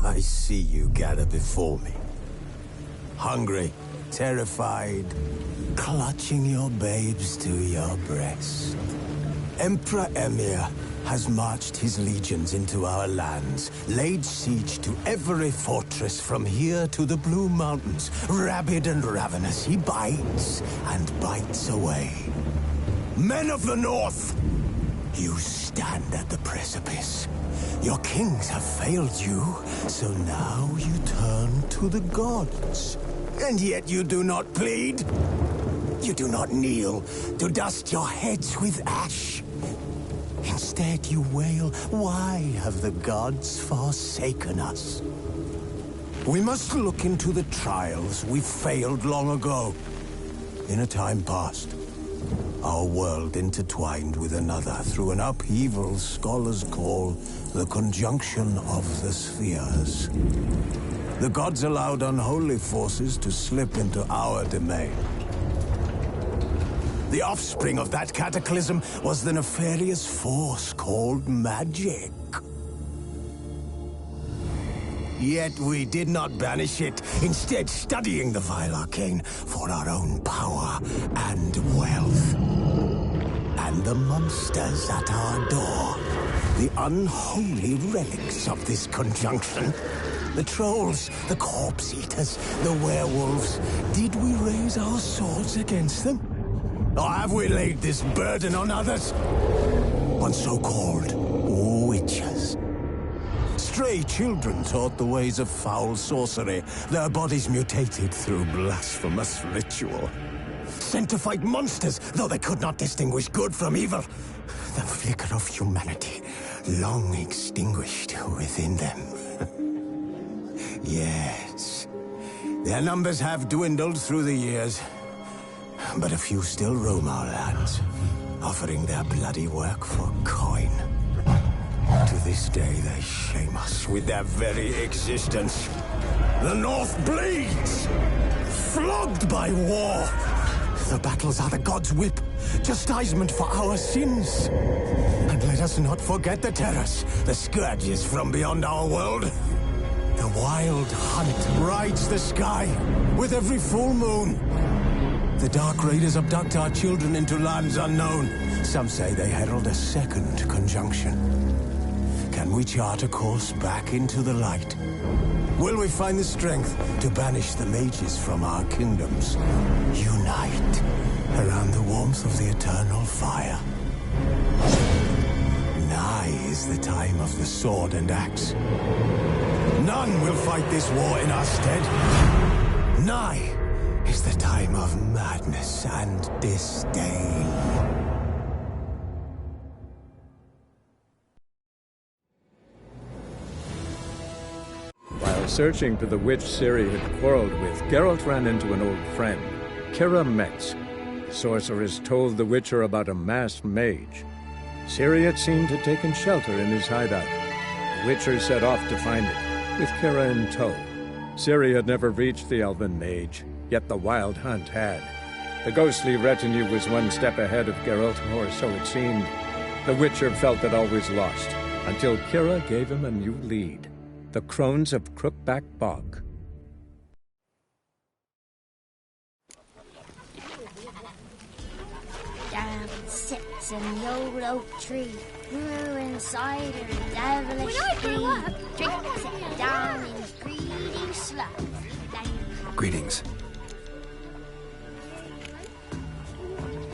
I see you gather before me. Hungry, terrified, clutching your babes to your breast. Emperor Emir has marched his legions into our lands, laid siege to every fortress from here to the Blue Mountains. Rabid and ravenous, he bites and bites away. Men of the North, you stand at the precipice. Your kings have failed you, so now you turn to the gods. And yet you do not plead. You do not kneel to dust your heads with ash. Instead you wail, why have the gods forsaken us? We must look into the trials we failed long ago. In a time past, our world intertwined with another through an upheaval scholars call the conjunction of the spheres. The gods allowed unholy forces to slip into our domain. The offspring of that cataclysm was the nefarious force called magic. Yet we did not banish it, instead studying the vile arcane for our own power and wealth. And the monsters at our door, the unholy relics of this conjunction. The trolls, the corpse eaters, the werewolves. Did we raise our swords against them? Or have we laid this burden on others? On so-called witches. Stray children taught the ways of foul sorcery, their bodies mutated through blasphemous ritual. Sent to fight monsters, though they could not distinguish good from evil. The flicker of humanity, long extinguished within them. Yes, their numbers have dwindled through the years. But a few still roam our lands, offering their bloody work for coin. To this day, they shame us with their very existence. The North bleeds, flogged by war. The battles are the gods' whip, chastisement for our sins. And let us not forget the terrors, the scourges from beyond our world. The wild hunt rides the sky with every full moon. The Dark Raiders abduct our children into lands unknown. Some say they herald a second conjunction. Can we chart a course back into the light? Will we find the strength to banish the mages from our kingdoms? Unite around the warmth of the eternal fire. Nigh is the time of the sword and axe. None will fight this war in our stead. Nigh is the time of madness and disdain. While searching for the witch Ciri had quarreled with, Geralt ran into an old friend, Keira Metz. The sorceress told the Witcher about a masked mage. Ciri had seemed to have taken shelter in his hideout. The Witcher set off to find it, with Keira in tow. Ciri had never reached the elven mage, yet the Wild Hunt had. The ghostly retinue was one step ahead of Geralt, or so it seemed. The Witcher felt that all was lost, until Keira gave him a new lead. The Crones of Crookback Bog. Down sits in the old oak tree, brewing cider, devilish When I grow up, drinks it down in greedy slug. Greetings.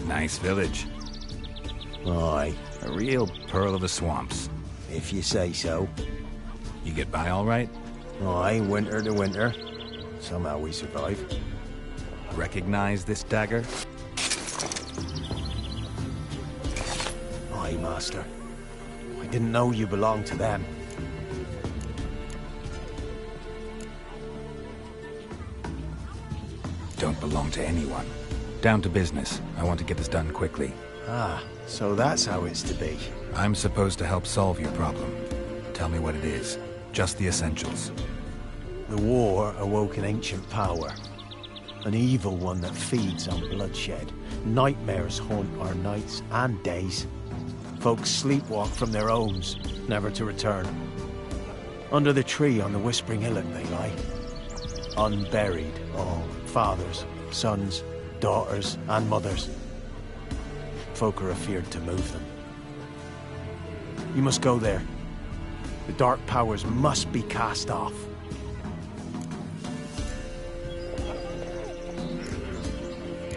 Nice village. Aye, A real pearl of the swamps. if you say so. You get by all right? Aye, winter to winter. Somehow we survive. Recognize this dagger? Aye, master. I didn't know you belonged to them. Don't belong to anyone. Down to business. I want to get this done quickly. Ah, so that's how it's to be. I'm supposed to help solve your problem. Tell me what it is. Just the essentials. The war awoke an ancient power. An evil one that feeds on bloodshed. Nightmares haunt our nights and days. Folks sleepwalk from their homes, never to return. Under the tree on the Whispering Hillock they lie. Unburied, all. Fathers, sons, daughters, and mothers. Folk are afeard to move them. You must go there. The dark powers must be cast off.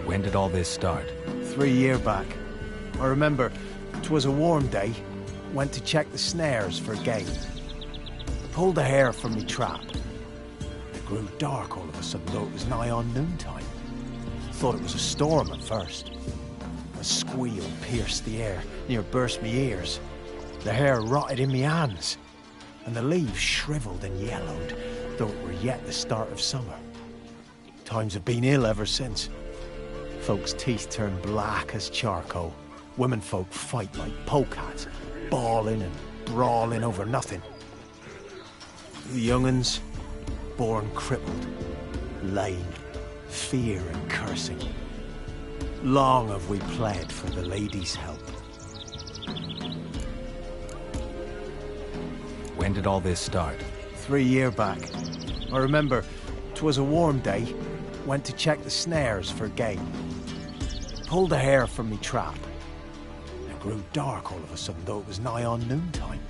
When did all this start? 3 year back. I remember 'twas a warm day. Went to check the snares for game. Pulled a hare from me trap. It grew dark all of a sudden, though it was nigh on noontime. Thought it was a storm at first. A squeal pierced the air, near burst me ears. The hair rotted in me hands, and the leaves shriveled and yellowed, though it were yet the start of summer. Times have been ill ever since. Folks' teeth turn black as charcoal. Womenfolk fight like polecats, bawling and brawling over nothing. The young'uns, born crippled, lame, fear and cursing. Long have we pled for the lady's help. When did all this start? 3 year back. I remember 'twas a warm day. Went to check the snares for game. Pulled a hare from me trap. It grew dark all of a sudden, though it was nigh on noontime.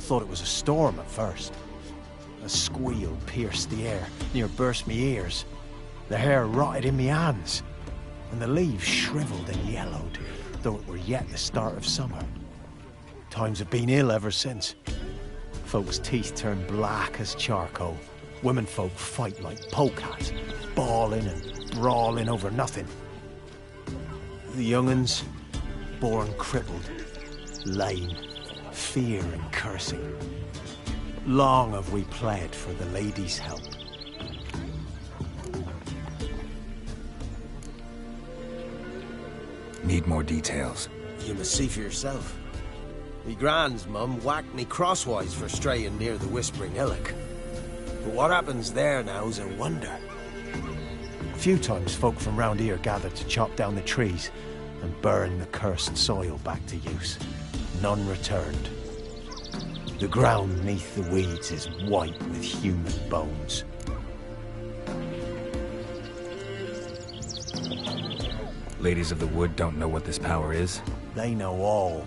Thought it was a storm at first. A squeal pierced the air, near burst me ears. The hair rotted in me hands, and the leaves shriveled and yellowed, though it were yet the start of summer. Times have been ill ever since. Folks' teeth turn black as charcoal. Womenfolk fight like polecats, bawling and brawling over nothing. The young'uns, born crippled, lame, fear and cursing. Long have we pled for the lady's help. Need more details. You must see for yourself. Me grand's mum whacked me crosswise for straying near the Whispering Hillock. But what happens there now's a wonder. A few times folk from round here gathered to chop down the trees and burn the cursed soil back to use. None returned. The ground neath the weeds is white with human bones. Ladies of the Wood don't know what this power is? They know all.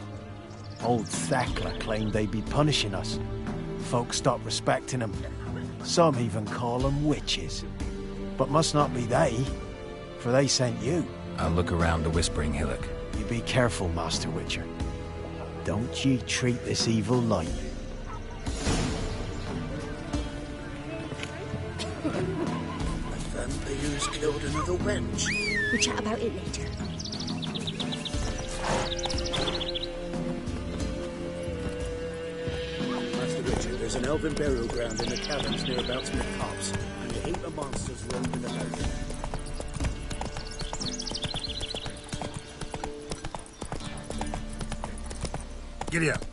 Old Thekla claimed they'd be punishing us. Folk stopped respecting them. Some even call them witches. But must not be they, for they sent you. I'll look around the Whispering Hillock. You be careful, Master Witcher. Don't ye treat this evil lightly. The vampires killed another wench. We'll chat about it later. Master Richard, there's an elven burial ground in the caverns near about Smith Copse, and you hate the monsters roaming about it. Giddy up.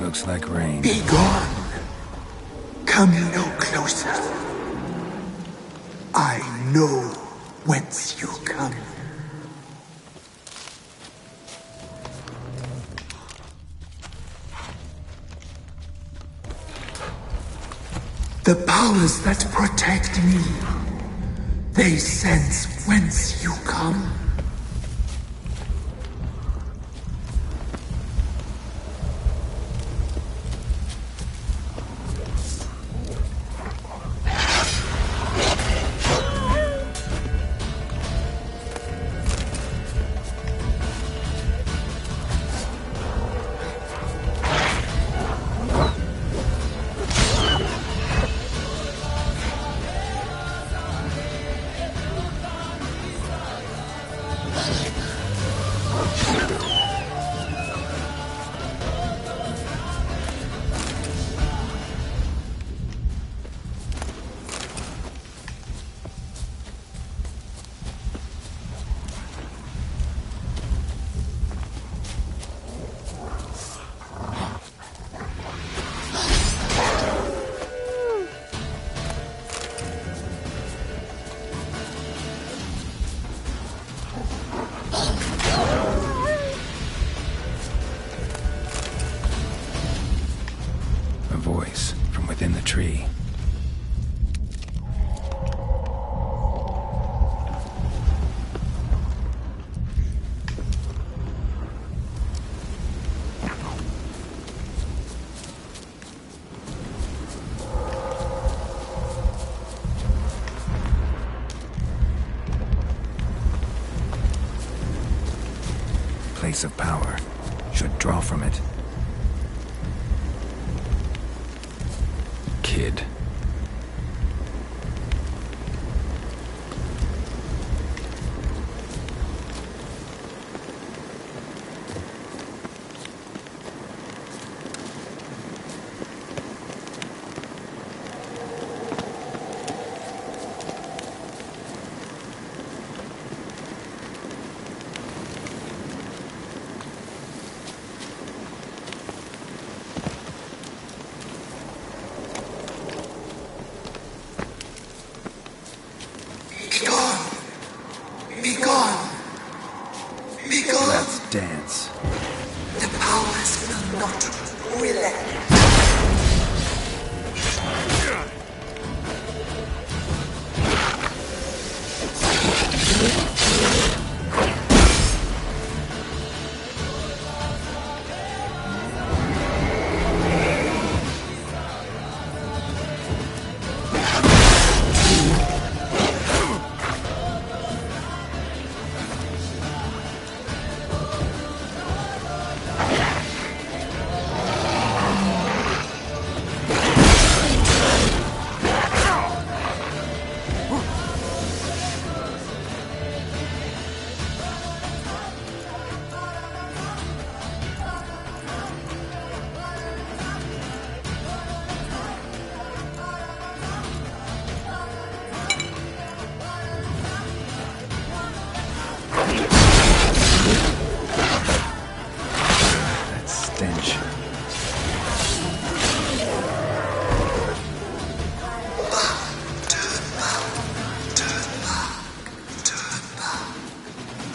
Looks like rain. Be gone. Come no closer. I know whence you come. The powers that protect me, they sense whence you come. place of power. Should draw from it. Kid. Be gone! Be gone! Let's dance. The powers will not relent.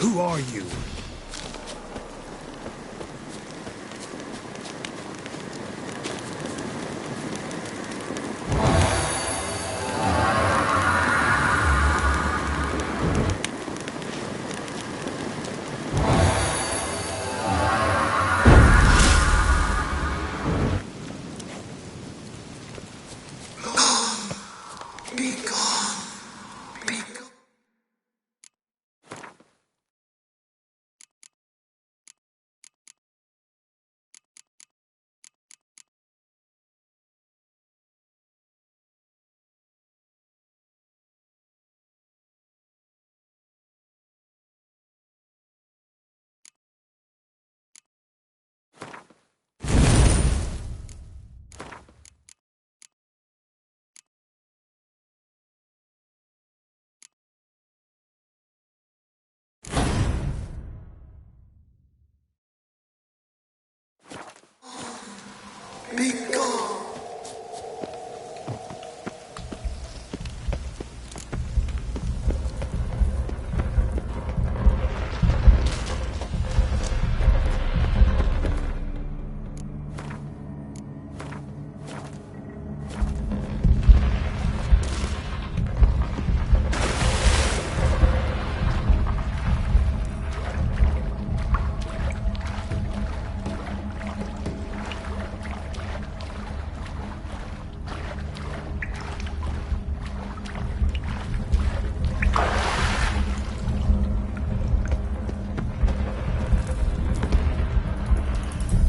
Who are you? Be gone! Be gone! Be gone!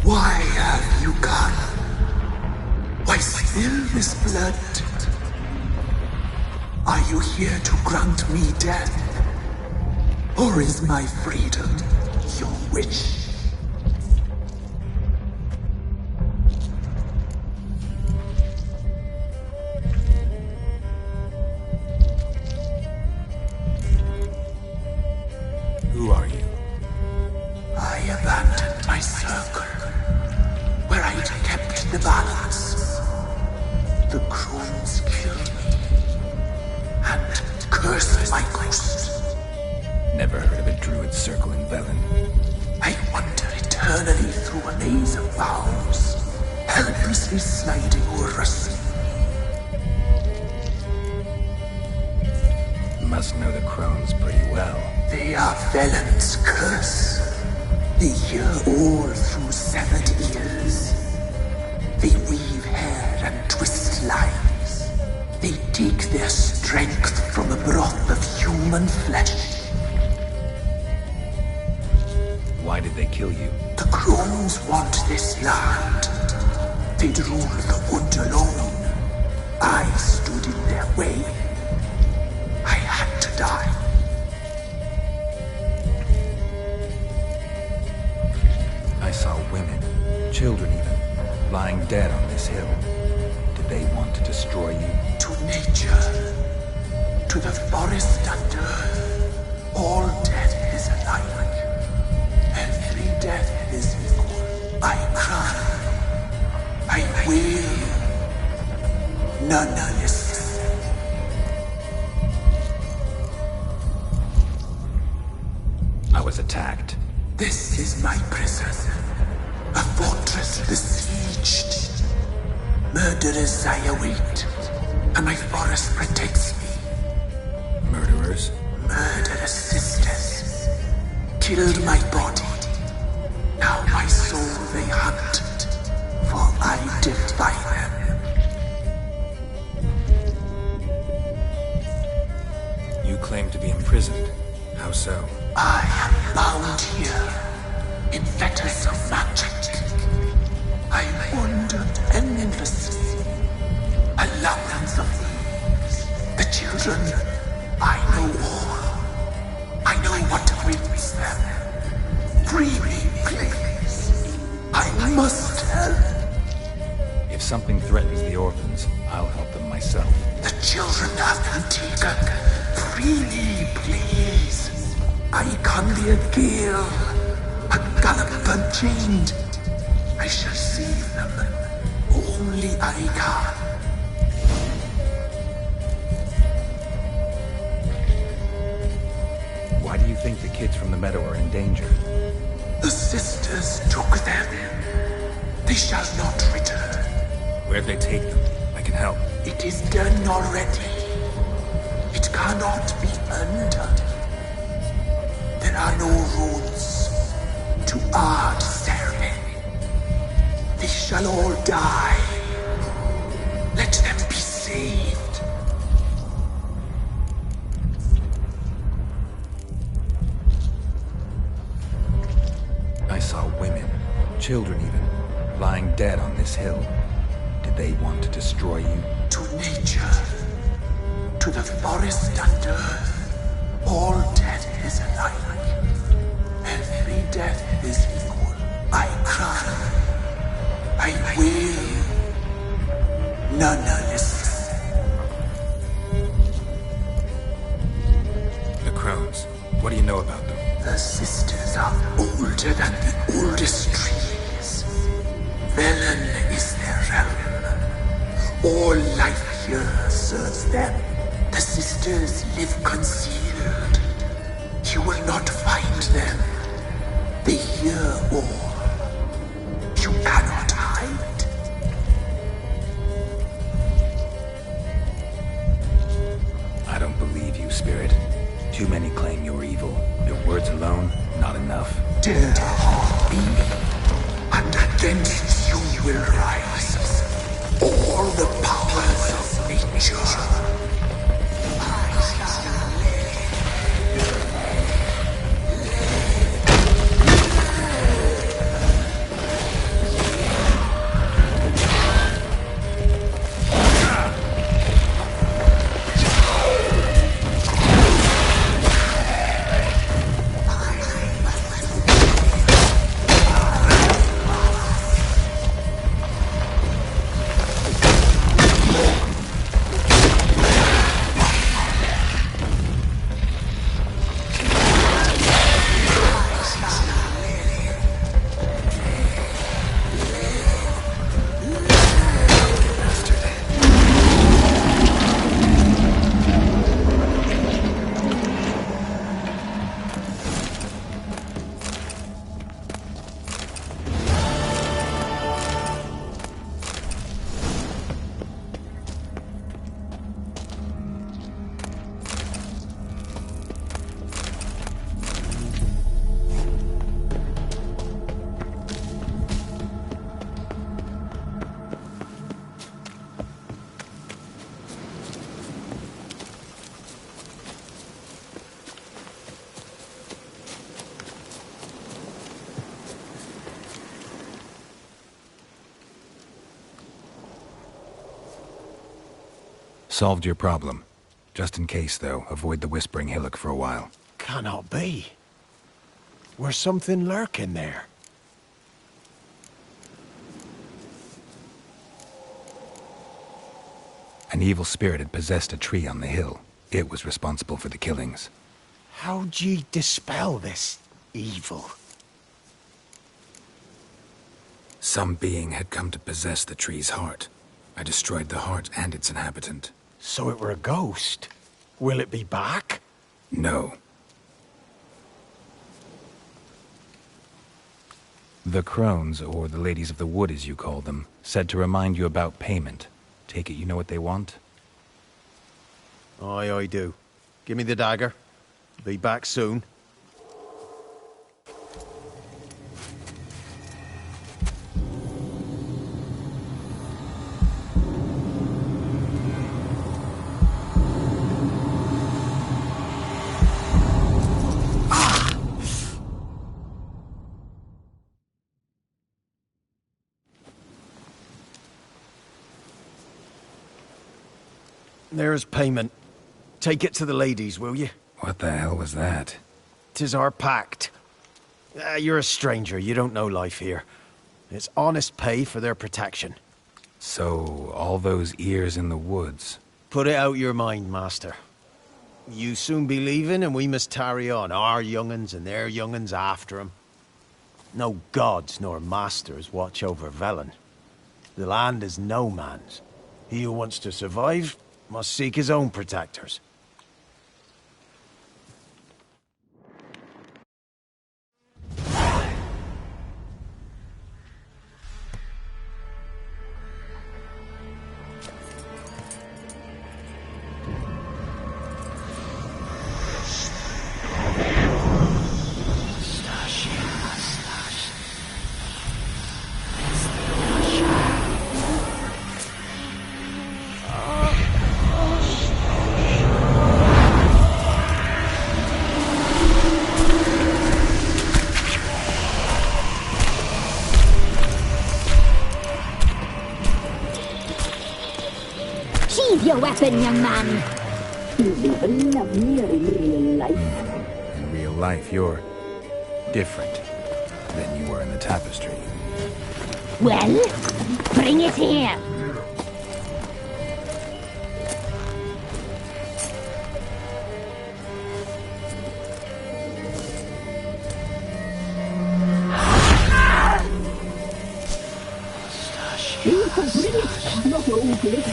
Why have you gone? Why spill this blood? Are you here to grant me death? Or is my freedom your wish? Who are you? I abandoned my circle, where I'd kept the balance. The crones killed me, and cursed my ghost. Never heard of a druid circling Velen. I wander eternally through a maze of vows, helplessly sliding over a sea. Must know the crones pretty well. They are Velen's curse. They hear all through severed ears. They weave hair and twist lives. They take their strength from the broth of human flesh. Why did did they kill you? The crones want this land. They'd rule the wood alone. I stood in their way. I had to die. I saw women, children even, lying dead on this hill. Did they want to destroy you? To nature, to the forest and earth, all death is alike. Every death is equal. I cry. I wail. None listens. I was attacked. This is my prison. A fortress besieged. Murderers I await, and my forest protects me. Murderers? Murderous sisters killed my body. Now my soul they hunt, for I defy them. You claim to be imprisoned. How so? I am bound here in fetters of magic. I wandered endlessly, allowance of these. The children, I know all. I know what awaits them. Free me, please. I must help. If something threatens the orphans, I'll help them myself. The children have been taken. Freely, please. I can be a gale, a gallop unchained. I shall save them. Only I can. Why do you think the kids from the meadow are in danger? The sisters took them. They shall not return. Where'd they take them? I can help. It is done already. It cannot be undone. There are no roads to our ceremony. They shall all die. Let them be saved. I saw women, children even, lying dead on this hill. Did they want to destroy you? To nature, to the forest and earth, all death is alike. Every death is equal. I cry. I wail. None listens. The crones. What do you know about them? The sisters are older than the oldest trees. Velen is their realm. All life here serves them. The sisters live concealed. You will not find them. They hear all. You cannot hide. I don't believe you, Spirit. Too many claim you're evil. Your words alone, not enough. Dare harm me, and against you will rise all the powers of nature. Solved your problem. Just in case, though, avoid the Whispering Hillock for a while. Cannot be. Where's something lurking there? An evil spirit had possessed a tree on the hill. It was responsible for the killings. How'd ye dispel this evil? Some being had come to possess the tree's heart. I destroyed the heart and its inhabitant. So it were a ghost. Will it be back? No. The crones, or the ladies of the wood as you call them, said to remind you about payment. Take it you know what they want? Aye, I do. Give me the dagger. Be back soon. There's payment. Take it to the ladies, will you? What the hell was that? 'Tis our pact. You're a stranger, you don't know life here. It's honest pay for their protection. So, all those ears in the woods. Put it out your mind, master. You soon be leaving and we must tarry on, our young'uns and their young'uns after 'em. No gods nor masters watch over Velen. The land is no man's. He who wants to survive must seek his own protectors. Your weapon, young man. You even love me in real life. In real life, you're different than you were in the tapestry. Well, bring it here. You can bring it, not only.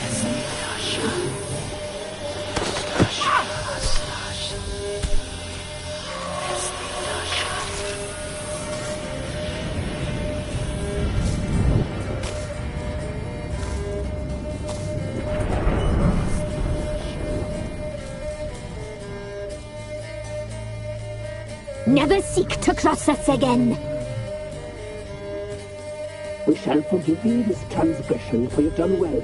Never seek to cross us again. We shall forgive you this transgression, for you've done well.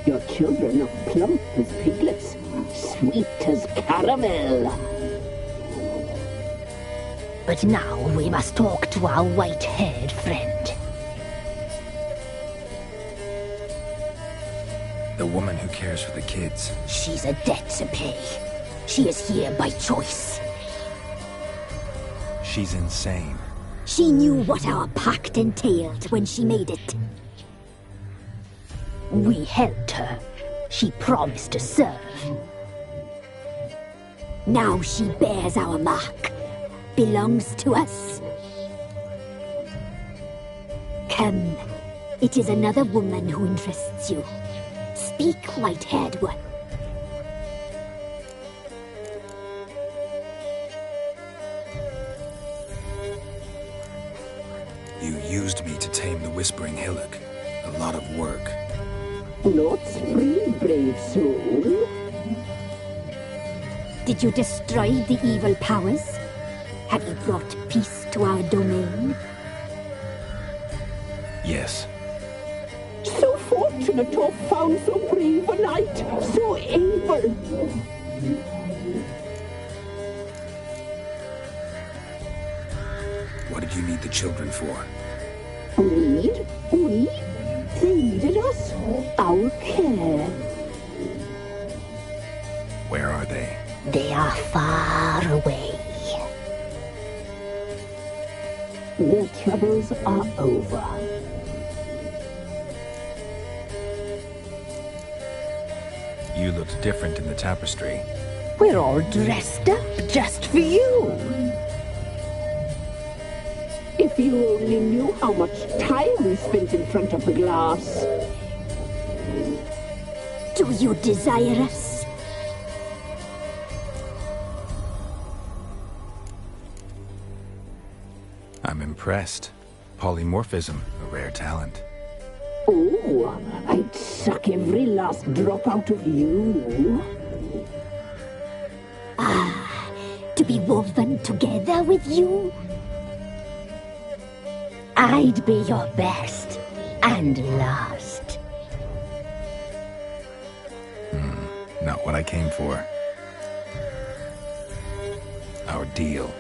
Your children are plump as piglets, sweet as caramel. But now we must talk to our white-haired friend. The woman who cares for the kids. She's a debt to pay. She is here by choice. She's insane. She knew what our pact entailed when she made it. We helped her. She promised to serve. Now she bears our mark. Belongs to us. Come. It is another woman who interests you. Speak, white-haired one. You used me to tame the Whispering Hillock. A lot of work. Not free, brave soul. Did you destroy the evil powers? Have you brought peace to our domain? Yes. So fortunate to have found so brave a knight, so able. What did you need the children for? Need? We? They needed us. Our care. They are far away. Their troubles are over. You looked different in the tapestry. We're all dressed up just for you. If you only knew how much time we spent in front of the glass. Do you desire us? I'm impressed. Polymorphism, a rare talent. Oh, I'd suck every last drop out of you. To be woven together with you? I'd be your best and last. Not what I came for. Our deal.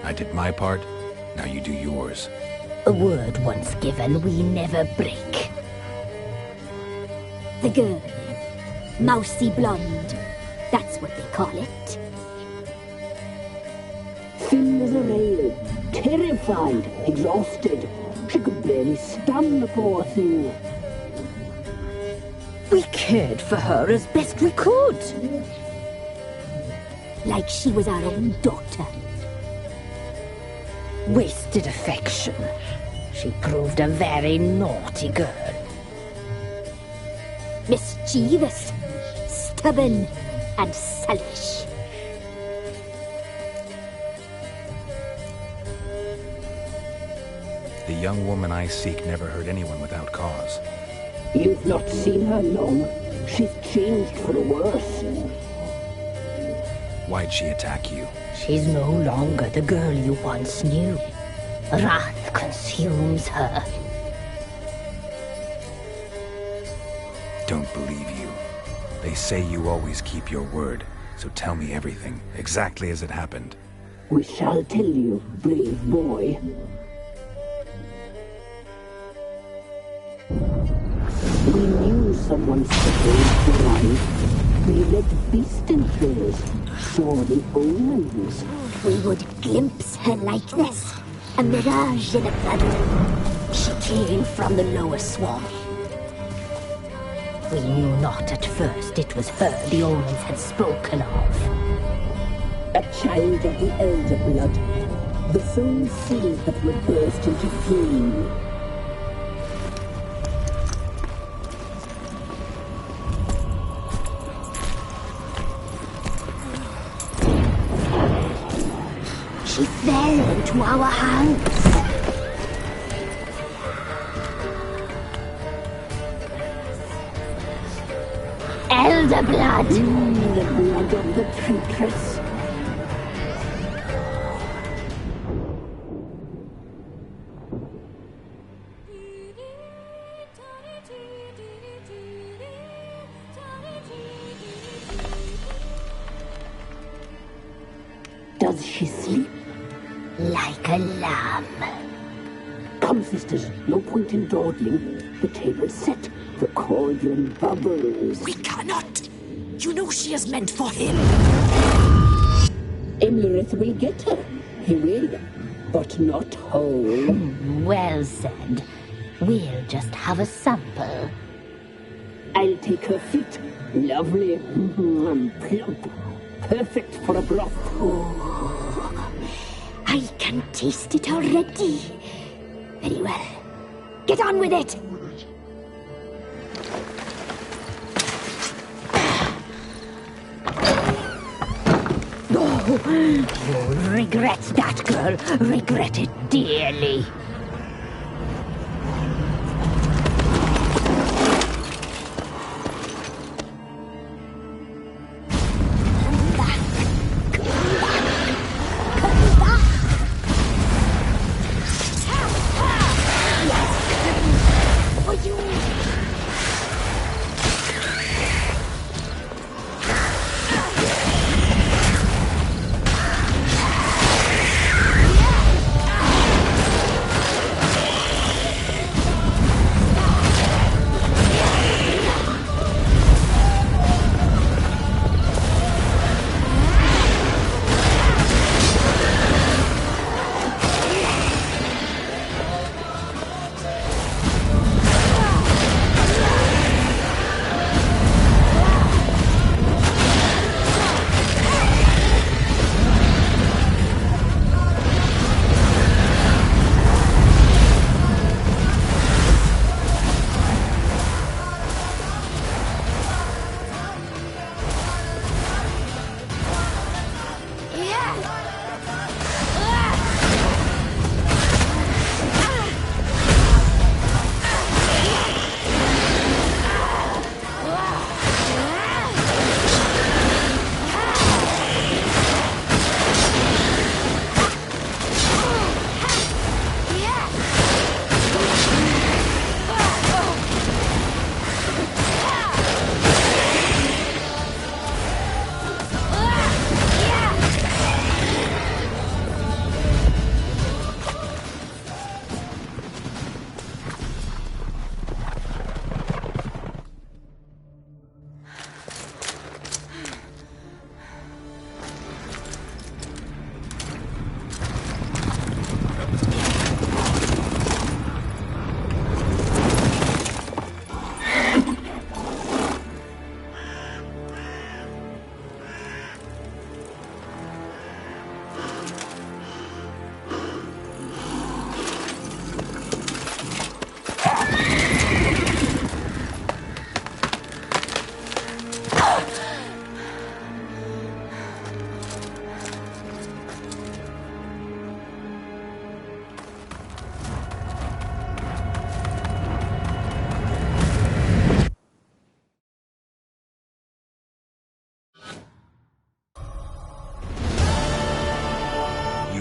I did my part, now you do yours. A word once given, we never break. The girl. Mousy blonde. That's what they call it. Thin as a rail, terrified, exhausted. She could barely stand, the poor thing. We cared for her as best we could. Like she was our own daughter. Wasted affection. She proved a very naughty girl. Mischievous, stubborn, and selfish. The young woman I seek never hurt anyone without cause. You've not seen her long. She's changed for the worse. Why'd she attack you? She's no longer the girl you once knew. Wrath consumes her. Don't believe you. They say you always keep your word, so tell me everything, exactly as it happened. We shall tell you, brave boy. We knew someone supposed to arrive. We read beast enclosures, saw the omens. We would glimpse her likeness, a mirage in a flood. She came from the lower swamp. We knew not at first it was her the omens had spoken of. A child of the elder blood, the same seed that would burst into flame. She fell into our hands. Elder blood! The blood of the traitress. Does she sleep? Like a lamb. Come, sisters, no point in dawdling. The table's set. The cauldron bubbles. We cannot! You know she is meant for him! Imlerith will get her. He will, but not whole. Well said. We'll just have a sample. I'll take her feet. Lovely. And plump. Perfect for a broth. I can taste it already. Very well. Get on with it! You'll regret that, girl. Regret it dearly.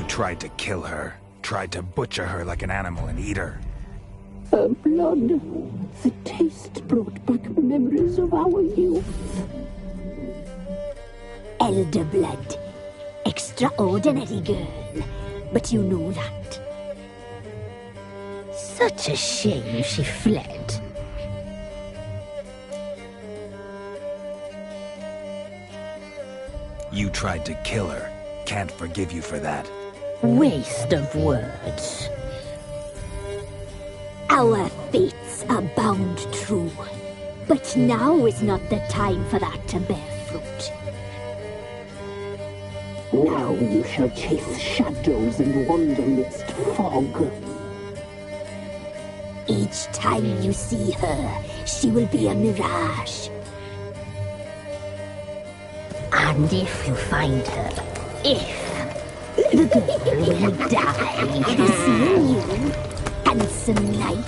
Tried to kill her. Tried to butcher her like an animal and eat her. Her blood. The taste brought back memories of our youth. Elder blood. Extraordinary girl. But you know that. Such a shame she fled. You tried to kill her. Can't forgive you for that. Waste of words. Our fates are bound true. But now is not the time for that to bear fruit. Now you shall chase shadows and wander midst fog. Each time you see her, she will be a mirage. And if you find her, the girl will die. Seeing you, handsome knight.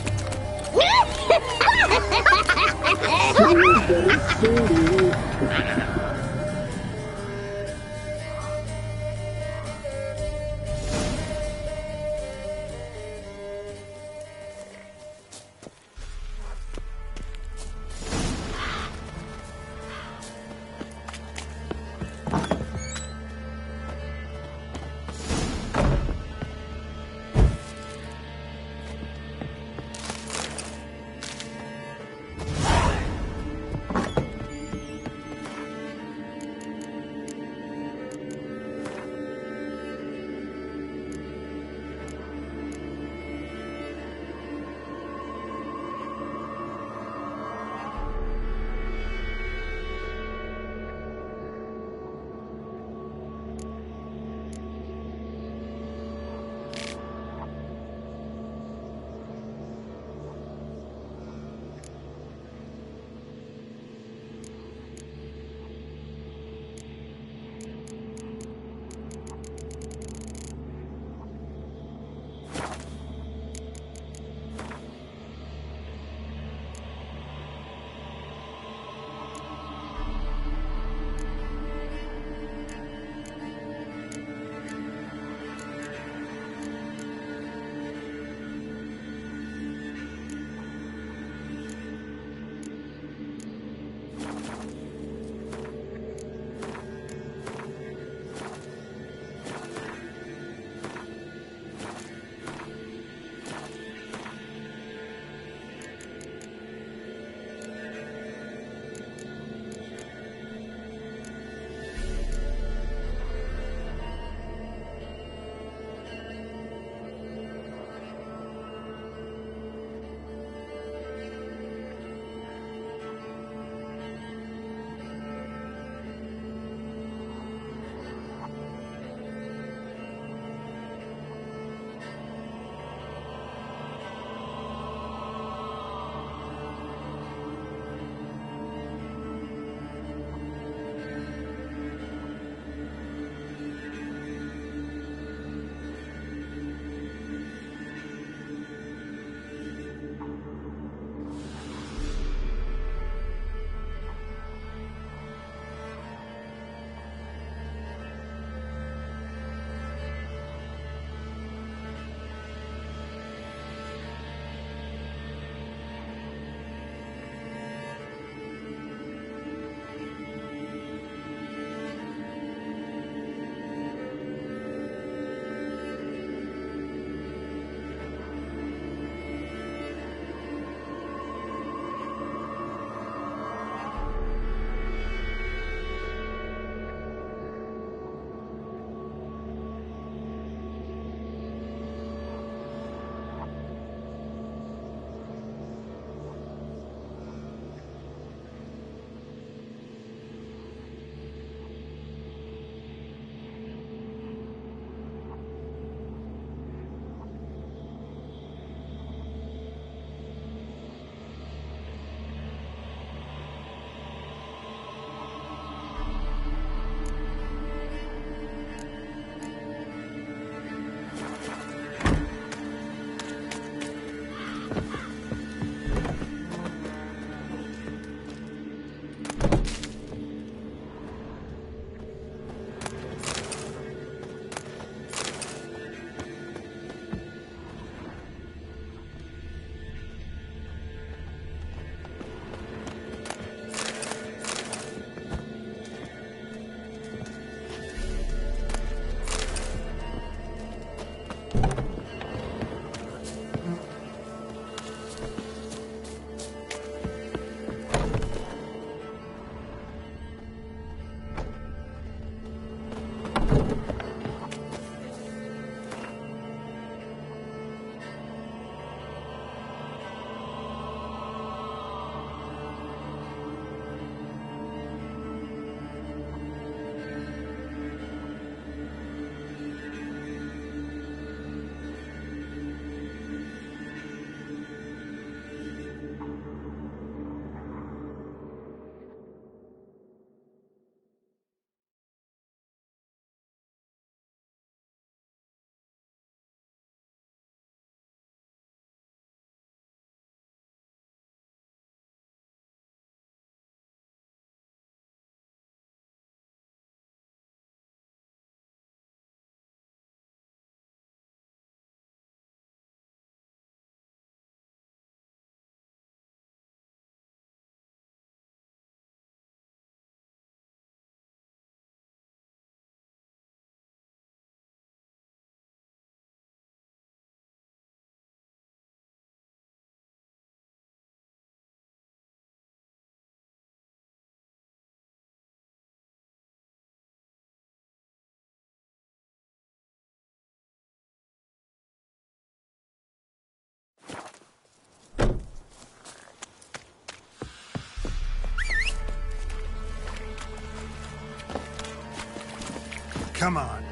Come on.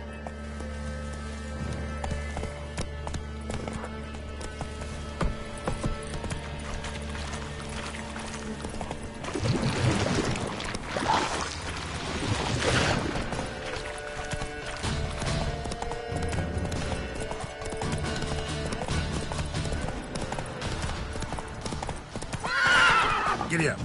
Giddy up.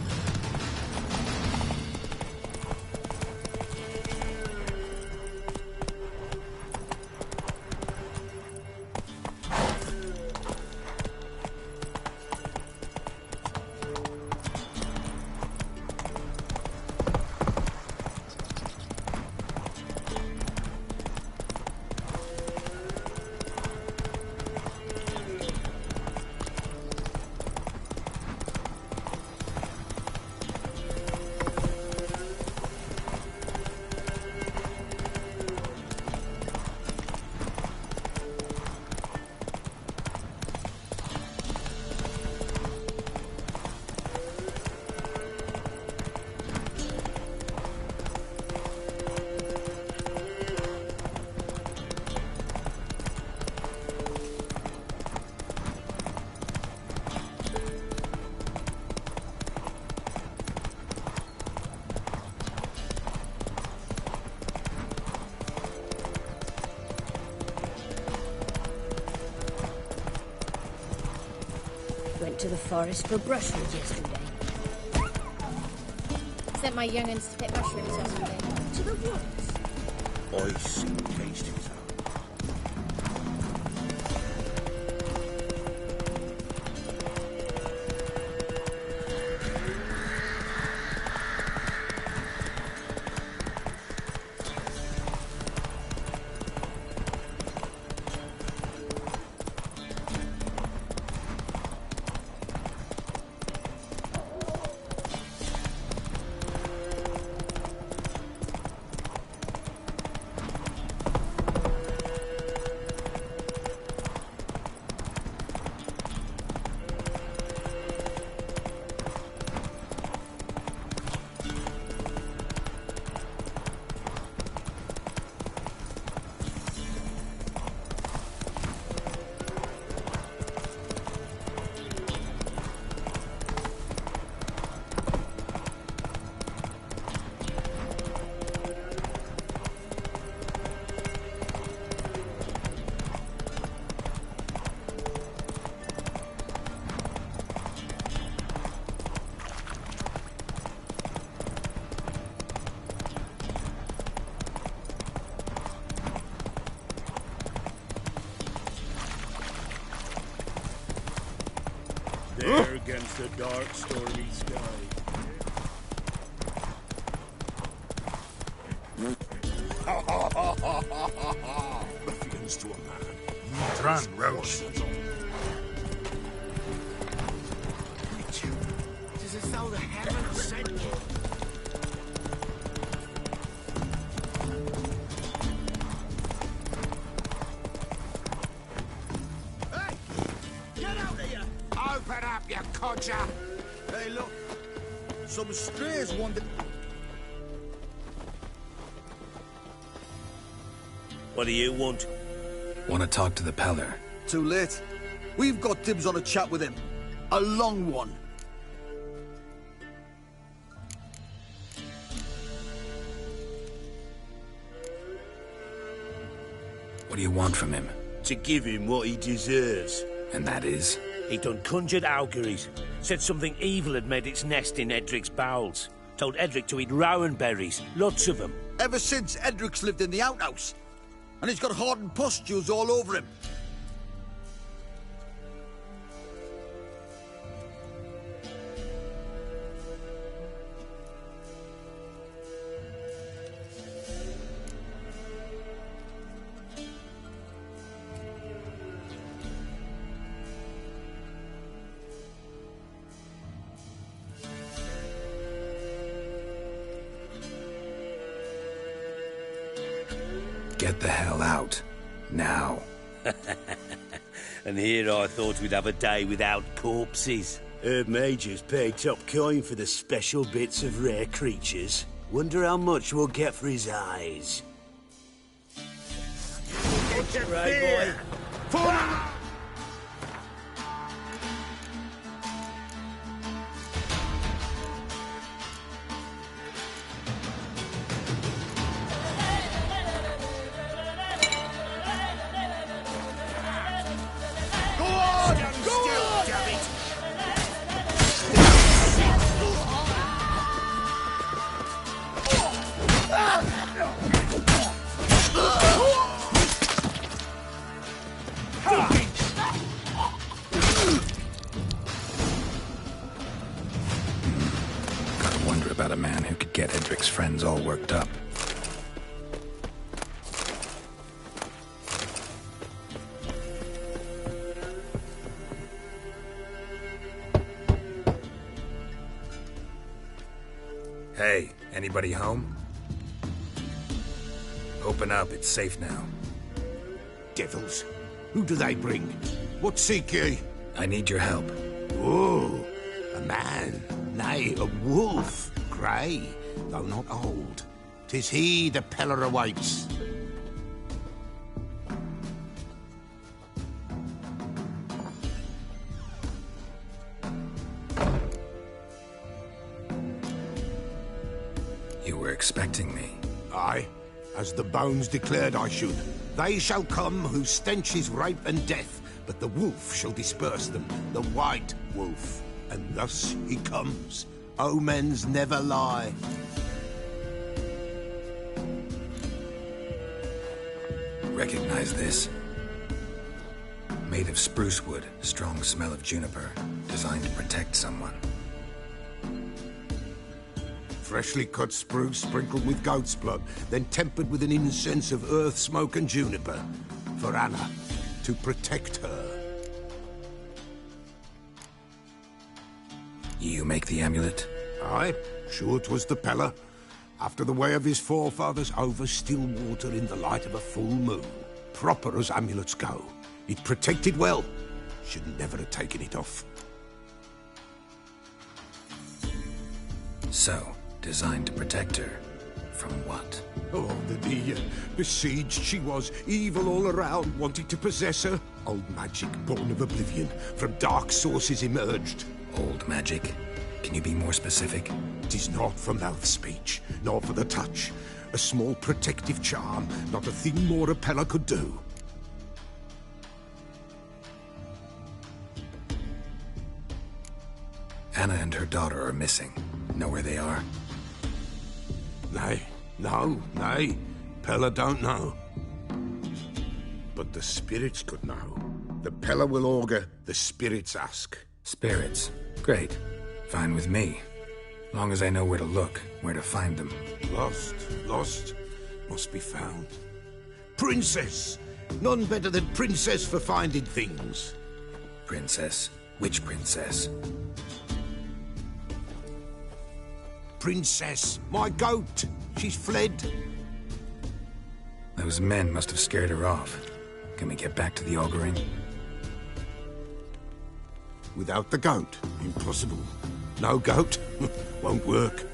Went to the forest for brushwood yesterday. Sent my young'uns to pick mushrooms yesterday. To the woods? I tasted it. There against the dark, stormy sky. Ruffians to a man. Run, Roach. It is as though the heavens sent you. Hey! Get out of here! Open up, you codger! Hey, look. Some strays wandered... What do you want? Want to talk to the Peller. Too late. We've got dibs on a chat with him. A long one. What do you want from him? To give him what he deserves. And that is? He done conjured auguries. Said something evil had made its nest in Edric's bowels. Told Edric to eat rowan berries. Lots of them. Ever since Edric's lived in the outhouse. And he's got hardened pustules all over him. Get the hell out. Now. And here I thought we'd have a day without corpses. Herb Major's paid top coin for the special bits of rare creatures. Wonder how much we'll get for his eyes. Right, boy. Gotta wonder about a man who could get Edric's friends all worked up. Hey, anybody home? Open up, it's safe now. Devils. Who do they bring? What seek ye? I need your help. Oh, a man, nay, a wolf, grey, though not old. 'Tis he the Peller awaits. You were expecting me. Aye, as the bones declared I should. They shall come whose stench is rape and death, but the wolf shall disperse them, the white wolf. And thus he comes. Omens never lie. Recognize this? Made of spruce wood, strong smell of juniper, designed to protect someone. Freshly cut spruce sprinkled with goat's blood, then tempered with an incense of earth, smoke and juniper. For Anna, to protect her. You make the amulet? Aye, sure 'twas the Peller. After the way of his forefathers, over still water in the light of a full moon. Proper as amulets go. It protected well. Should never have taken it off. So, designed to protect her. From what? Oh, the besieged she was, evil all around, wanting to possess her. Old magic, born of oblivion, from dark sources emerged. Old magic? Can you be more specific? 'Tis not for mouth speech, nor for the touch. A small protective charm, not a thing more a Peller could do. Anna and her daughter are missing. Know where they are? Nay, nay. Peller don't know. But the spirits could know. The Peller will augur, the spirits ask. Spirits. Great. Fine with me. Long as I know where to look, where to find them. Lost, must be found. Princess! None better than Princess for finding things. Princess? Which princess? Princess, my goat! She's fled. Those men must have scared her off. Can we get back to the auguring? Without the goat, impossible. No goat, won't work.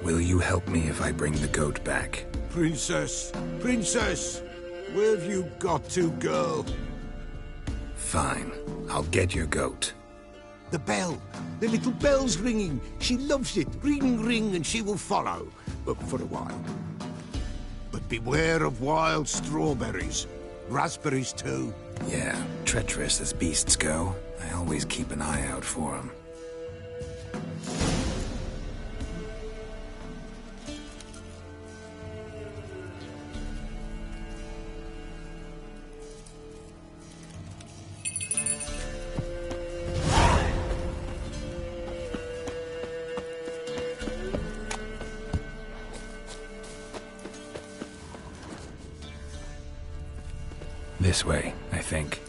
Will you help me if I bring the goat back? Princess, Princess! Where have you got to, girl? Fine. I'll get your goat. The bell! The little bell's ringing. She loves it. Ring, ring, and she will follow. But for a while. But beware of wild strawberries. Raspberries, too. Yeah, treacherous as beasts go. I always keep an eye out for them. This way, I think.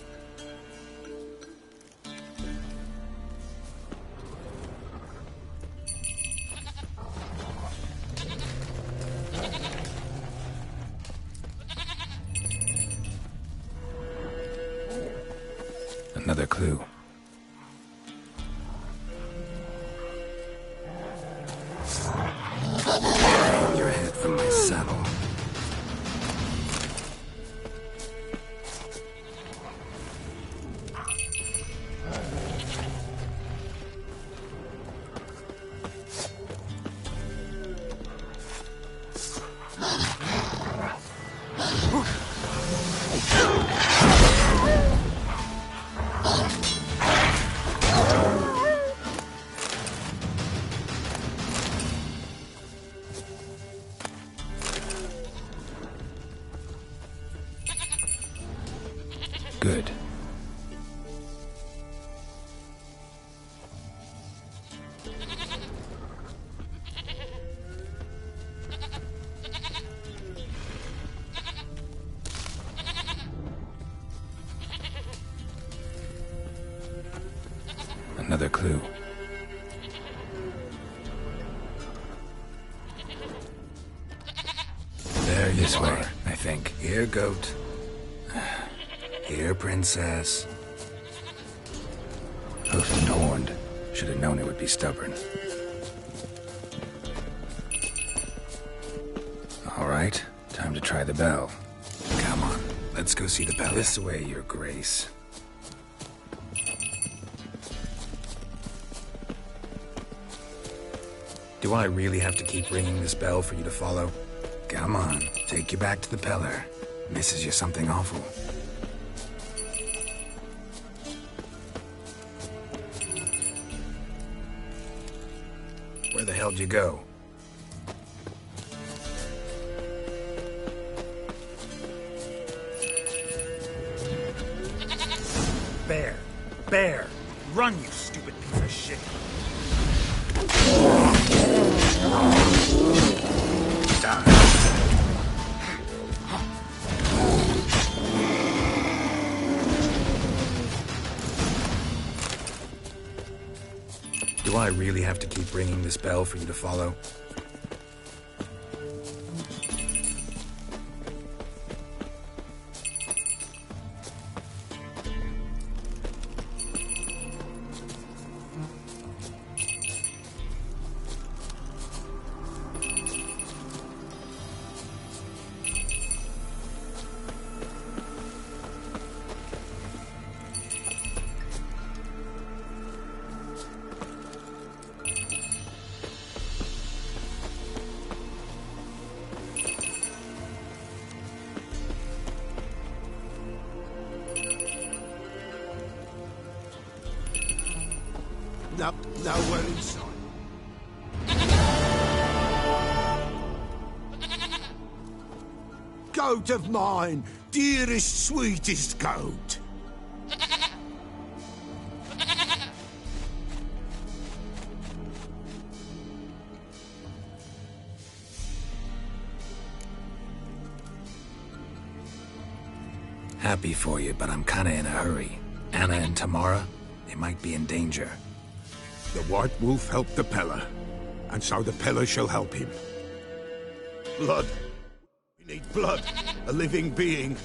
Another clue. Take your head from my saddle. Good. Another clue. There you are, I think. Here, goat. Here, princess. Hoofed and horned. Should have known it would be stubborn. All right, time to try the bell. Come on, let's go see the bell. This way, your grace. Do I really have to keep ringing this bell for you to follow? Come on, take you back to the Peller. Misses you something awful. Where the hell'd you go? Bear! Bear! Run, you stupid piece of shit! Die. Do I really have to keep ringing this bell for you to follow? Now we're inside. goat of mine, dearest, sweetest goat. Happy for you, but I'm kinda in a hurry. Anna and Tamara, they might be in danger. The White Wolf helped the Peller, and so the Peller shall help him. Blood. We need blood. A living being.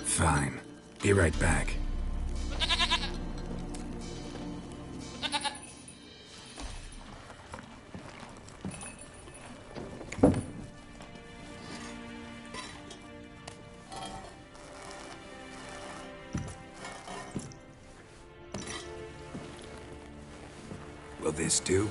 Fine. Be right back. Will this do?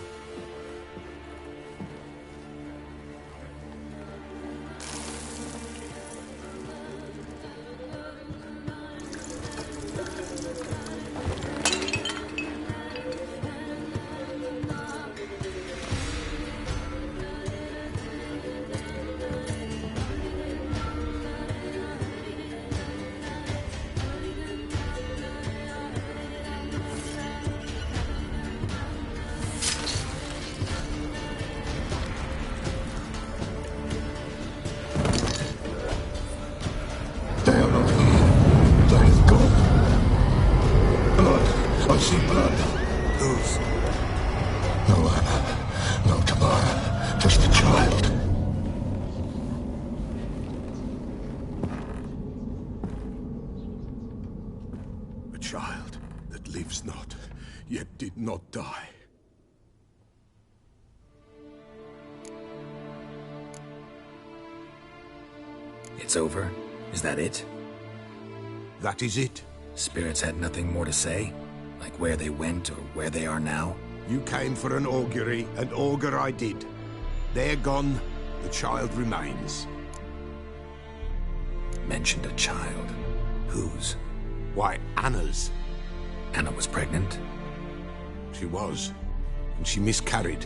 I see blood. Whose? No Anna, no Tamara, just the child. A child that lives not, yet did not die. It's over? Is that it? That is it. Spirits had nothing more to say? Like where they went or where they are now? You came for an augury, and augur I did. They're gone, the child remains. Mentioned a child. Whose? Why, Anna's. Anna was pregnant? She was, and she miscarried.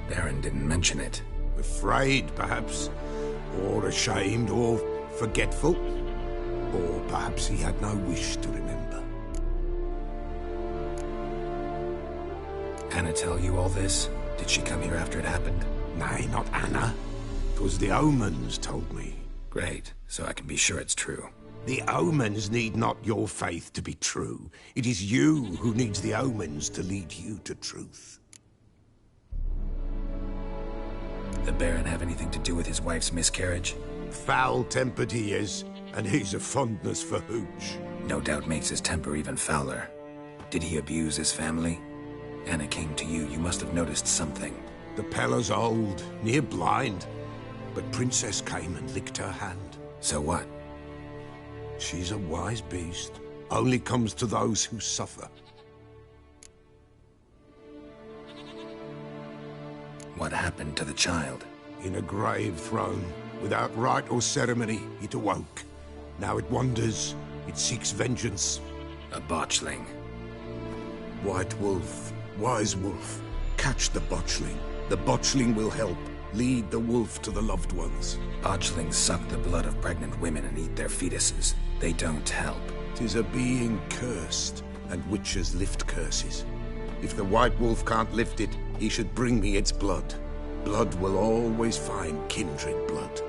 Baron didn't mention it. Afraid, perhaps, or ashamed, or forgetful. Or perhaps he had no wish to remember. Anna tell you all this? Did she come here after it happened? Nay, not Anna. 'Twas the omens told me. Great, so I can be sure it's true. The omens need not your faith to be true. It is you who needs the omens to lead you to truth. The Baron have anything to do with his wife's miscarriage? Foul-tempered he is, and he's a fondness for hooch. No doubt makes his temper even fouler. Did he abuse his family? Anna came to you, you must have noticed something. The Peller's old, near blind, but Princess came and licked her hand. So what? She's a wise beast. Only comes to those who suffer. What happened to the child? In a grave thrown, without rite or ceremony, it awoke. Now it wanders, it seeks vengeance. A botchling. White Wolf, wise wolf, catch the botchling. The botchling will help, lead the wolf to the loved ones. Botchlings suck the blood of pregnant women and eat their fetuses. They don't help. 'Tis a being cursed, and witches lift curses. If the White Wolf can't lift it, he should bring me its blood. Blood will always find kindred blood.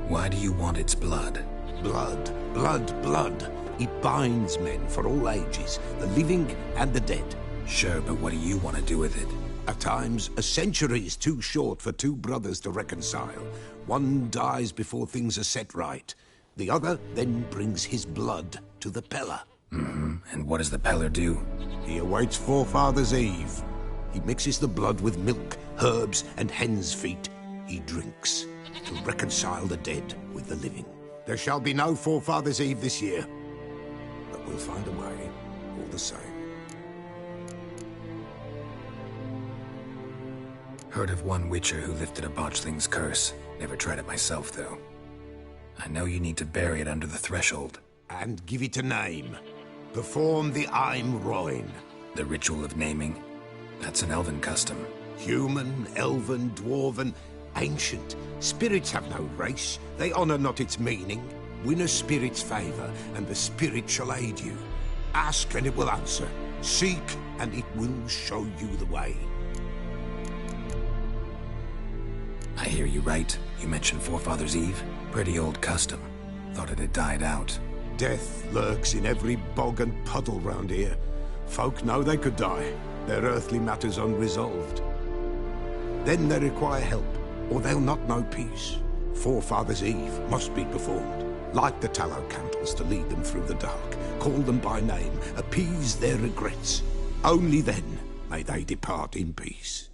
Why do you want its blood? Blood, blood, blood. It binds men for all ages, the living and the dead. Sure, but what do you want to do with it? At times, a century is too short for two brothers to reconcile. One dies before things are set right. The other then brings his blood to the Peller. And what does the Peller do? He awaits Forefathers' Eve. He mixes the blood with milk, herbs, and hen's feet. He drinks to reconcile the dead with the living. There shall be no Forefathers' Eve this year, but we'll find a way, all the same. Heard of one witcher who lifted a botchling's curse. Never tried it myself, though. I know you need to bury it under the threshold. And give it a name. Perform the Aim Roin. The ritual of naming, that's an elven custom. Human, elven, dwarven, ancient. Spirits have no race. They honor not its meaning. Win a spirit's favor, and the spirit shall aid you. Ask, and it will answer. Seek, and it will show you the way. I hear you right. You mentioned Forefathers' Eve. Pretty old custom. Thought it had died out. Death lurks in every bog and puddle round here. Folk know they could die, their earthly matters unresolved. Then they require help, or they'll not know peace. Forefathers' Eve must be performed. Light the tallow candles to lead them through the dark. Call them by name, appease their regrets. Only then may they depart in peace.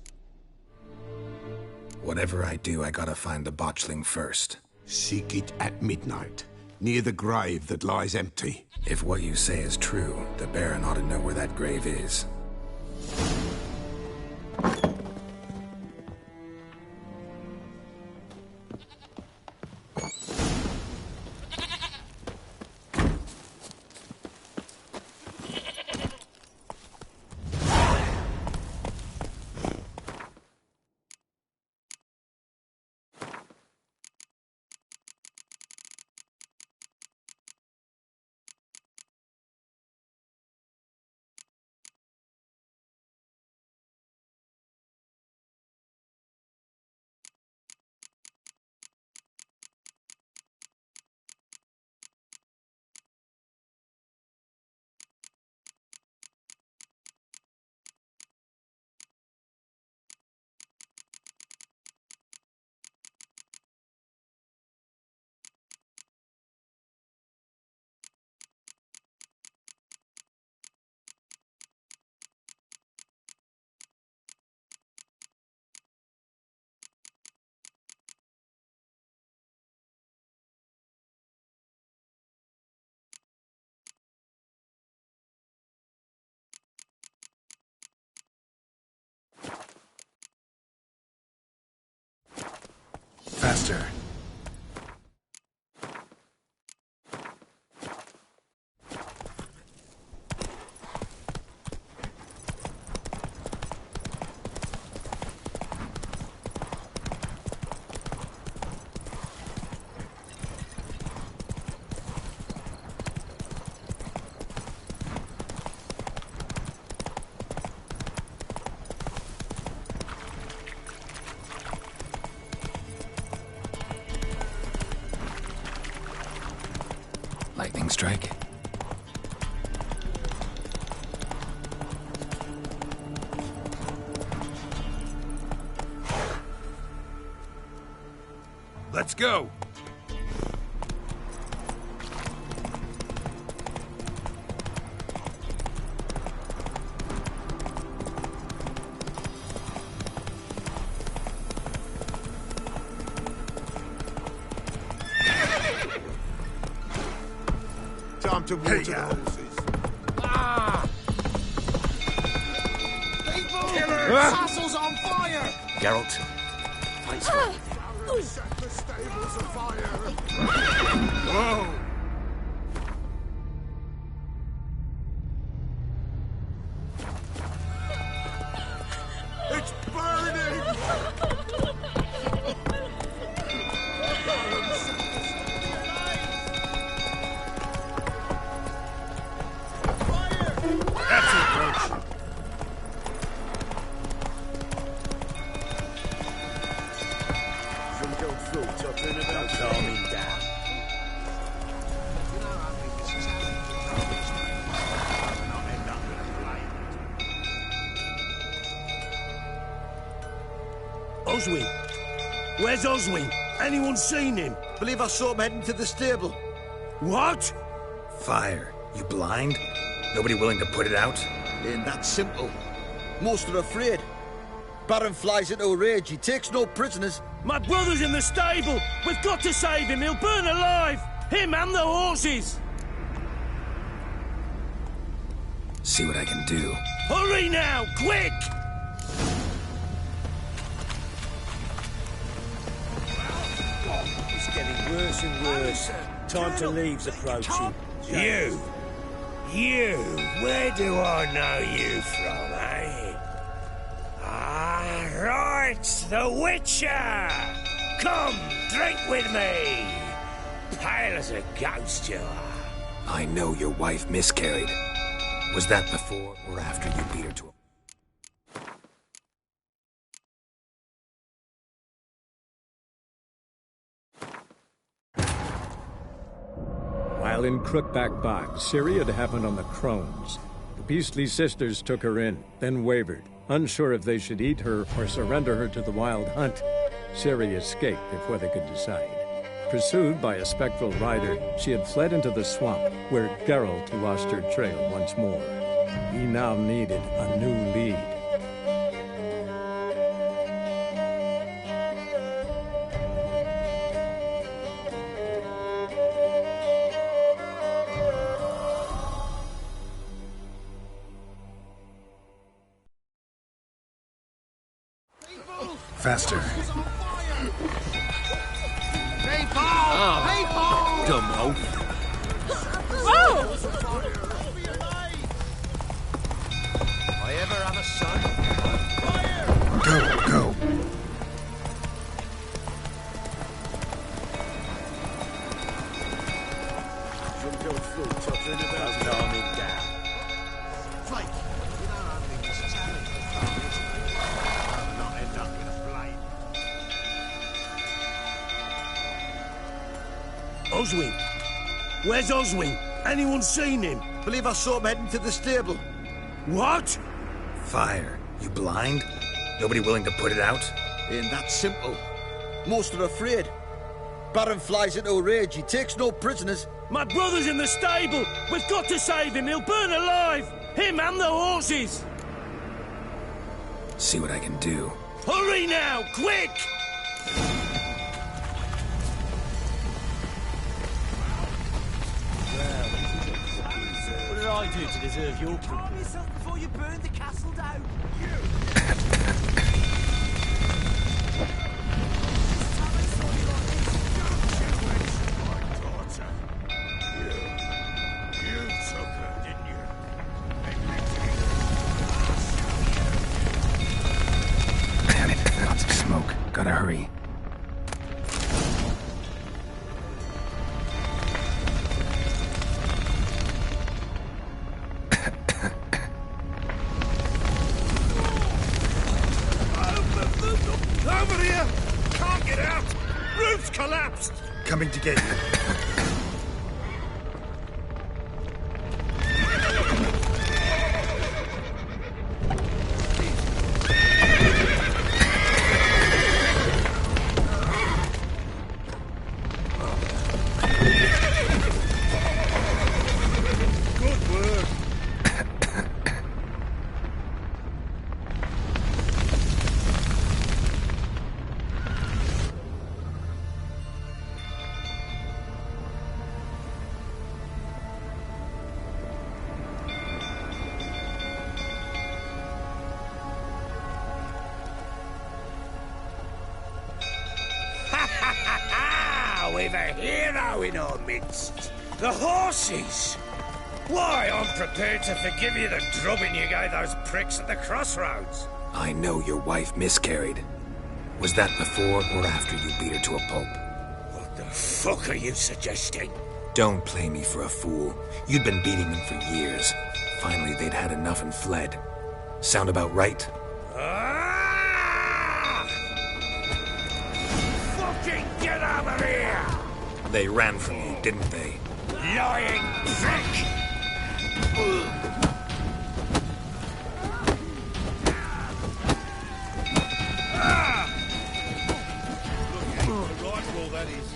Whatever I do, I gotta find the botchling first. Seek it at midnight, near the grave that lies empty. If what you say is true, the Baron ought to know where that grave is. Faster. Lightning strike. Let's go! Time to water the horses. People! Castle's on fire! Geralt. Set the stables afire. Whoa! It's burning! That's it, Roach. Calm him down. Oswin! Where's Oswin? Anyone seen him? Believe I saw him heading to the stable. What? Fire. You blind? Nobody willing to put it out? Ain't that simple. Most are afraid. Baron flies into a rage. He takes no prisoners. My brother's in the stable! We've got to save him! He'll burn alive! Him and the horses! See what I can do. Hurry now! Quick! It's getting worse and worse. Time to leave's approaching. You! You, where do I know you from, eh? Ah, right, the Witcher! Come, drink with me! Pale as a ghost you are. I know your wife miscarried. Was that before or after you beat her to a... While in Crookback Bog, Ciri had happened on the Crones. The Beastly Sisters took her in, then wavered, unsure if they should eat her or surrender her to the Wild Hunt. Ciri escaped before they could decide. Pursued by a spectral rider, she had fled into the swamp, where Geralt lost her trail once more. He now needed a new lead. Faster. Dumbo. I ever have a son? Go. Shouldn't go through, tottering about an army down. Flake, you don't have me this challenge for promise. I'll not end up in a flame. Oswin! Where's Oswin? Anyone seen him? Believe I saw him heading to the stable. What? Fire. You blind? Nobody willing to put it out? Ain't that simple. Most are afraid. Baron flies into a rage. He takes no prisoners. My brother's in the stable. We've got to save him. He'll burn alive. Him and the horses. See what I can do. Hurry now, quick! What did I do to deserve your company? Calm yourself before you burn the castle down. Damn it, lots of smoke. Gotta hurry. Over here! Can't get out! Roof's collapsed! Coming to get you. Good work! We've a hero in our midst. The horses! Why, I'm prepared to forgive you the drubbing you gave those pricks at the crossroads. I know your wife miscarried. Was that before or after you beat her to a pulp? What the fuck are you suggesting? Don't play me for a fool. You'd been beating them for years. Finally, they'd had enough and fled. Sound about right? Fucking get over here! They ran from you, didn't they? Lying prick! Rifle, that is.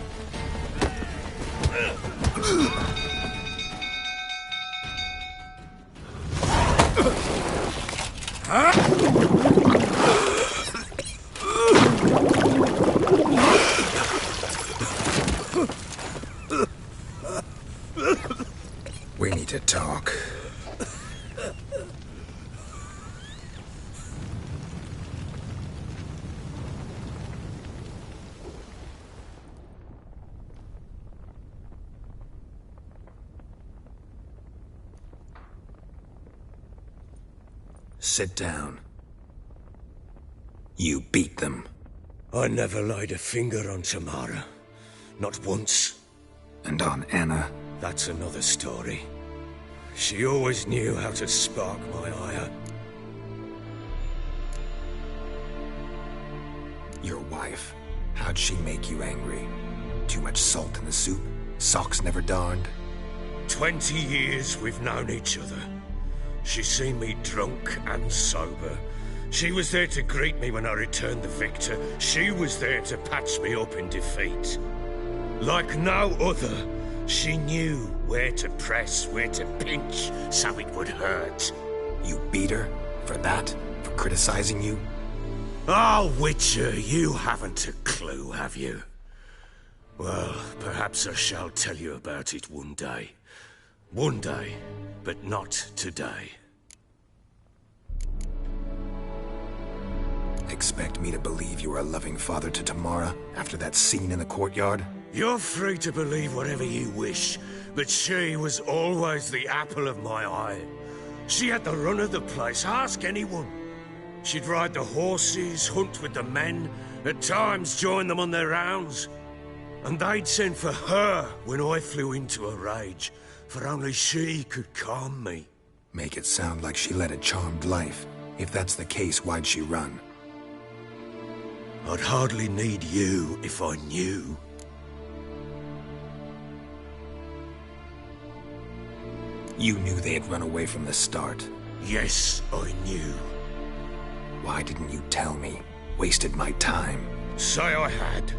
We need to talk. Sit down. You beat them. I never laid a finger on Tamara. Not once. And on Anna? That's another story. She always knew how to spark my ire. Your wife. How'd she make you angry? Too much salt in the soup? Socks never darned? 20 years we've known each other. She's seen me drunk and sober. She was there to greet me when I returned the victor. She was there to patch me up in defeat. Like no other, she knew where to press, where to pinch, so it would hurt. You beat her? For that? For criticizing you? Oh, Witcher, you haven't a clue, have you? Well, perhaps I shall tell you about it one day. One day, but not today. Expect me to believe you were a loving father to Tamara after that scene in the courtyard? You're free to believe whatever you wish, but she was always the apple of my eye. She had the run of the place, ask anyone. She'd ride the horses, hunt with the men, at times join them on their rounds. And they'd send for her when I flew into a rage, for only she could calm me. Make it sound like she led a charmed life. If that's the case, why'd she run? I'd hardly need you if I knew. You knew they had run away from the start? Yes, I knew. Why didn't you tell me? Wasted my time. Say I had.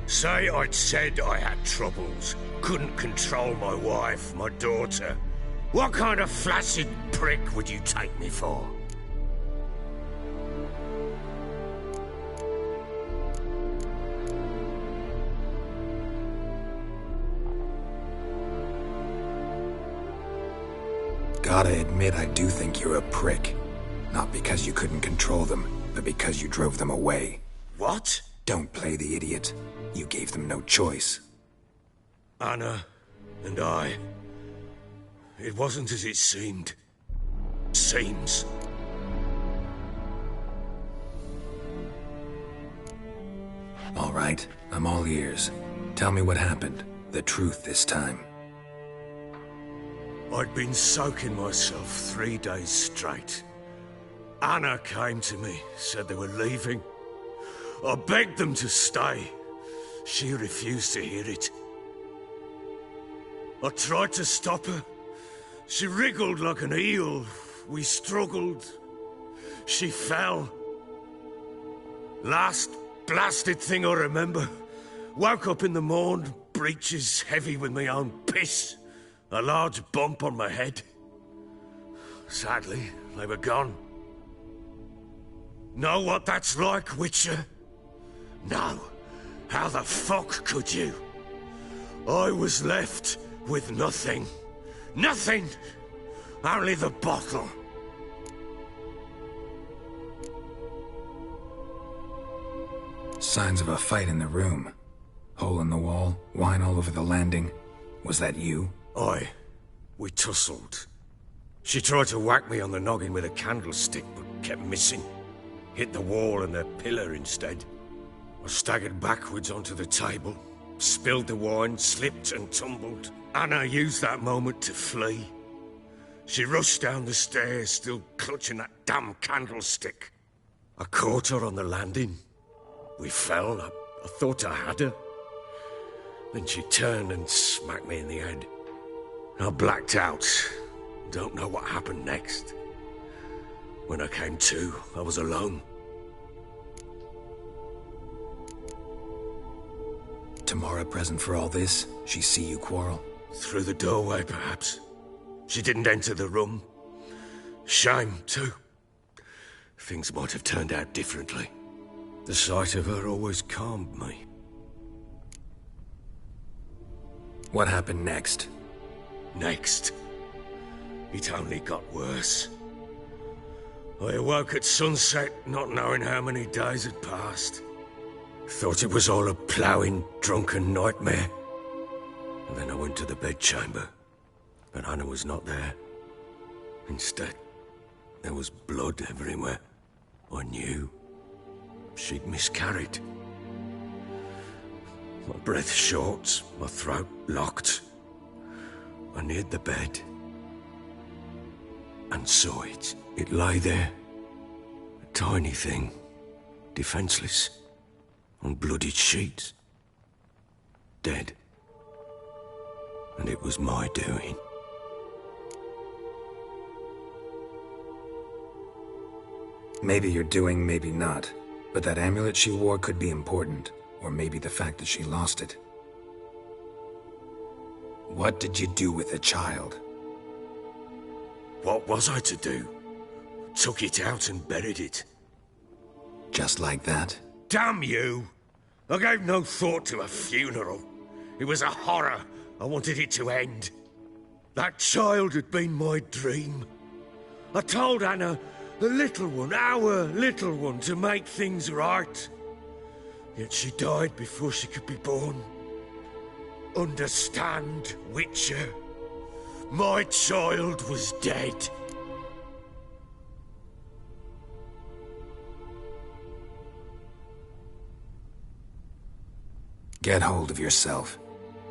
Say I'd said I had troubles. Couldn't control my wife, my daughter. What kind of flaccid prick would you take me for? Gotta admit, I do think you're a prick. Not because you couldn't control them, but because you drove them away. What? Don't play the idiot. You gave them no choice. Anna and I... It wasn't as it seemed. Seems. All right, I'm all ears. Tell me what happened. The truth this time. I'd been soaking myself 3 days straight. Anna came to me, said they were leaving. I begged them to stay. She refused to hear it. I tried to stop her. She wriggled like an eel. We struggled. She fell. Last blasted thing I remember. Woke up in the morn, breeches heavy with my own piss. A large bump on my head. Sadly, they were gone. Know what that's like, Witcher? No. How the fuck could you? I was left with nothing. Nothing! Only the bottle. Signs of a fight in the room. Hole in the wall, wine all over the landing. Was that you? Aye. We tussled. She tried to whack me on the noggin with a candlestick, but kept missing. Hit the wall and the pillar instead. I staggered backwards onto the table, spilled the wine, slipped and tumbled. Anna used that moment to flee. She rushed down the stairs, still clutching that damn candlestick. I caught her on the landing. We fell. I thought I had her. Then she turned and smacked me in the head. I blacked out. Don't know what happened next. When I came to, I was alone. Tamara present for all this? She see you quarrel? Through the doorway, perhaps. She didn't enter the room. Shame, too. Things might have turned out differently. The sight of her always calmed me. What happened next? Next? It only got worse. I awoke at sunset, not knowing how many days had passed. Thought it was all a ploughing, drunken nightmare. And then I went to the bedchamber, but Anna was not there. Instead, There was blood everywhere. I knew. She'd miscarried. My breath short, my throat locked. I neared the bed and saw it. It lay there. A tiny thing. Defenseless. On bloodied sheets. Dead. And it was my doing. Maybe you're doing, maybe not. But that amulet she wore could be important. Or maybe the fact that she lost it. What did you do with the child? What was I to do? Took it out and buried it. Just like that? Damn you! I gave no thought to a funeral. It was a horror. I wanted it to end. That child had been my dream. I told Anna, the little one, our little one, to make things right. Yet she died before she could be born. Understand, Witcher? My child was dead. Get hold of yourself.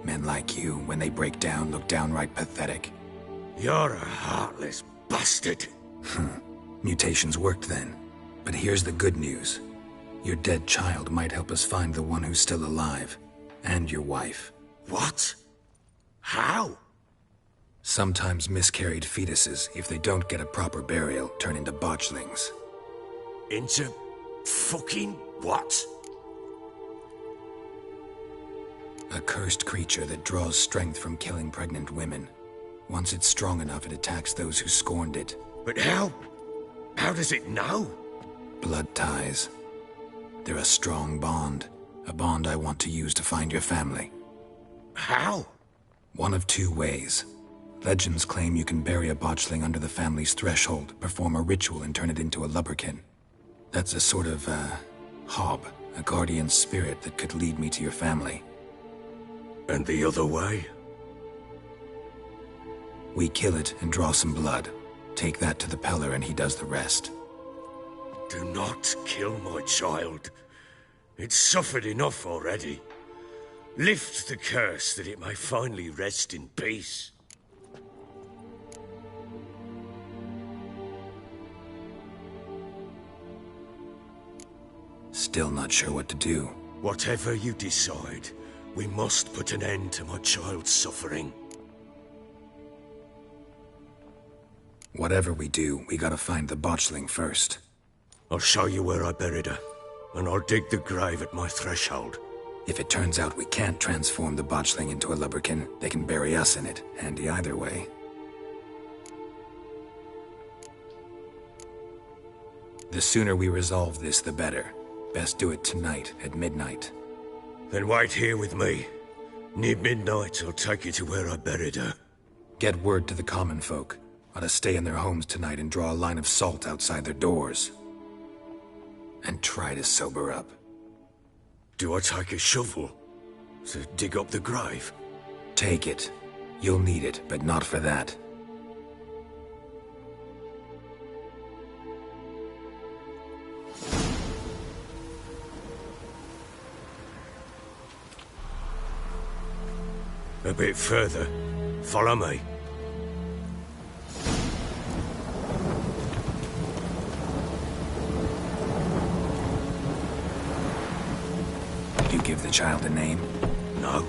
Men like you, when they break down, look downright pathetic. You're a heartless bastard. Mutations worked then. But here's the good news. Your dead child might help us find the one who's still alive. And your wife. What? How? Sometimes miscarried fetuses, if they don't get a proper burial, turn into botchlings. Into fucking what? A cursed creature that draws strength from killing pregnant women. Once it's strong enough, it attacks those who scorned it. But how? How does it know? Blood ties. They're a strong bond. A bond I want to use to find your family. How? One of two ways. Legends claim you can bury a botchling under the family's threshold, perform a ritual and turn it into a lubberkin. That's a sort of, hob, a guardian spirit that could lead me to your family. And the other way? We kill it and draw some blood. Take that to the Peller and he does the rest. Do not kill my child. It's suffered enough already. Lift the curse that it may finally rest in peace. Still not sure what to do. Whatever you decide, we must put an end to my child's suffering. Whatever we do, we gotta find the botchling first. I'll show you where I buried her, and I'll dig the grave at my threshold. If it turns out we can't transform the botchling into a lubberkin, they can bury us in it. Handy either way. The sooner we resolve this, the better. Best do it tonight, at midnight. Then wait here with me. Near midnight, I'll take you to where I buried her. Get word to the common folk. Ought to stay in their homes tonight and draw a line of salt outside their doors. And try to sober up. Do I take a shovel to dig up the grave? Take it. You'll need it, but not for that. A bit further. Follow me. You give the child a name? No.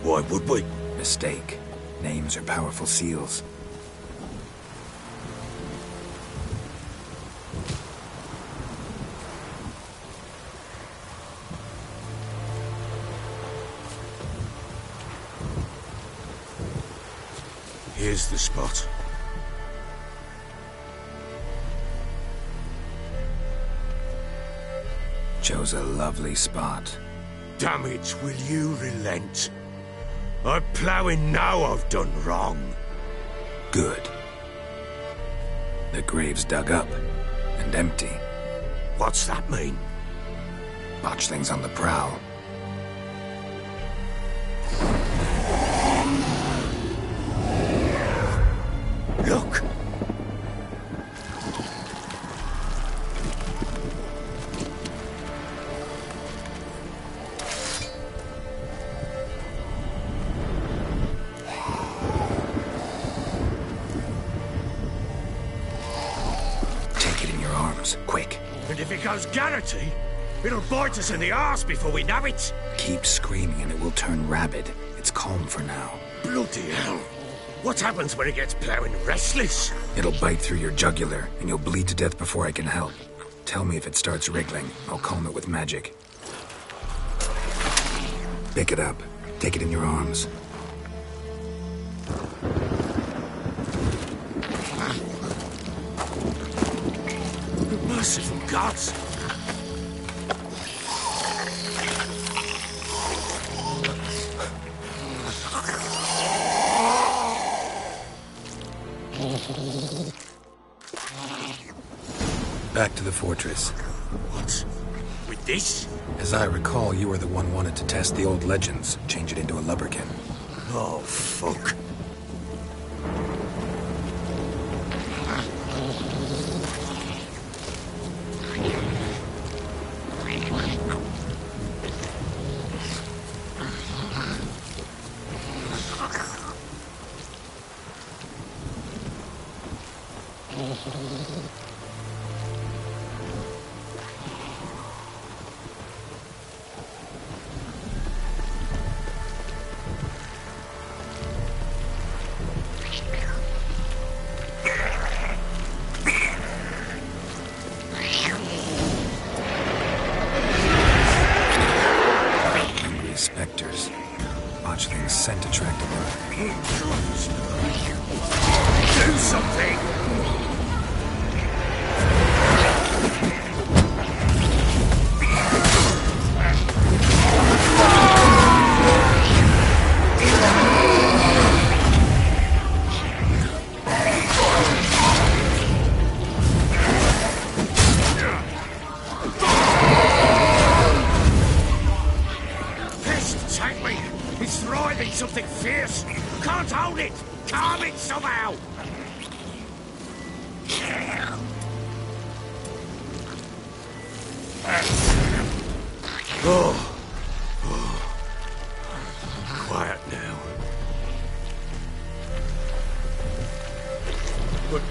Why would we? Mistake. Names are powerful seals. Here's the spot. Chose a lovely spot. Damn it, will you relent? I'm ploughing now I've done wrong. Good. The grave's dug up and empty. What's that mean? Botchling's on the prowl. Look! knows Garrity? It'll bite us in the arse before we know it. Keep screaming and it will turn rabid. It's calm for now. Bloody hell. What happens when it gets plowing restless? It'll bite through your jugular, and you'll bleed to death before I can help. Tell me if it starts wriggling. I'll calm it with magic. Pick it up. Take it in your arms. Merciful gods! Back to the fortress. What? With this? As I recall, you were the one wanted to test the old legends, change it into a lubberkin. Oh, fuck. Spectres. Botchling's scent attracted them. Do something! Something fierce! Can't hold it! Calm it somehow! Oh. Quiet now. But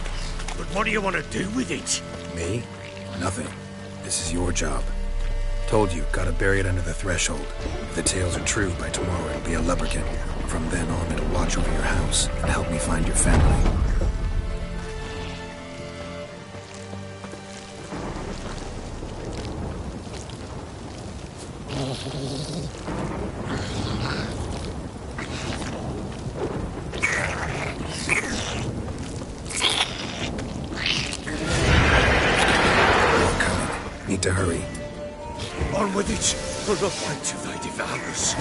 what do you want to do with it? Me? Nothing. This is your job. Told you, gotta bury it under the threshold. If the tales are true, by tomorrow it'll be a lubberkin. From then on, it'll watch over your house and help me find your family. More coming. Need to hurry. On with it, or not wait till they devour us.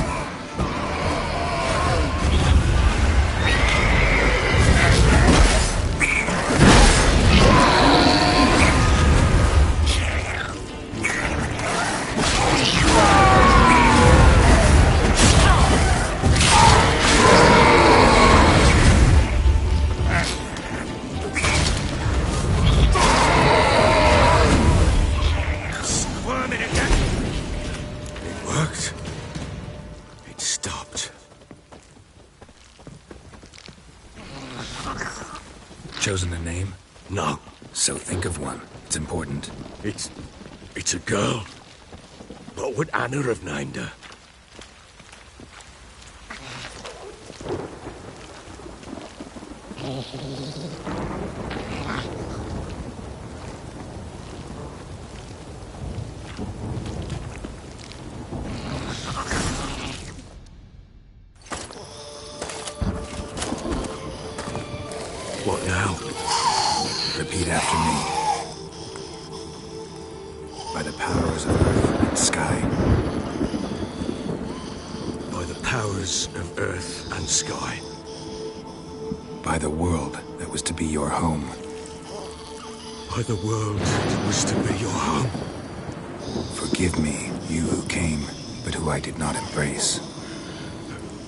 Chosen a name? No. So think of one. It's important. It's a girl. What would Anna have named her? What now? Repeat after me. By the powers of earth and sky. By the powers of earth and sky. By the world that was to be your home. By the world that was to be your home. Forgive me, you who came, but who I did not embrace.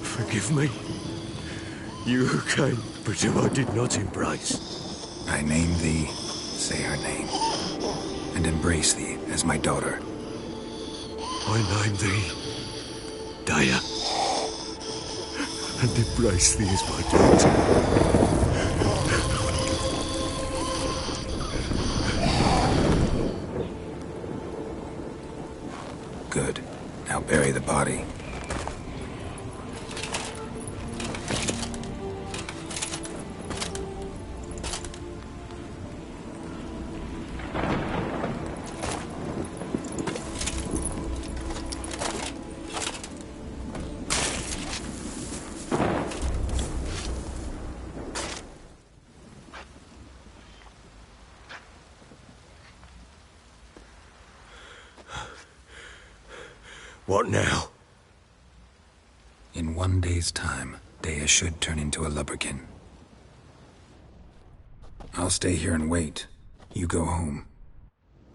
Forgive me, you who came, but who I did not embrace. I name thee, say her name, and embrace thee as my daughter. I name thee, Daya, and embrace thee as my daughter. Now bury the body. What now? In 1 day's time, Dea should turn into a lubberkin. I'll stay here and wait. You go home.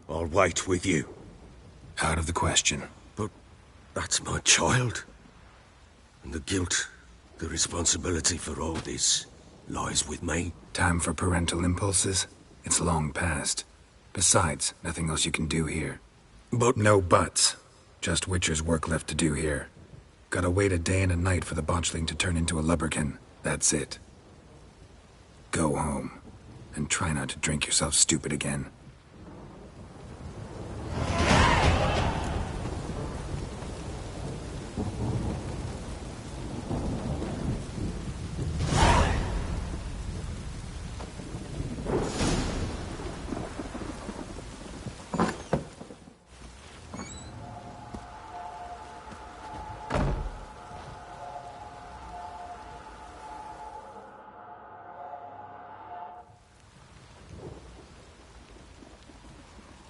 I'll wait with you. Out of the question. But that's my child. And the guilt, the responsibility for all this lies with me. Time for parental impulses? It's long past. Besides, nothing else you can do here. But no buts. Just Witcher's work left to do here. Gotta wait a day and a night for the botchling to turn into a lubberkin. That's it. Go home. And try not to drink yourself stupid again.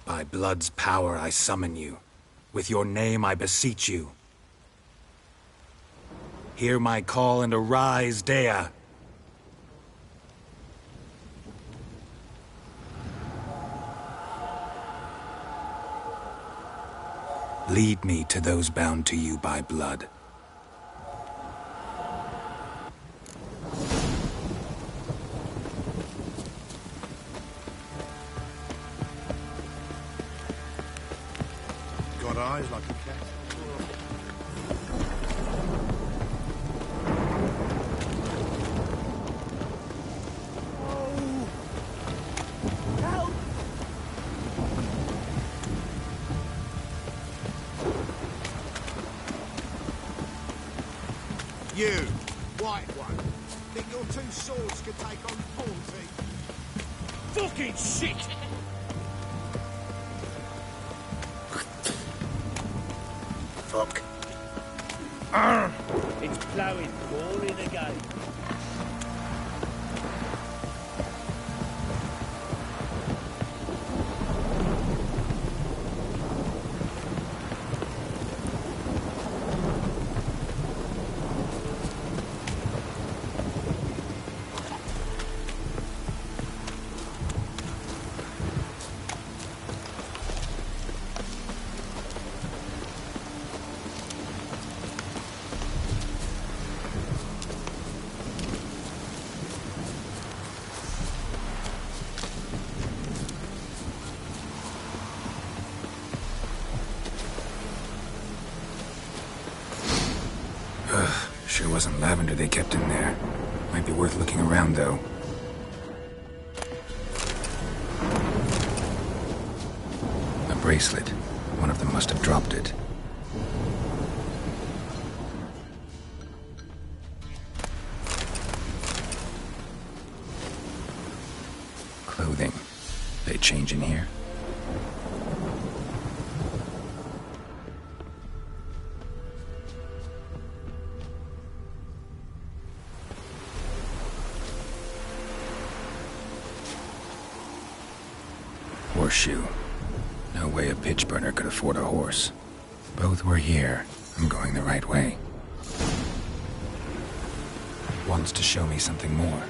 By blood's power I summon you. With your name I beseech you. Hear my call and arise, Dea. Lead me to those bound to you by blood. Got eyes like a cat. You, white one, think your two swords could take on 40? Fucking shit! Fuck. It's ploughing, pouring again. Sure wasn't lavender they kept in there. Might be worth looking around, though. A bracelet. One of them must have dropped it. Clothing. They change in here? Horseshoe. No way a pitch burner could afford a horse. Both were here. I'm going the right way. Wants to show me something more.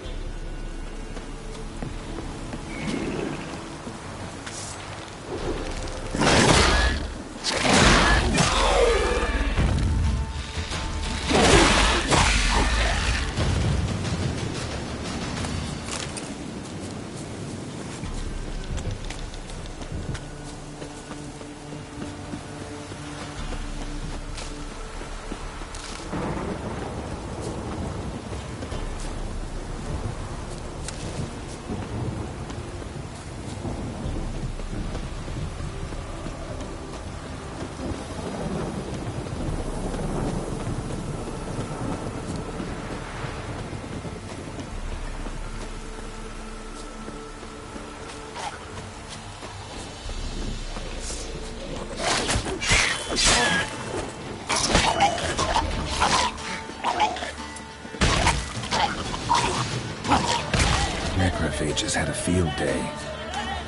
witches had a field day.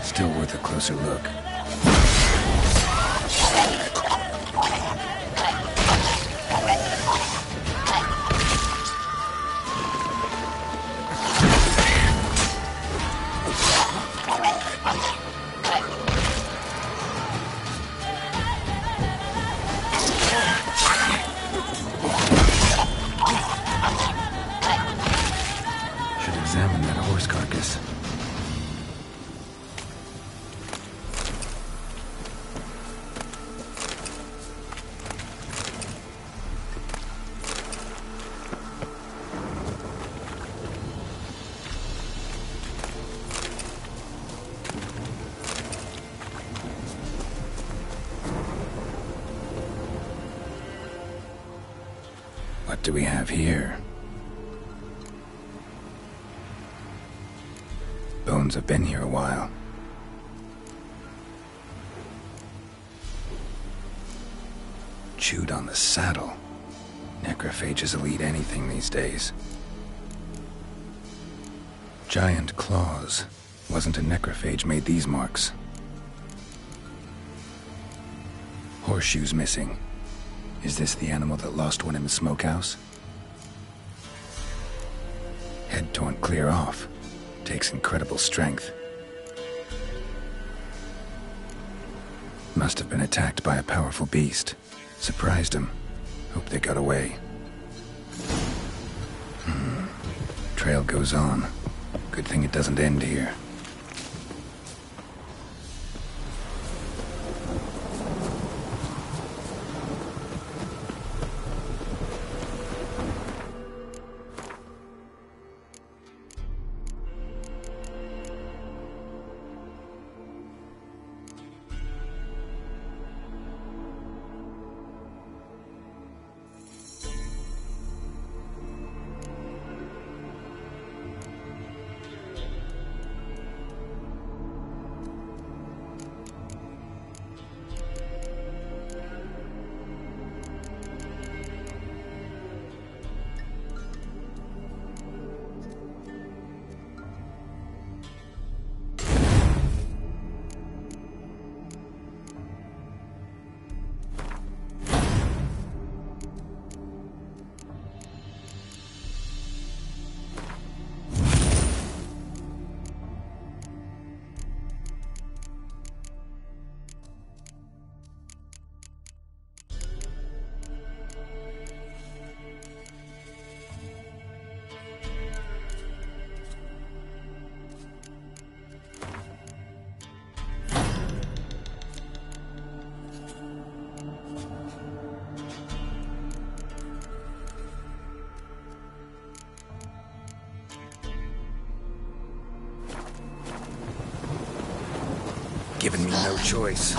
Still worth a closer look. Should examine that horse carcass. What do we have here? Bones have been here a while. Chewed on the saddle. Necrophages will eat anything these days. Giant claws. Wasn't a necrophage made these marks. Horseshoes missing. Is this the animal that lost one in the smokehouse? Head torn clear off. Takes incredible strength. Must have been attacked by a powerful beast. Surprised him. Hope they got away. Trail goes on. Good thing it doesn't end here. Given me no choice.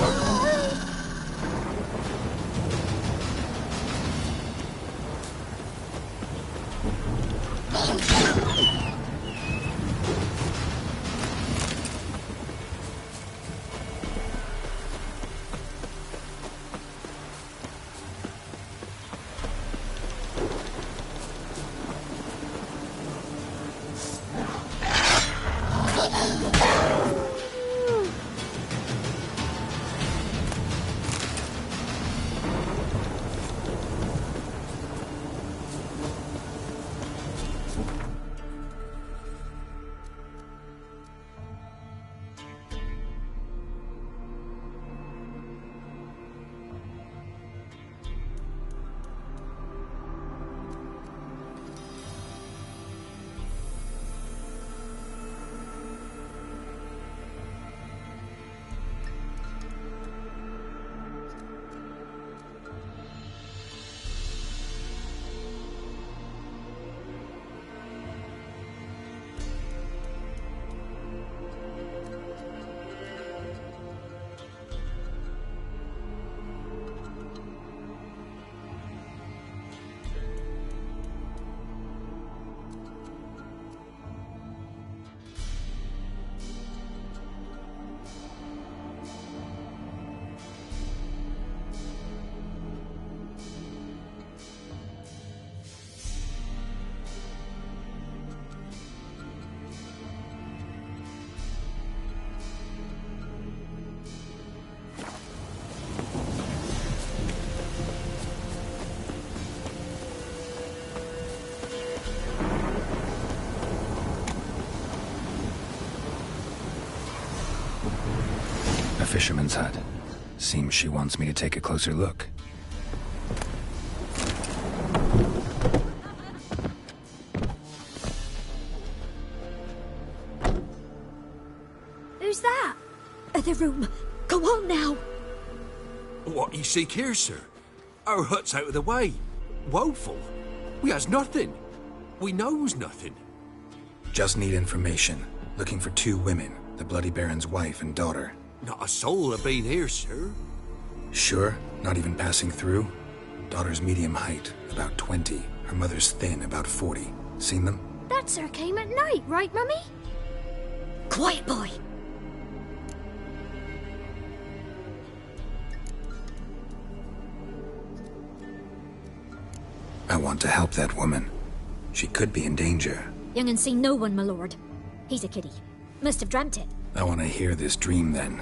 fisherman's hut. Seems she wants me to take a closer look. Who's that? Other room. Go on now. What you seek here, sir? Our hut's out of the way. Woeful. We has nothing. We knows nothing. Just need information. Looking for 2 women, the Bloody Baron's wife and daughter. Not a soul have been here, sir. Sure? Not even passing through? Daughter's medium height, about 20. Her mother's thin, about 40. Seen them? That sir came at night, right, Mummy? Quiet, boy. I want to help that woman. She could be in danger. Young and seen no one, my lord. He's a kiddie. Must have dreamt it. I want to hear this dream then.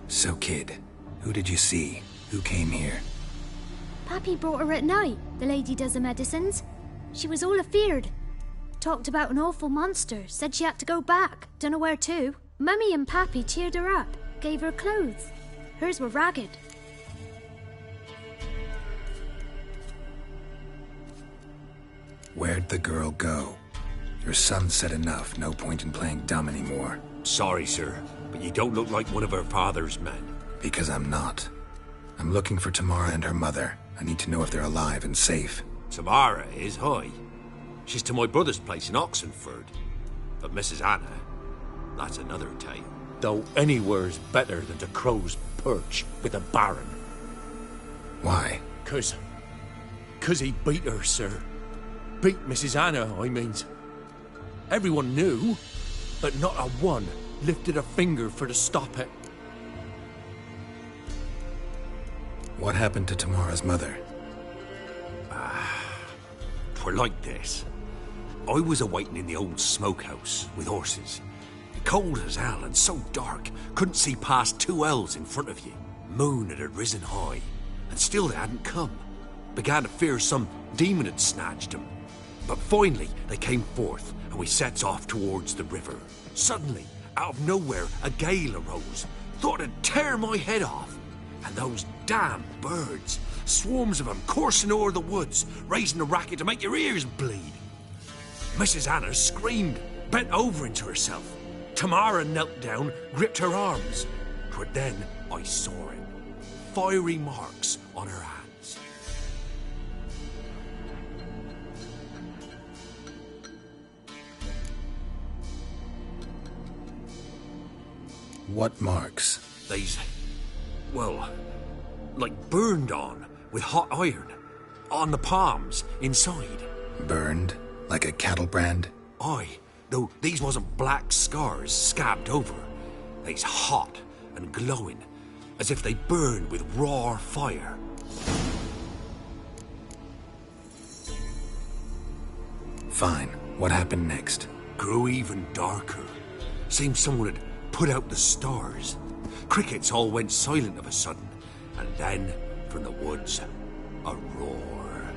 So, kid, who did you see? Who came here? Pappy brought her at night. The lady does the medicines. She was all afeared. Talked about an awful monster. Said she had to go back. Dunno where to. Mummy and Pappy cheered her up. Gave her clothes. Hers were ragged. Where'd the girl go? Your son said enough. No point in playing dumb anymore. Sorry, sir, but you don't look like one of her father's men. Because I'm not. I'm looking for Tamara and her mother. I need to know if they're alive and safe. Tamara is high. She's to my brother's place in Oxenford. But Mrs. Anna, that's another tale. Though anywhere's better than to Crow's Perch with a baron. Why? 'Cause he beat her, sir. Beat Mrs. Anna, I means. Everyone knew, but not a one lifted a finger for to stop it. What happened to Tamara's mother? Twere like this. I was awaiting in the old smokehouse with horses. Cold as hell and so dark, couldn't see past 2 ells in front of you. Moon had risen high, and still they hadn't come. Began to fear some demon had snatched them. But finally, they came forth, and we sets off towards the river. Suddenly, out of nowhere, a gale arose. Thought it'd tear my head off. And those damn birds, swarms of them coursing o'er the woods, raising a racket to make your ears bleed. Mrs. Anna screamed, bent over into herself. Tamara knelt down, gripped her arms. 'Twere then I saw it. Fiery marks on her hands. What marks? These, well, like burned on with hot iron. On the palms, inside. Burned? Like a cattle brand? Aye, though these wasn't black scars scabbed over. They's hot and glowing, as if they burned with raw fire. Fine. What happened next? Grew even darker. Seemed someone had put out the stars. Crickets all went silent of a sudden, and then, from the woods, a roar.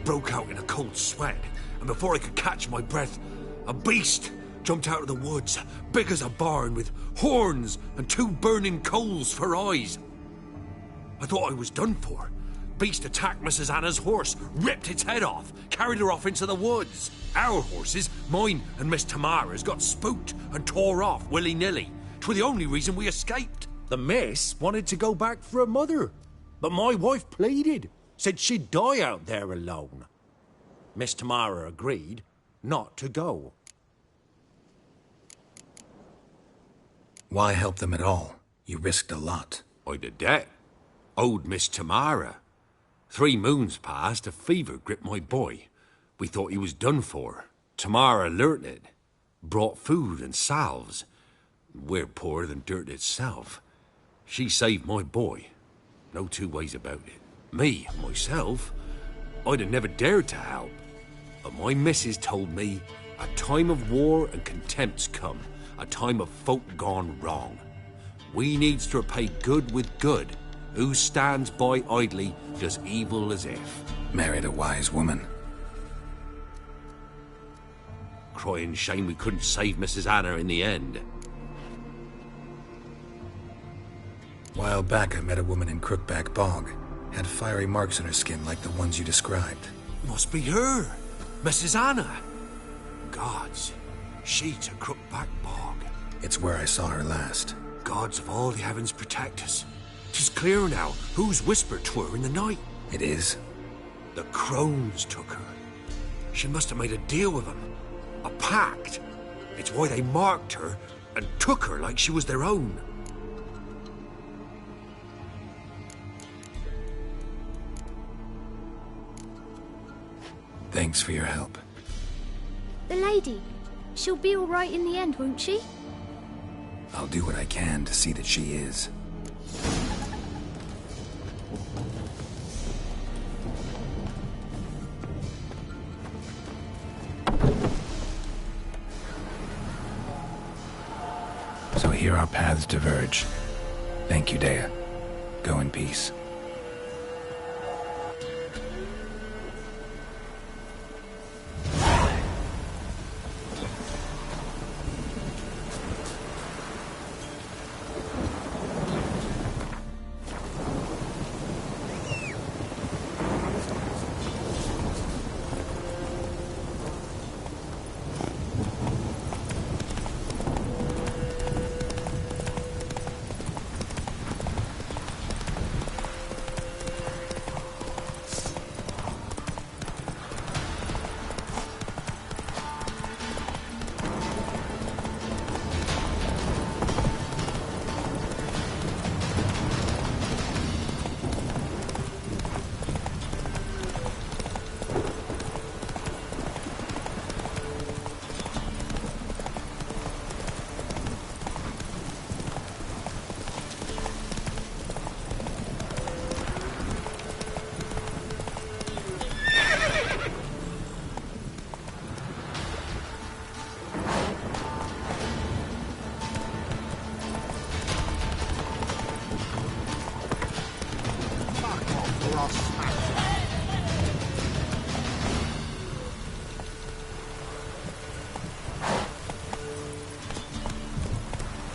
Broke out in a cold sweat, and before I could catch my breath, a beast jumped out of the woods, big as a barn, with horns and 2 burning coals for eyes. I thought I was done for. Beast attacked Mrs. Anna's horse, ripped its head off, carried her off into the woods. Our horses, mine and Miss Tamara's, got spooked and tore off willy-nilly. 'Twere the only reason we escaped. The miss wanted to go back for her mother, but my wife pleaded, said she'd die out there alone. Miss Tamara agreed not to go. Why help them at all? You risked a lot. I'd a debt. Owed Miss Tamara. 3 moons passed, a fever gripped my boy. We thought he was done for. Tamara learnt it. Brought food and salves. We're poorer than dirt itself. She saved my boy. No 2 ways about it. Me, myself, I'd have never dared to help. But my missus told me a time of war and contempt's come. A time of folk gone wrong. We needs to repay good with good. Who stands by idly does evil as if. Married a wise woman. Crying shame we couldn't save Mrs. Anna in the end. While back, I met a woman in Crookback Bog. Had fiery marks on her skin like the ones you described. Must be her, Mrs. Anna. Gods, she to Crookback Bog. It's where I saw her last. Gods of all the heavens protect us. 'Tis clear now who's whispered to her in the night. It is? The crones took her. She must have made a deal with them. A pact. It's why they marked her and took her like she was their own. Thanks for your help. The lady. She'll be all right in the end, won't she? I'll do what I can to see that she is. So here our paths diverge. Thank you, Dea. Go in peace.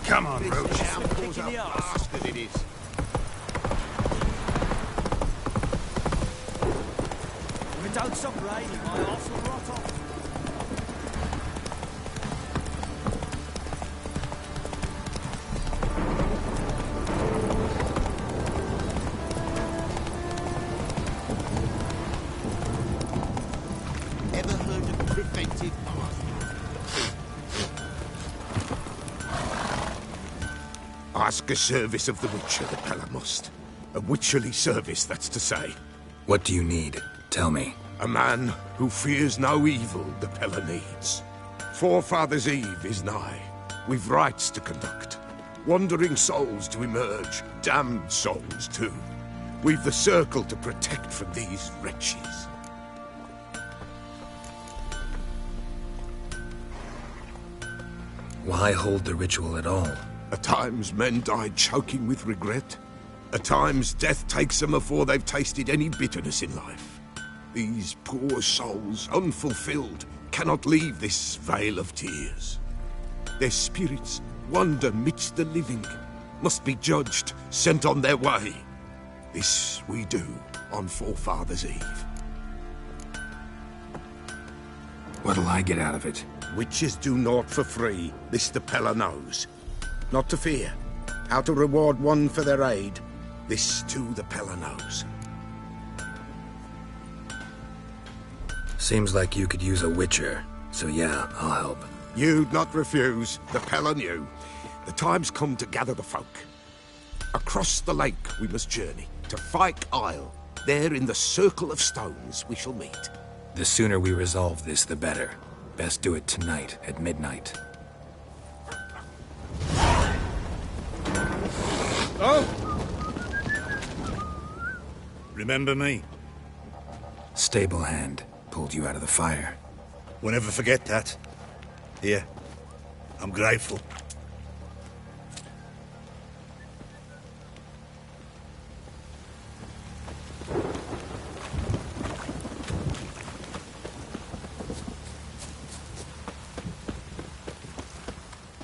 Come on, Roach. Bastard it is. If it don't stop raining, my arse will rot off. Ever heard of preventive path? Ask a service of the Witcher, the Pella must. A witcherly service, that's to say. What do you need? Tell me. A man who fears no evil the Pella needs. Forefathers' Eve is nigh. We've rites to conduct. Wandering souls to emerge. Damned souls, too. We've the circle to protect from these wretches. Why hold the ritual at all? At times men die choking with regret. At times death takes them before they've tasted any bitterness in life. These poor souls, unfulfilled, cannot leave this vale of tears. Their spirits wander midst the living, must be judged, sent on their way. This we do on Forefathers' Eve. What'll I get out of it? Witches do naught for free, this the Pella knows. Not to fear. How to reward one for their aid, this too the Pella knows. Seems like you could use a witcher, so yeah, I'll help. You'd not refuse, the Pella knew. The time's come to gather the folk. Across the lake we must journey, to Fyke Isle. There in the circle of stones we shall meet. The sooner we resolve this, the better. Best do it tonight, at midnight. Oh! Remember me? Stable hand pulled you out of the fire. We'll never forget that. Here, I'm grateful.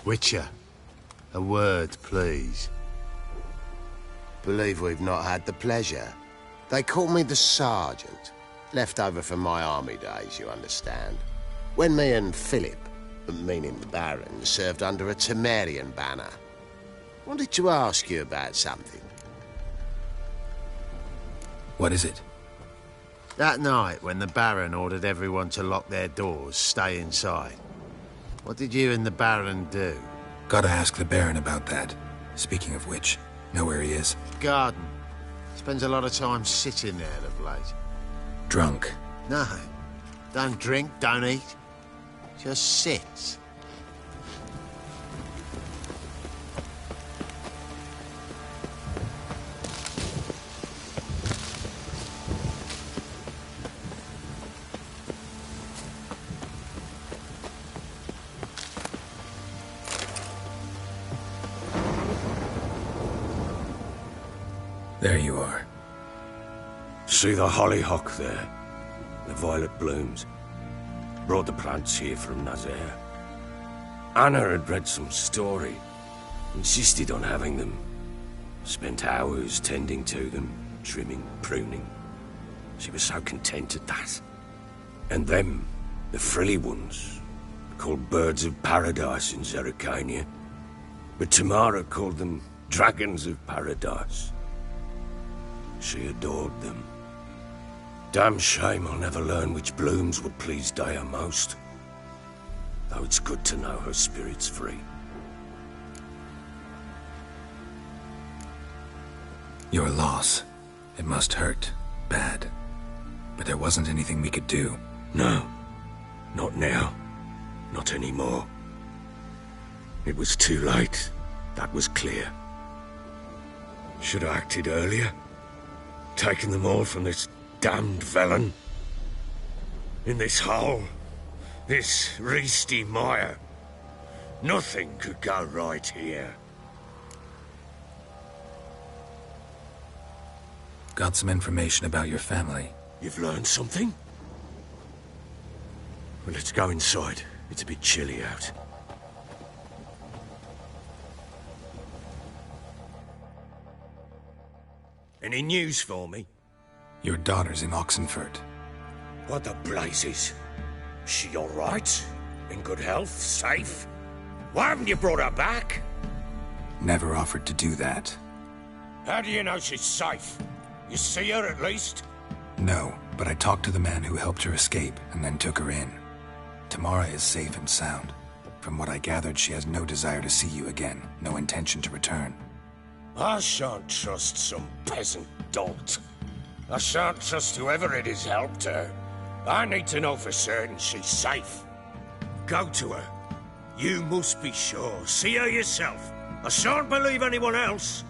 Witcher, a word, please. Believe we've not had the pleasure. They call me the Sergeant. Left over from my army days, you understand. When me and Philip, meaning the Baron, served under a Temerian banner. Wanted to ask you about something. What is it? That night, when the Baron ordered everyone to lock their doors, stay inside, what did you and the Baron do? Gotta ask the Baron about that. Speaking of which, know where he is? Garden. Spends a lot of time sitting there of late. Drunk? No. Don't drink, don't eat. Just sits. There you are. See the hollyhock there? The violet blooms. Brought the plants here from Nazaire. Anna had read some story. Insisted on having them. Spent hours tending to them, trimming, pruning. She was so content at that. And them, the frilly ones, called birds of paradise in Zerrikania. But Tamara called them dragons of paradise. She adored them. Damn shame I'll never learn which blooms would please Daya most. Though it's good to know her spirit's free. Your loss. It must hurt. Bad. But there wasn't anything we could do. No. Not now. Not anymore. It was too late. That was clear. Should have acted earlier. Taken them all from this damned Velen. In this hole. This Reesty mire. Nothing could go right here. Got some information about your family. You've learned something? Well, let's go inside. It's a bit chilly out. Any news for me? Your daughter's in Oxenfurt. What the blazes? She all right? In good health? Safe? Why haven't you brought her back? Never offered to do that. How do you know she's safe? You see her at least? No, but I talked to the man who helped her escape and then took her in. Tamara is safe and sound. From what I gathered, she has no desire to see you again, no intention to return. I shan't trust some peasant dolt. I shan't trust whoever it is helped her. I need to know for certain she's safe. Go to her. You must be sure. See her yourself. I shan't believe anyone else.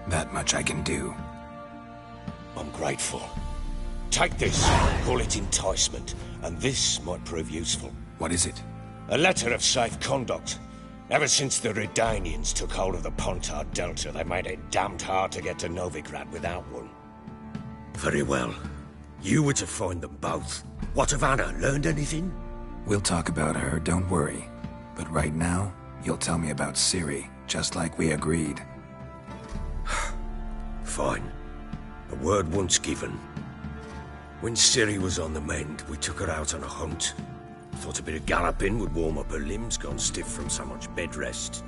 That much I can do. I'm grateful. Take this. Call it enticement. And this might prove useful. What is it? A letter of safe conduct. Ever since the Redanians took hold of the Pontard Delta, they made it damned hard to get to Novigrad without one. Very well. You were to find them both. What of Anna? Learned anything? We'll talk about her, don't worry. But right now, you'll tell me about Ciri, just like we agreed. Fine. A word once given. When Ciri was on the mend, we took her out on a hunt. Thought a bit of galloping would warm up her limbs, gone stiff from so much bed rest.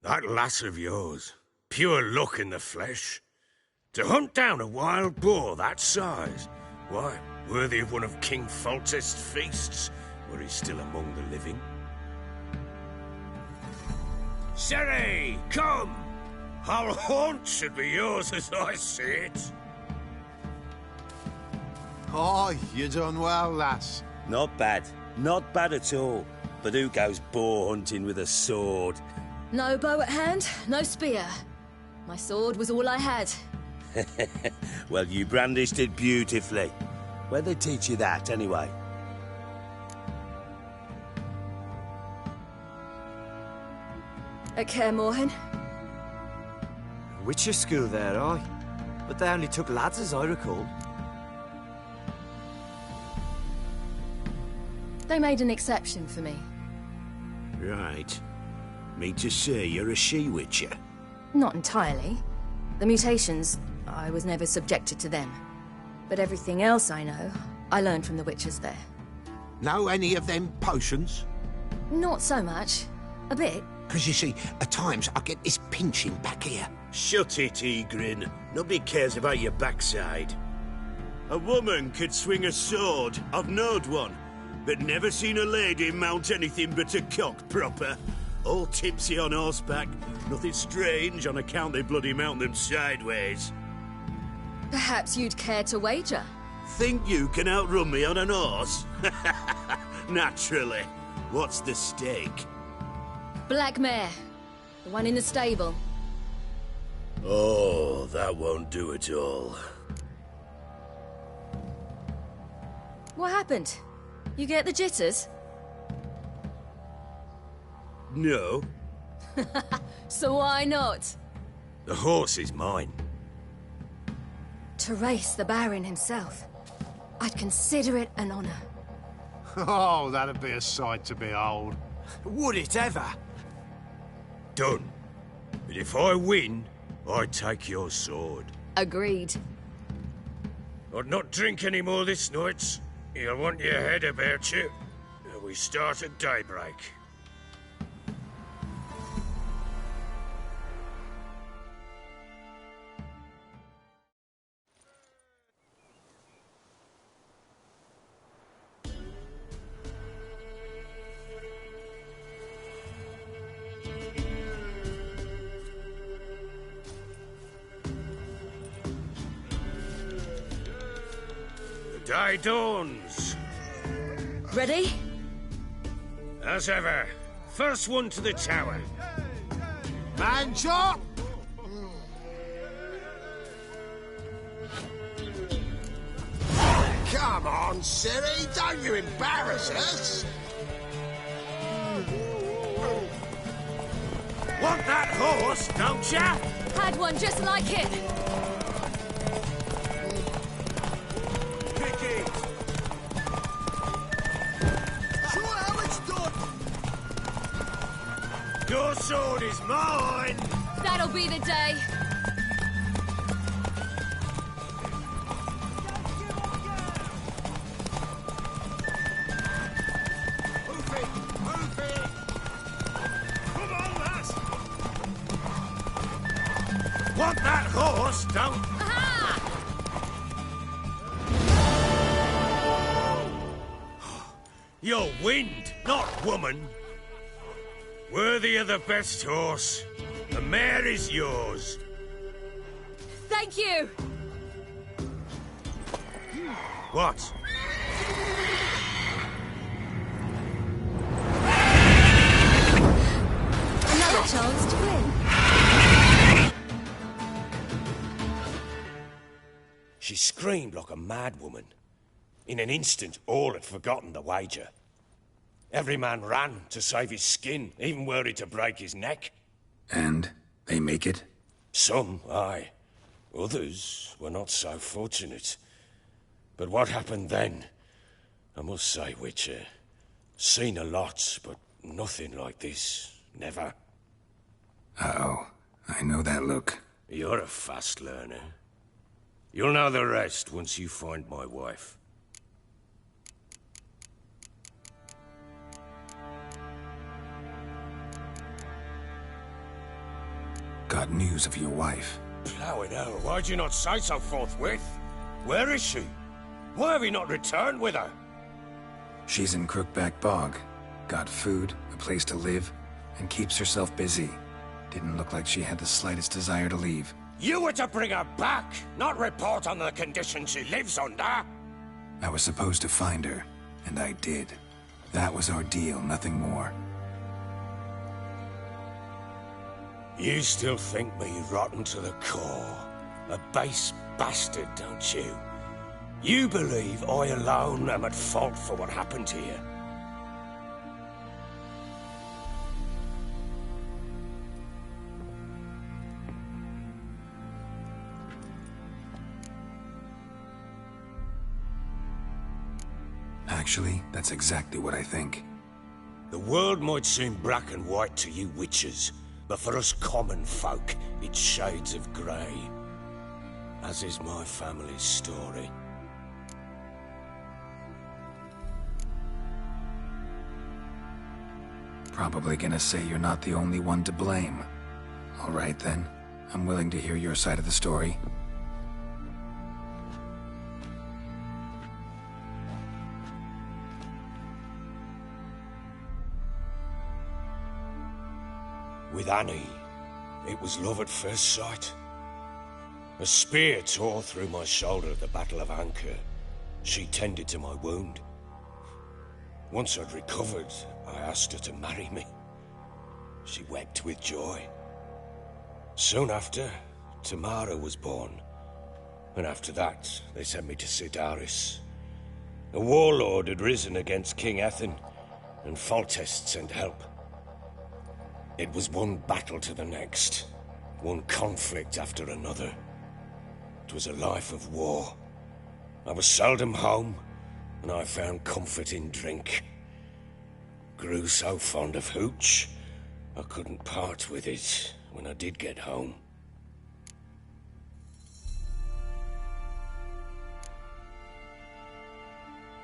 That lass of yours, pure luck in the flesh. To hunt down a wild boar that size, why, worthy of one of King Foltest's feasts, were he still among the living. Ciri, come! Our haunt should be yours as I see it. Oh, you done well, lass. Not bad. Not bad at all. But who goes boar hunting with a sword? No bow at hand, no spear. My sword was all I had. Well, you brandished it beautifully. Where'd they teach you that, anyway? At Kaer Morhen. Witcher school there, aye. But they only took lads, as I recall. They made an exception for me. Right. Mean to say you're a she-witcher? Not entirely. The mutations, I was never subjected to them. But everything else I know, I learned from the witches there. Know any of them potions? Not so much. A bit. Because you see, at times I get this pinching back here. Shut it, Egrin. Nobody cares about your backside. A woman could swing a sword. I've knowed one. But never seen a lady mount anything but a cock proper. All tipsy on horseback. Nothing strange on account they bloody mount them sideways. Perhaps you'd care to wager? Think you can outrun me on an horse? Naturally. What's the stake? Black mare. The one in the stable. Oh, that won't do at all. What happened? You get the jitters? No. So why not? The horse is mine. To race the Baron himself. I'd consider it an honor. Oh, that'd be a sight to behold. Would it ever? Done. But if I win, I take your sword. Agreed. I'd not drink any more this night. You'll want your head about you. We start at daybreak. Day dawns. Ready? As ever. First one to the tower. Man shot! Come on, Ciri, don't you embarrass us! Want that horse, don't ya? Had one just like it. Pick it. Sure how it's done! Your sword is mine! That'll be the day. Move it! Move it! Come on, lass! Want that horse, don't... Aha! You're wind, not woman. Worthy of the best horse. The mare is yours. Thank you! What? Another chance to win. She screamed like a mad woman. In an instant, all had forgotten the wager. Every man ran to save his skin, even were he to break his neck. And they make it? Some, aye. Others were not so fortunate. But what happened then? I must say, Witcher, seen a lot, but nothing like this. Never. Uh-oh. I know that look. You're a fast learner. You'll know the rest once you find my wife. Got news of your wife. Plowing hell, why'd you not say so forthwith? Where is she? Why have you not returned with her? She's in Crookback Bog. Got food, a place to live, and keeps herself busy. Didn't look like she had the slightest desire to leave. You were to bring her back, not report on the conditions she lives under. I was supposed to find her, and I did. That was our deal, nothing more. You still think me rotten to the core. A base bastard, don't you? You believe I alone am at fault for what happened here. Actually, that's exactly what I think. The world might seem black and white to you witches, but for us common folk, it's shades of grey. As is my family's story. Probably gonna say you're not the only one to blame. All right then, I'm willing to hear your side of the story. With Annie, it was love at first sight. A spear tore through my shoulder at the Battle of Anchor. She tended to my wound. Once I'd recovered, I asked her to marry me. She wept with joy. Soon after, Tamara was born. And after that, they sent me to Cidaris. A warlord had risen against King Ethain, and Foltest sent help. It was one battle to the next, one conflict after another. It was a life of war. I was seldom home, and I found comfort in drink. Grew so fond of hooch, I couldn't part with it when I did get home.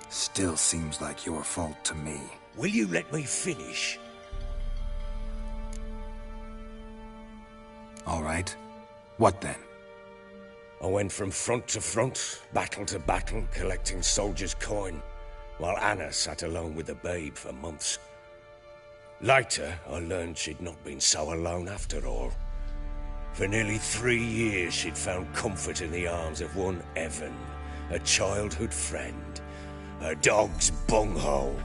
Still seems like your fault to me. Will you let me finish? All right. What then? I went from front to front, battle to battle, collecting soldiers' coin, while Anna sat alone with the babe for months. Later, I learned she'd not been so alone after all. For nearly 3 years, she'd found comfort in the arms of one Evan, a childhood friend, a dog's bunghole.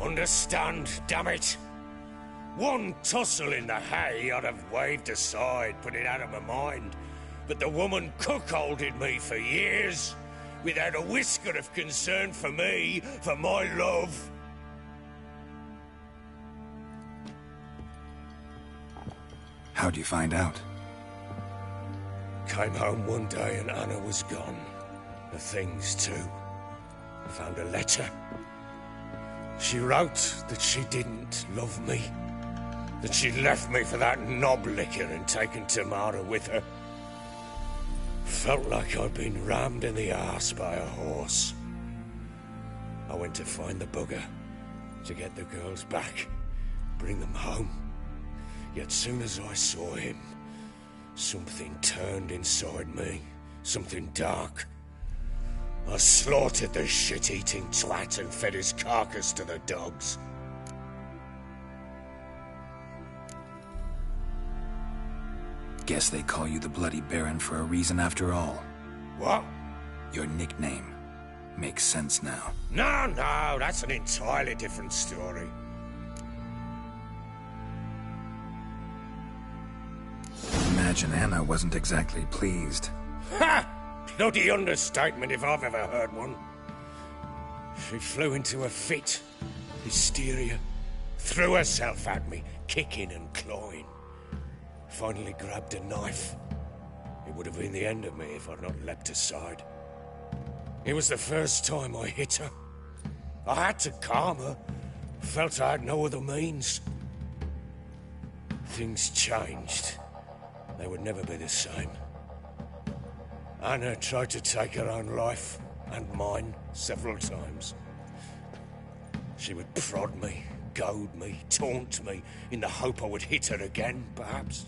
Understand, damn it? One tussle in the hay I'd have waved aside, put it out of my mind. But the woman cuckolded me for years, without a whisker of concern for me, for my love. How'd you find out? Came home one day and Anna was gone. The things too. Found a letter. She wrote that she didn't love me. That she'd left me for that knob licker and taken Tamara with her. Felt like I'd been rammed in the arse by a horse. I went to find the bugger, to get the girls back, bring them home. Yet soon as I saw him, something turned inside me, something dark. I slaughtered the shit-eating twat and fed his carcass to the dogs. Guess they call you the Bloody Baron for a reason after all. What? Your nickname. Makes sense now. No, that's an entirely different story. Imagine Anna wasn't exactly pleased. Ha! Bloody understatement if I've ever heard one. She flew into a fit. Hysteria. Threw herself at me, kicking and clawing. Finally grabbed a knife. It would have been the end of me if I'd not leapt aside. It was the first time I hit her. I had to calm her. Felt I had no other means. Things changed. They would never be the same. Anna tried to take her own life, and mine, several times. She would prod me, goad me, taunt me, in the hope I would hit her again, perhaps.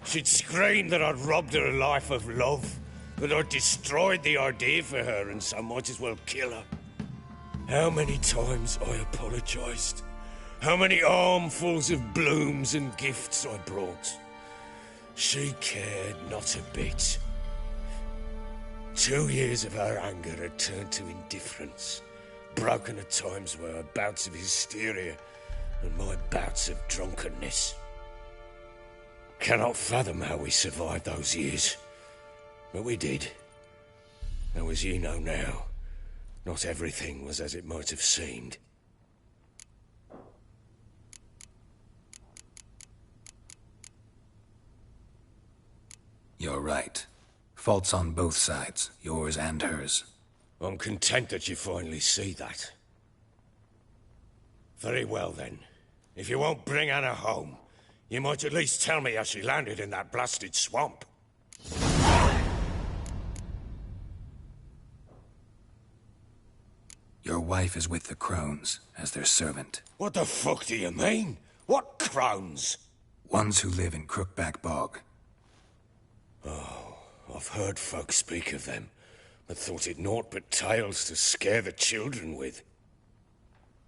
She'd scream that I'd robbed her life of love, that I'd destroyed the idea for her and so might as well kill her. How many times I apologized. How many armfuls of blooms and gifts I brought. She cared not a bit. 2 years of her anger had turned to indifference, broken at times by her bouts of hysteria and my bouts of drunkenness. Cannot fathom how we survived those years, but we did. Though as you know now, not everything was as it might have seemed. You're right. Faults on both sides, yours and hers. I'm content that you finally see that. Very well, then. If you won't bring Anna home, you might at least tell me how she landed in that blasted swamp. Your wife is with the Crones, as their servant. What the fuck do you mean? What Crones? Ones who live in Crookback Bog. Oh, I've heard folk speak of them, but thought it naught but tales to scare the children with.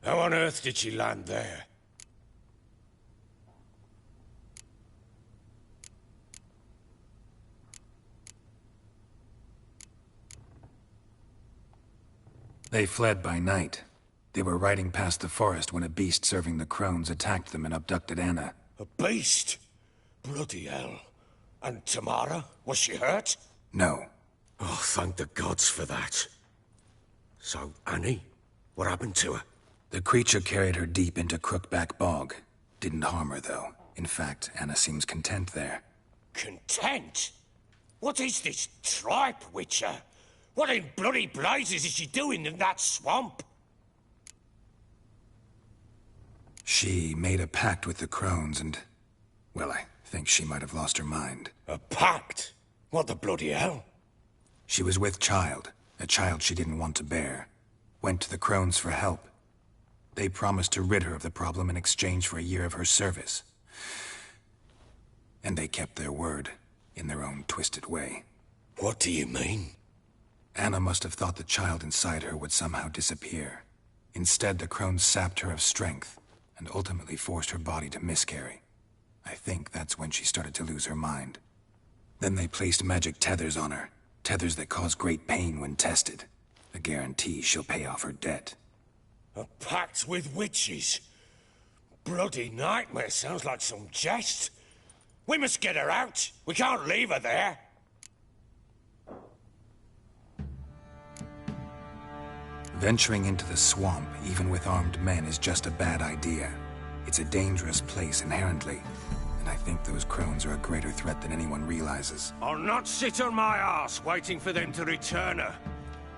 How on earth did she land there? They fled by night. They were riding past the forest when a beast serving the Crones attacked them and abducted Anna. A beast? Bloody hell. And Tamara? Was she hurt? No. Oh, thank the gods for that. So, Annie? What happened to her? The creature carried her deep into Crookback Bog. Didn't harm her, though. In fact, Anna seems content there. Content? What is this tripe, Witcher? What in bloody blazes is she doing in that swamp? She made a pact with the Crones and... well, I think she might have lost her mind. A pact? What the bloody hell? She was with child, a child she didn't want to bear. Went to the Crones for help. They promised to rid her of the problem in exchange for a year of her service. And they kept their word, in their own twisted way. What do you mean? Anna must have thought the child inside her would somehow disappear. Instead, the Crones sapped her of strength, and ultimately forced her body to miscarry. I think that's when she started to lose her mind. Then they placed magic tethers on her, tethers that cause great pain when tested. A guarantee she'll pay off her debt. A pact with witches? Bloody nightmare, sounds like some jest. We must get her out. We can't leave her there. Venturing into the swamp, even with armed men, is just a bad idea. It's a dangerous place inherently, and I think those Crones are a greater threat than anyone realizes. I'll not sit on my arse waiting for them to return her.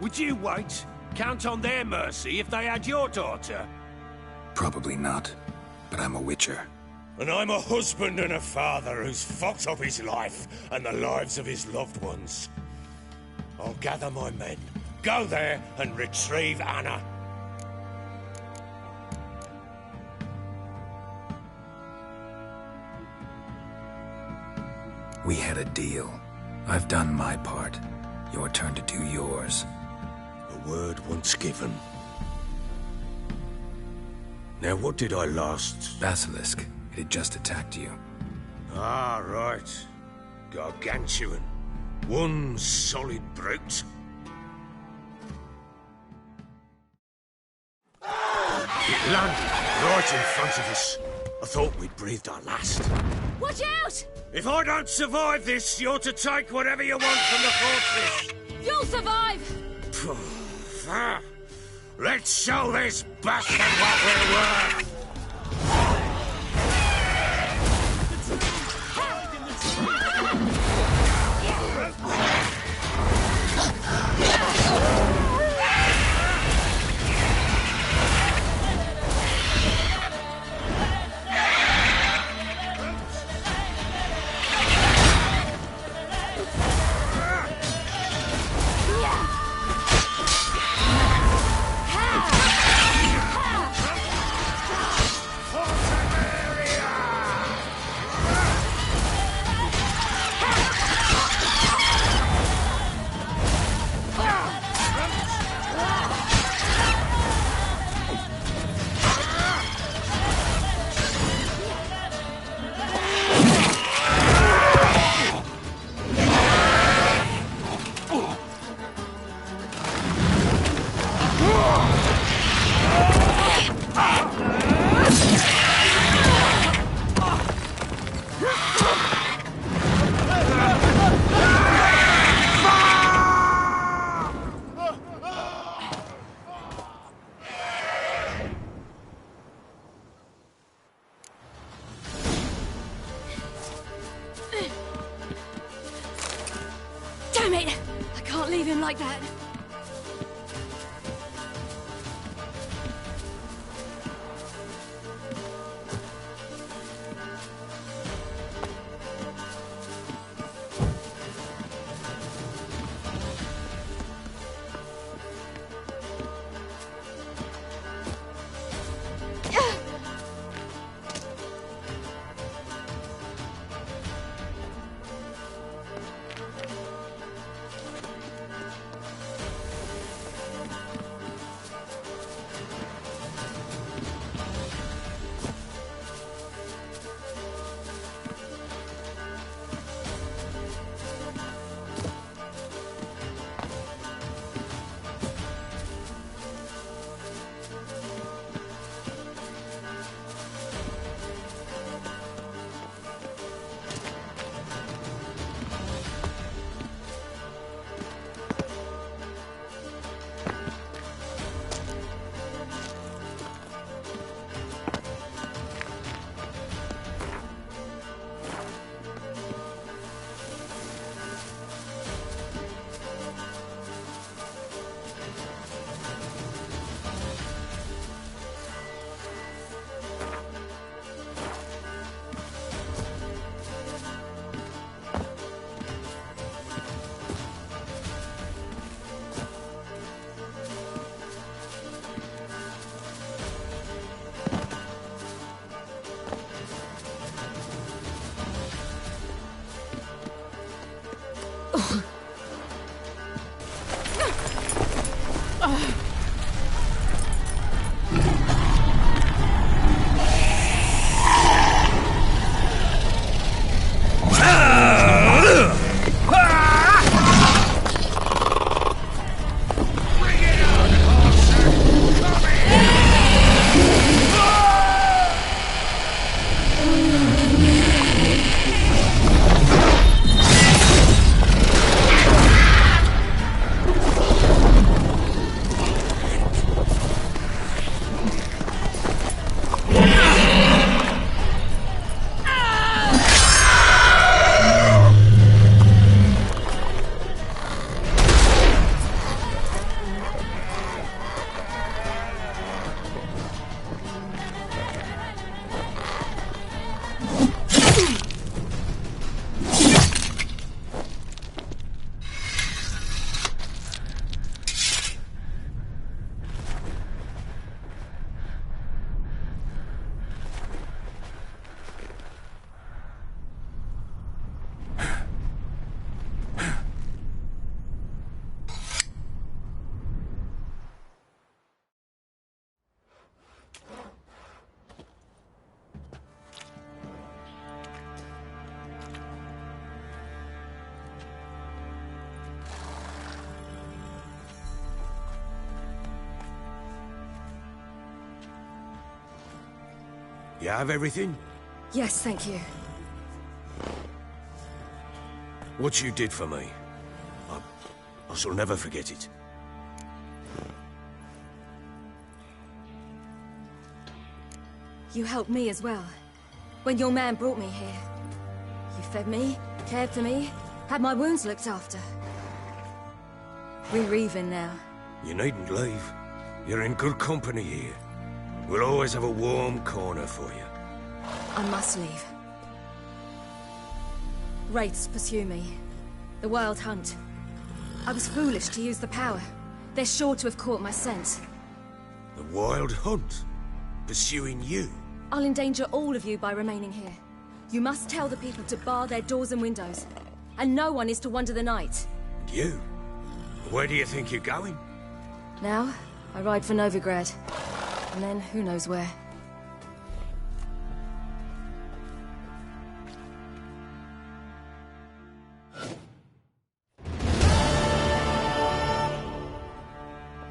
Would you wait? Count on their mercy if they had your daughter? Probably not, but I'm a Witcher. And I'm a husband and a father who's fucked up his life and the lives of his loved ones. I'll gather my men, go there and retrieve Anna. We had a deal. I've done my part. Your turn to do yours. A word once given. Now what did I last... Basilisk. It had just attacked you. Ah, right. Gargantuan. One solid brute. It landed right in front of us. I thought we'd breathed our last. Watch out! If I don't survive this, you're to take whatever you want from the fortress. You'll survive! Let's show this bastard what we're worth! Damn it! I can't leave him like that. You have everything? Yes, thank you. What you did for me, I shall never forget it. You helped me as well. When your man brought me here. You fed me, cared for me, had my wounds looked after. We're even now. You needn't leave. You're in good company here. We'll always have a warm corner for you. I must leave. Wraiths pursue me. The Wild Hunt. I was foolish to use the power. They're sure to have caught my scent. The Wild Hunt? Pursuing you? I'll endanger all of you by remaining here. You must tell the people to bar their doors and windows. And no one is to wander the night. And you? Where do you think you're going? Now, I ride for Novigrad. And then, who knows where.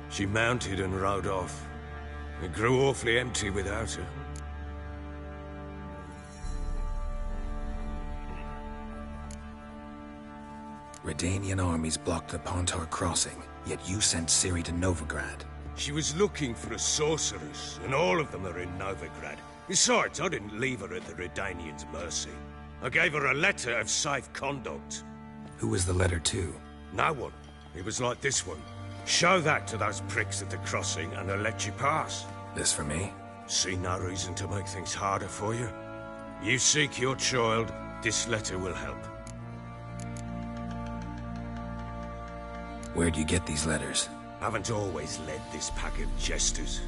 She mounted and rode off. It grew awfully empty without her. Redanian armies blocked the Pontar crossing, yet you sent Ciri to Novigrad. She was looking for a sorceress, and all of them are in Novigrad. Besides, I didn't leave her at the Redanians' mercy. I gave her a letter of safe conduct. Who was the letter to? No one. It was like this one. Show that to those pricks at the crossing, and they'll let you pass. This for me? See no reason to make things harder for you. You seek your child, this letter will help. Where'd you get these letters? Haven't always led this pack of jesters.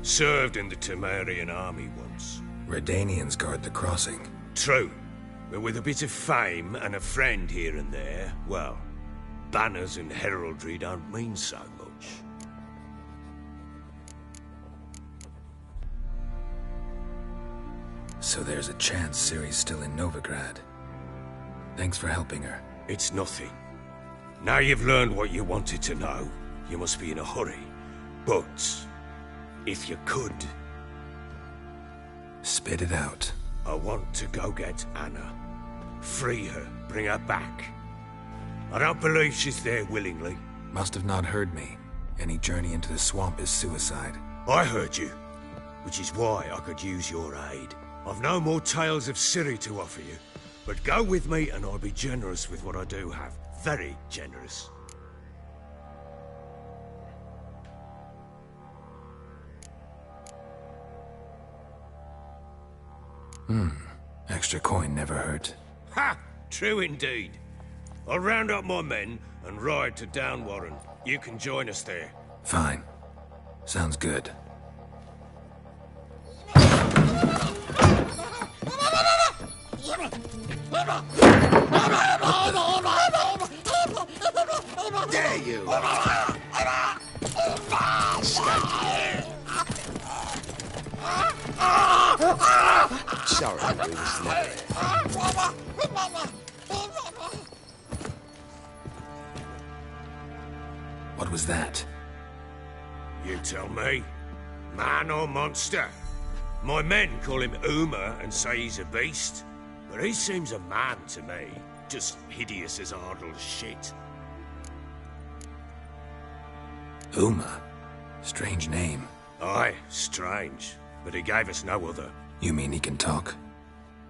Served in the Temerian army once. Redanians guard the crossing. True. But with a bit of fame and a friend here and there, well, banners and heraldry don't mean so much. So there's a chance Ciri's still in Novigrad. Thanks for helping her. It's nothing. Now you've learned what you wanted to know, you must be in a hurry. But, if you could... Spit it out. I want to go get Anna. Free her, bring her back. I don't believe she's there willingly. Must have not heard me. Any journey into the swamp is suicide. I heard you, which is why I could use your aid. I've no more tales of Ciri to offer you, but go with me and I'll be generous with what I do have. Very generous. Extra coin never hurt. Ha! True indeed. I'll round up my men and ride to Downwarren. You can join us there. Fine. Sounds good. you. Sorry, we was never here. What was that? You tell me. Man or monster? My men call him Uma and say he's a beast. But he seems a man to me. Just hideous as Ardle's shit. Uma? Strange name. Aye, strange. But he gave us no other. You mean he can talk?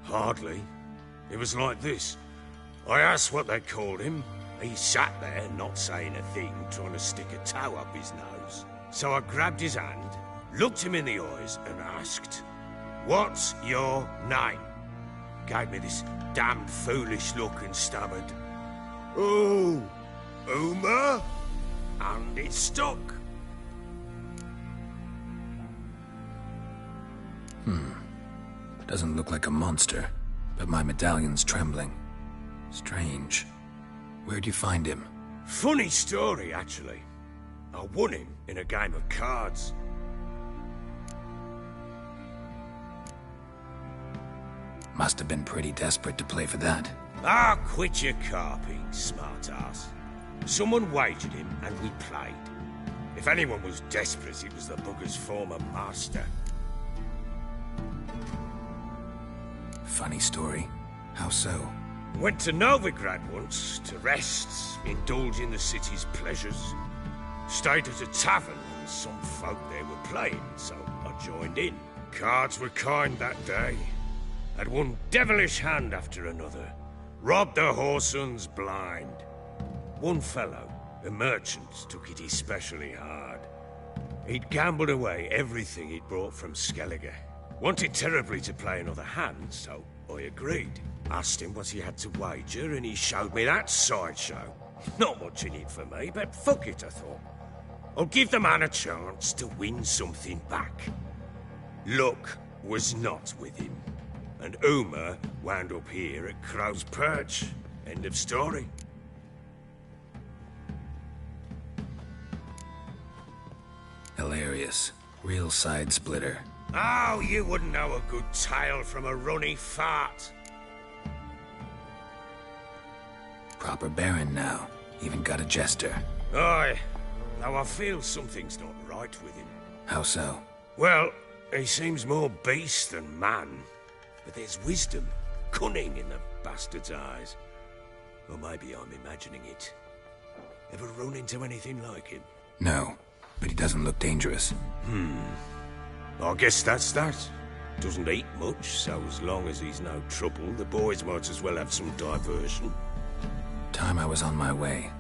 Hardly. It was like this. I asked what they called him. He sat there, not saying a thing, trying to stick a toe up his nose. So I grabbed his hand, looked him in the eyes, and asked, "What's your name?" Gave me this damned foolish look and stammered, "Oh, Uma?" And it stuck. Doesn't look like a monster, but my medallion's trembling. Strange. Where'd you find him? Funny story, actually. I won him in a game of cards. Must have been pretty desperate to play for that. Ah, quit your carping, smartass. Someone wagered him, and we played. If anyone was desperate, it was the bugger's former master. Funny story. How so? Went to Novigrad once, to rest, indulge in the city's pleasures. Stayed at a tavern, and some folk there were playing, so I joined in. Cards were kind that day. Had one devilish hand after another. Robbed the whoresun's blind. One fellow, a merchant, took it especially hard. He'd gambled away everything he'd brought from Skellige. Wanted terribly to play another hand, so I agreed. Asked him what he had to wager, and he showed me that sideshow. Not much in it for me, but fuck it, I thought. I'll give the man a chance to win something back. Luck was not with him, and Uma wound up here at Crow's Perch. End of story. Hilarious. Real side splitter. Oh, you wouldn't know a good tale from a runny fart. Proper baron now. Even got a jester. Aye. Though I feel something's not right with him. How so? Well, he seems more beast than man. But there's wisdom, cunning in the bastard's eyes. Or maybe I'm imagining it. Ever run into anything like him? No, but he doesn't look dangerous. I guess that's that. Doesn't eat much, so as long as he's no trouble, the boys might as well have some diversion. Time I was on my way.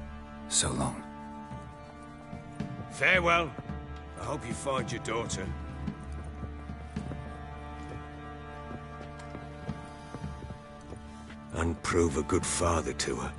So long. Farewell. I hope you find your daughter. And prove a good father to her.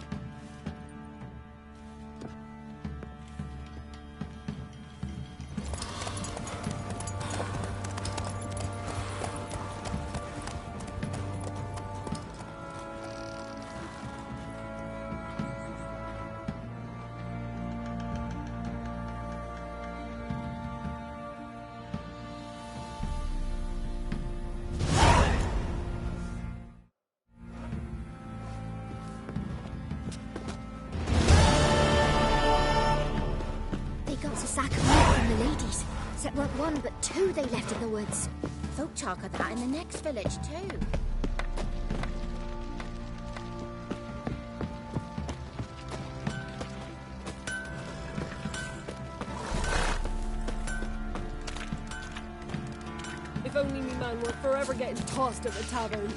One, but two they left in the woods. Folk talk of that in the next village, too. If only me man weren't forever getting tossed at the tavern.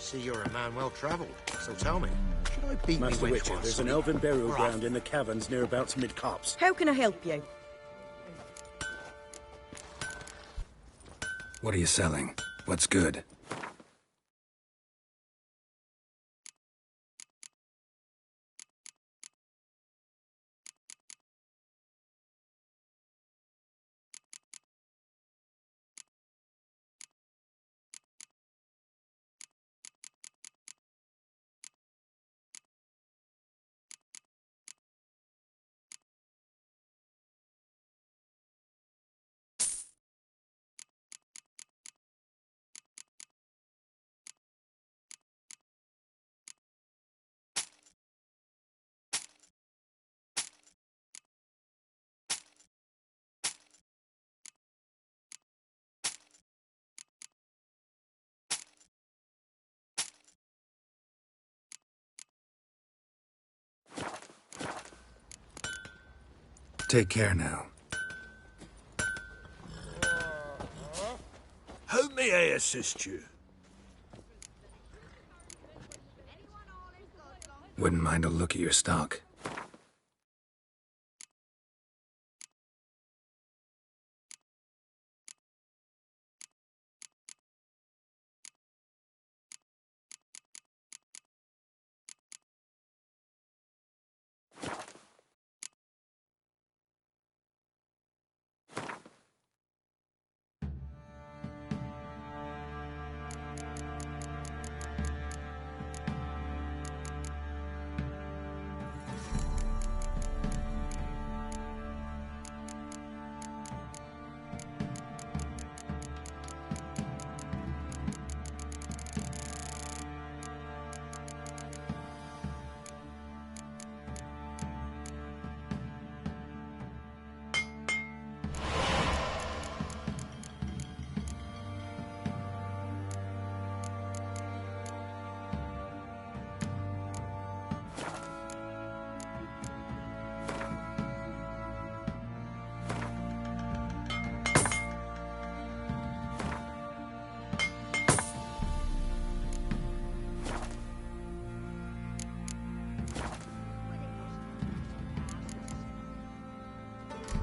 See, you're a man well-travelled, so tell me, should I beat Master me Witcher, wench there's an elven burial ground in the caverns nearabouts mid-copse. How can I help you? What are you selling? What's good? Take care now. How may I assist you? Wouldn't mind a look at your stock.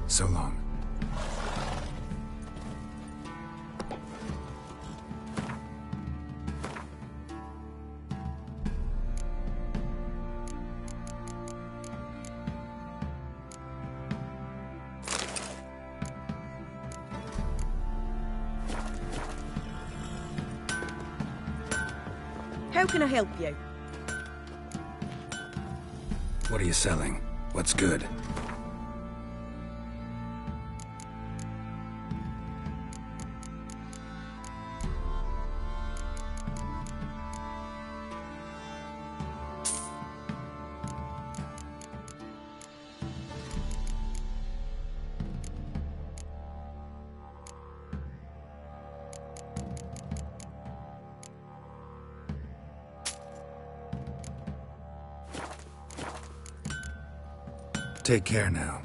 So long. How can I help you? What are you selling? What's good? Take care now.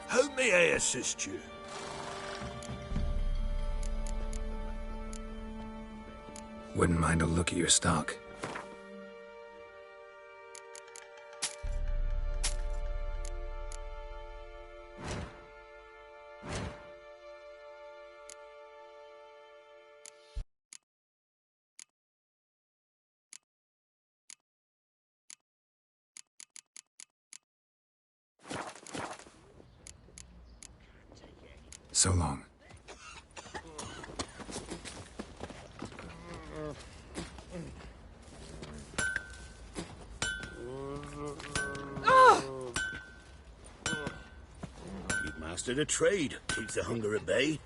How may I assist you? Wouldn't mind a look at your stock. So long. You've mastered a trade. Keeps the hunger at bay.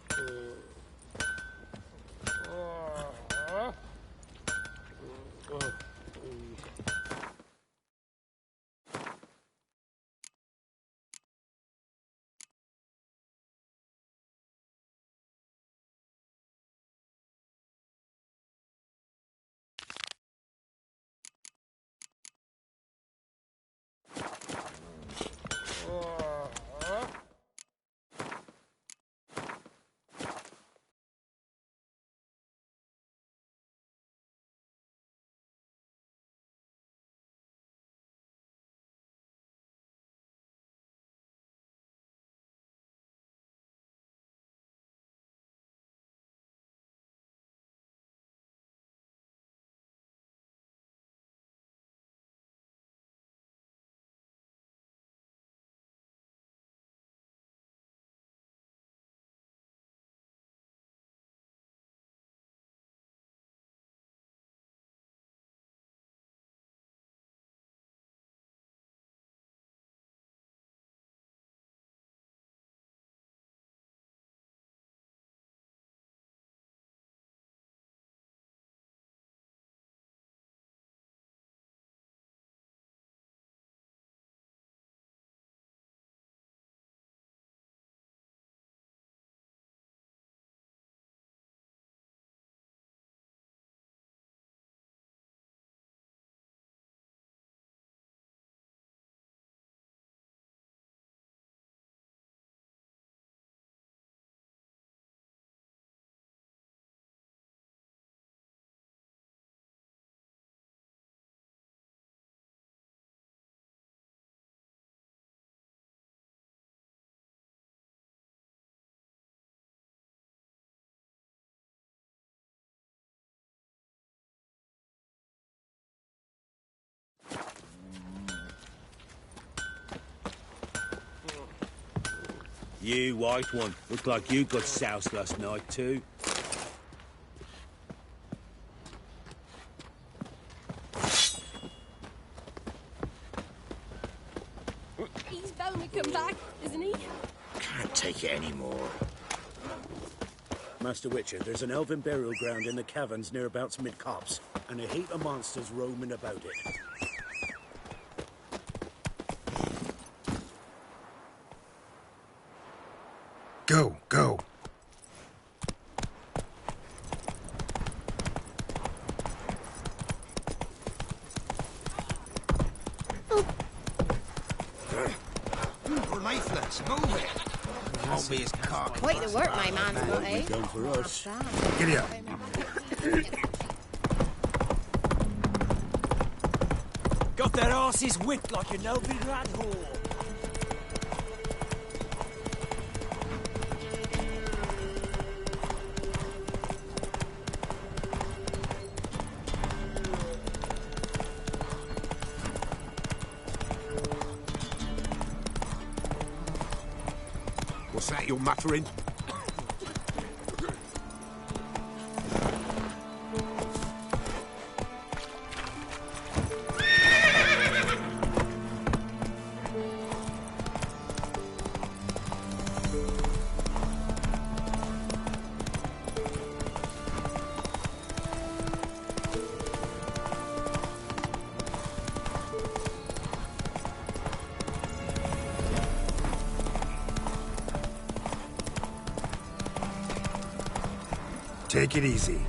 You, white one. Look like you got soused last night, too. He's bound to come back, isn't he? Can't take it anymore. Master Witcher, there's an elven burial ground in the caverns nearabouts mid-copse, and a heap of monsters roaming about it. Go, go. We're lifeless. Move it. Won't be his cock. Quite the work my man's got, eh? Done for us. Giddy up. Got their asses whipped like an elven rat whore. What's that you're muttering? Take it easy.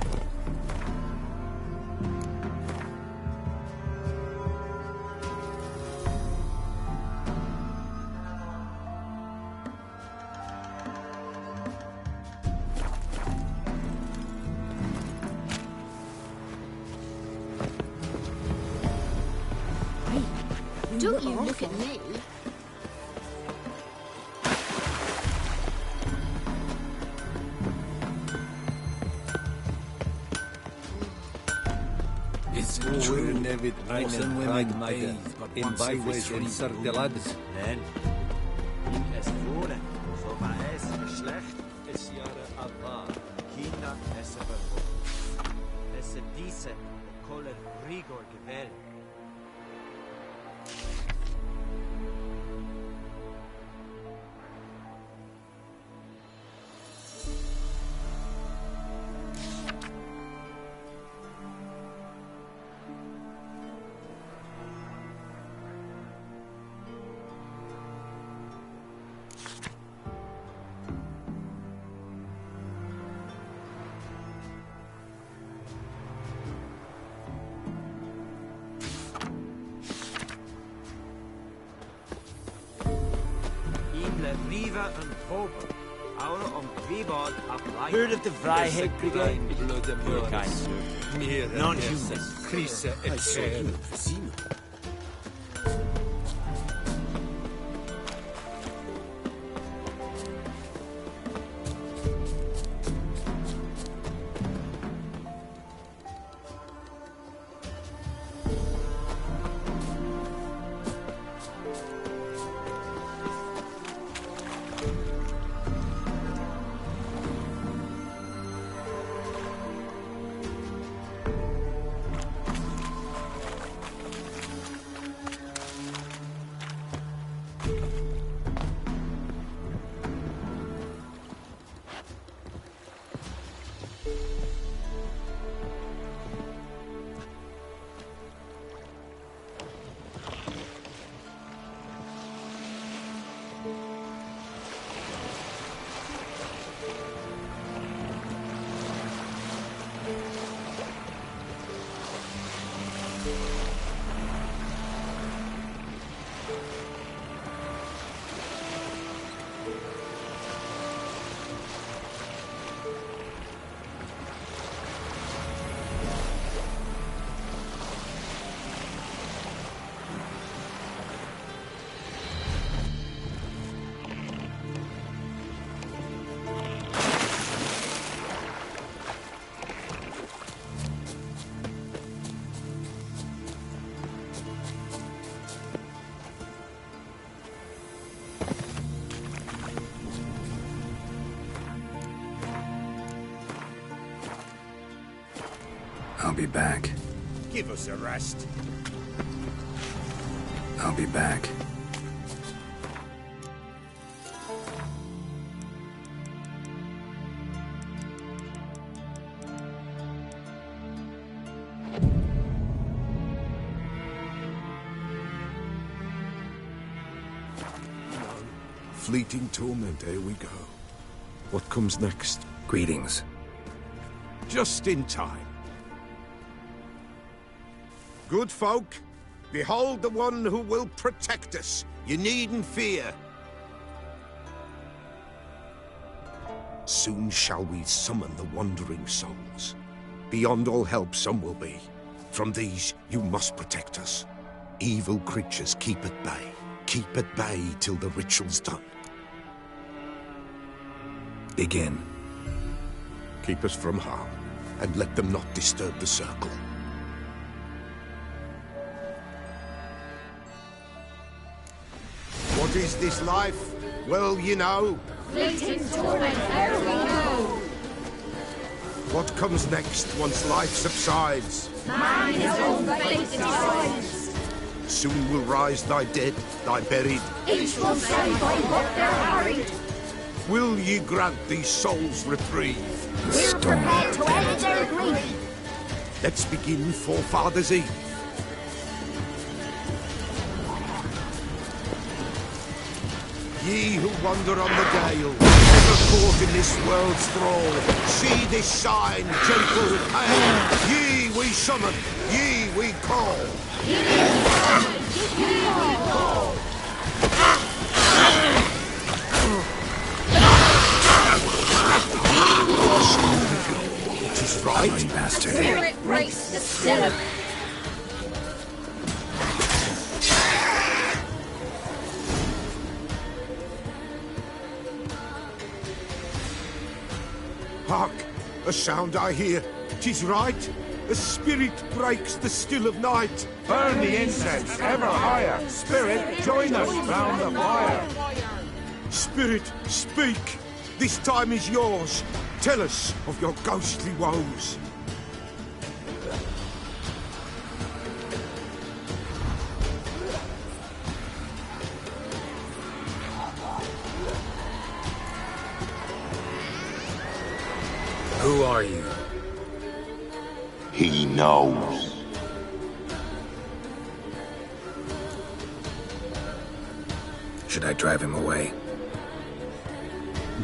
Don't you look at me. Nevid einen Ragmeier in Beiweis und Sardelades. Nein. Es wurde, so war es schlecht, es Jahre Avar, Kinder es aber es diese Koller Rigor gewählt. Riva and Hope. Heard of the Vrijheid Brigade? Non-humans. Crisa et Ser. I'll be back. Give us a rest. I'll be back. Fleeting torment, here we go. What comes next? Greetings. Just in time. Good folk, behold the one who will protect us. You needn't fear. Soon shall we summon the wandering souls. Beyond all help some will be. From these you must protect us. Evil creatures keep at bay. Keep at bay till the ritual's done. Begin. Keep us from harm, and let them not disturb the circle. What is this life? Well, you know. Fleeting torment, there we go. What comes next once life subsides? Man is all the fate decides. Soon will rise thy dead, thy buried. Each will say by what they're harried. Will ye grant these souls reprieve? We're prepared to end their grief. Let's begin Forefathers' Eve. Ye who wander on the gale, ever caught in this world's thrall, see this sign, gentle hail. Ye we summon, ye we call. Ye we call. It is right, bastard. Spirit breaks the still. Hark! A sound I hear. 'Tis right. A spirit breaks the still of night. Burn the incense ever higher. Spirit, join us round the fire. Spirit, speak. This time is yours. Tell us of your ghostly woes. Who are you? He knows. Should I drive him away?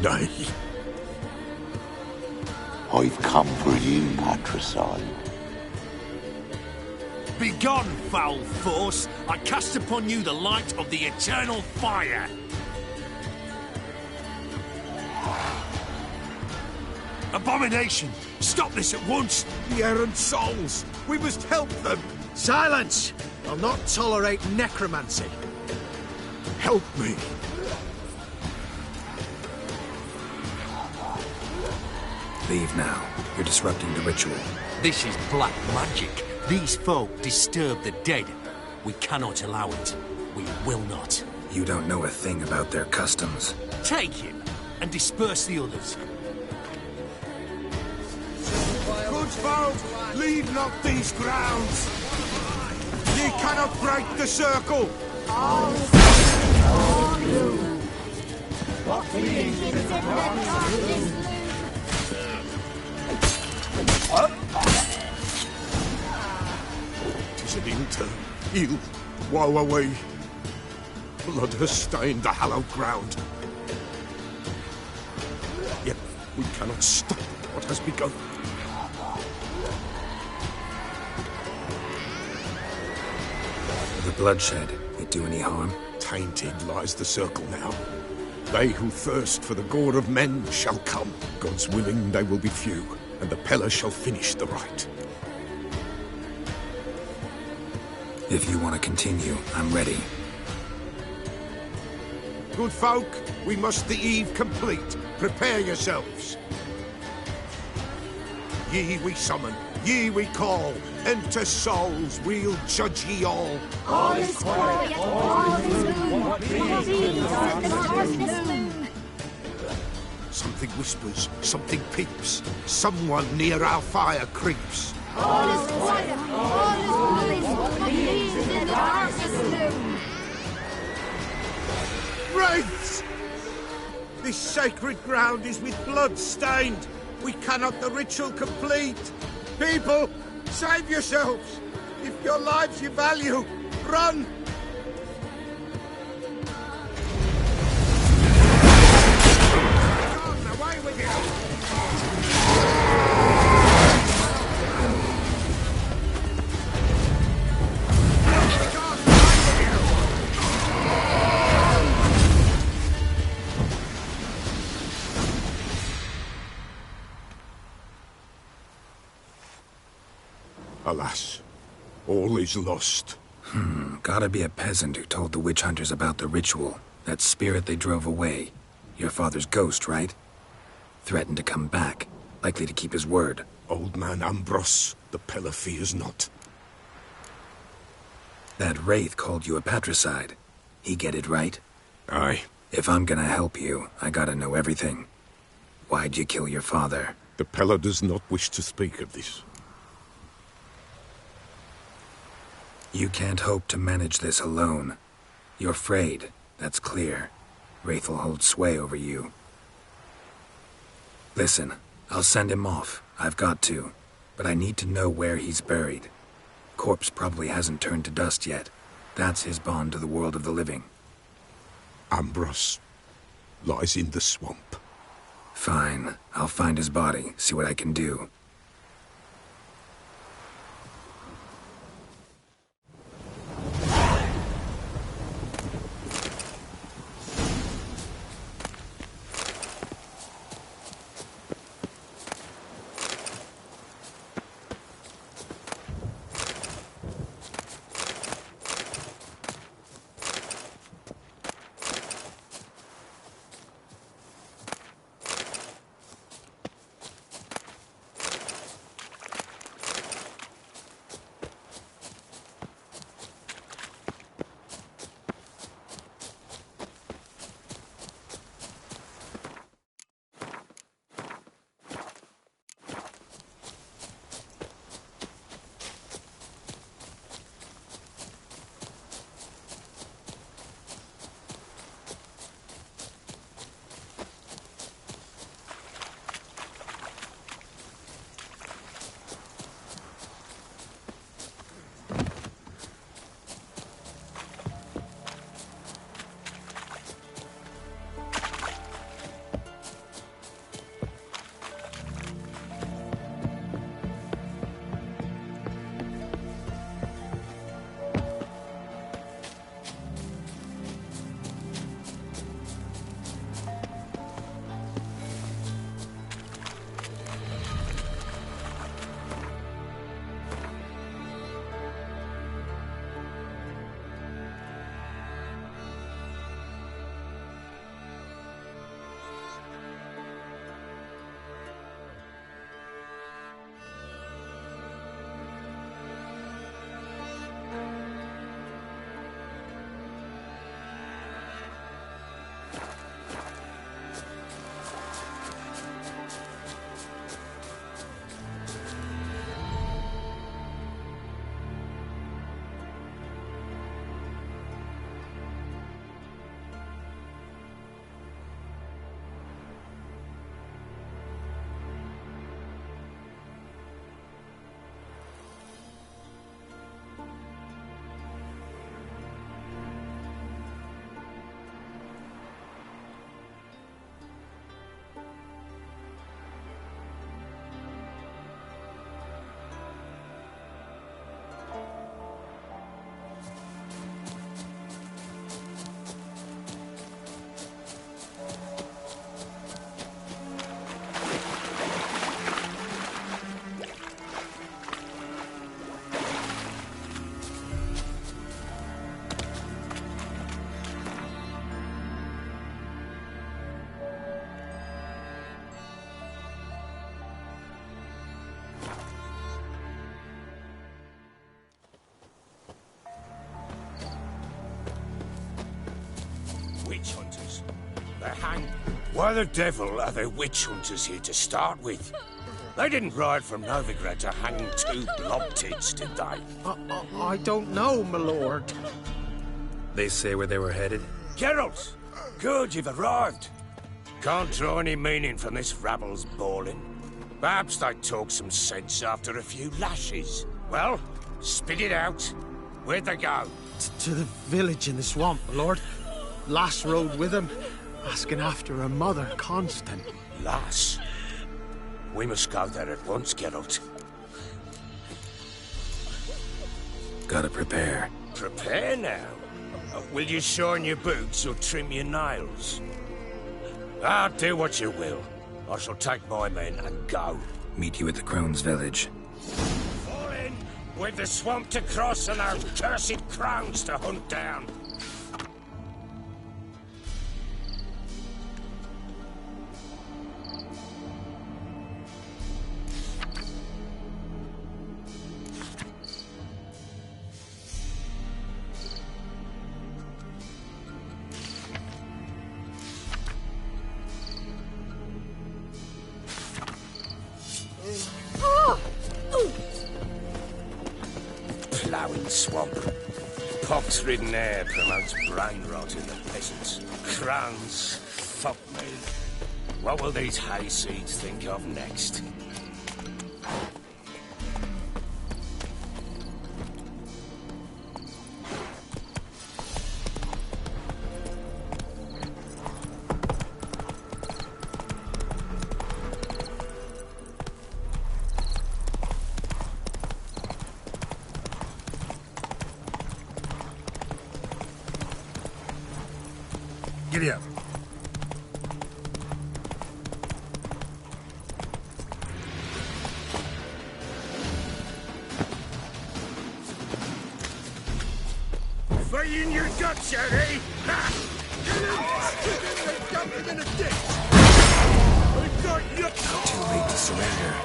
Nay. I've come for you, patricide. Begone, foul force! I cast upon you the light of the eternal fire! Abomination! Stop this at once! The errant souls! We must help them! Silence! I'll not tolerate necromancy. Help me! Leave now. You're disrupting the ritual. This is black magic. These folk disturb the dead. We cannot allow it. We will not. You don't know a thing about their customs. Take him and disperse the others. Good folk, leave not these grounds. Ye cannot break the circle. What means is that darkness Tis an ill turn. Ill. Woe away. Blood has stained the hallowed ground. Yet we cannot stop what has begun. The bloodshed, it do any harm? Tainted lies the circle now. They who thirst for the gore of men shall come. God's willing, they will be few, and the Peller shall finish the rite. If you want to continue, I'm ready. Good folk, we must the eve complete. Prepare yourselves. Ye we summon, ye we call. Enter souls, we'll judge ye all. all is quiet, all is moon. What means the darkness moon. Something whispers, something peeps. Someone near our fire creeps. All is quiet. All is complete in the darkness gloom. Wraiths! This sacred ground is with blood stained. We cannot the ritual complete. People, save yourselves. If your lives you value, run! Away with you! Alas, all is lost. Gotta be a peasant who told the witch hunters about the ritual. That spirit they drove away. Your father's ghost, right? Threatened to come back. Likely to keep his word. Old man Ambros, the Pillar fears not. That wraith called you a patricide. He get it right? Aye. If I'm gonna help you, I gotta know everything. Why'd you kill your father? The Pillar does not wish to speak of this. You can't hope to manage this alone. You're afraid, that's clear. Wraith will hold sway over you. Listen, I'll send him off. I've got to. But I need to know where he's buried. Corpse probably hasn't turned to dust yet. That's his bond to the world of the living. Ambros lies in the swamp. Fine. I'll find his body, see what I can do. Witch hunters. They're hanged. Why the devil are there witch hunters here to start with? They didn't ride from Novigrad to hang 2 blob-tits, did they? I don't know, my lord. They say where they were headed? Geralt! Good, you've arrived. Can't draw any meaning from this rabble's bawling. Perhaps they talk some sense after a few lashes. Well, spit it out. Where'd they go? To the village in the swamp, my lord. Lass rode with him, asking after her mother, Constant. Lass? We must go there at once, Geralt. Gotta prepare. Prepare now? Will you shine your boots or trim your nails? Do what you will. I shall take my men and go. Meet you at the Crone's village. Fall in! We've the swamp to cross and our cursed crowns to hunt down. Ploughing swamp. Pox-ridden air promotes brain rot in the peasants. Crowns, fuck me. What will these hayseeds think of next? Giddy up. Fight in your guts, Eddie! Jumping in a ditch! We've got you! Too late to surrender.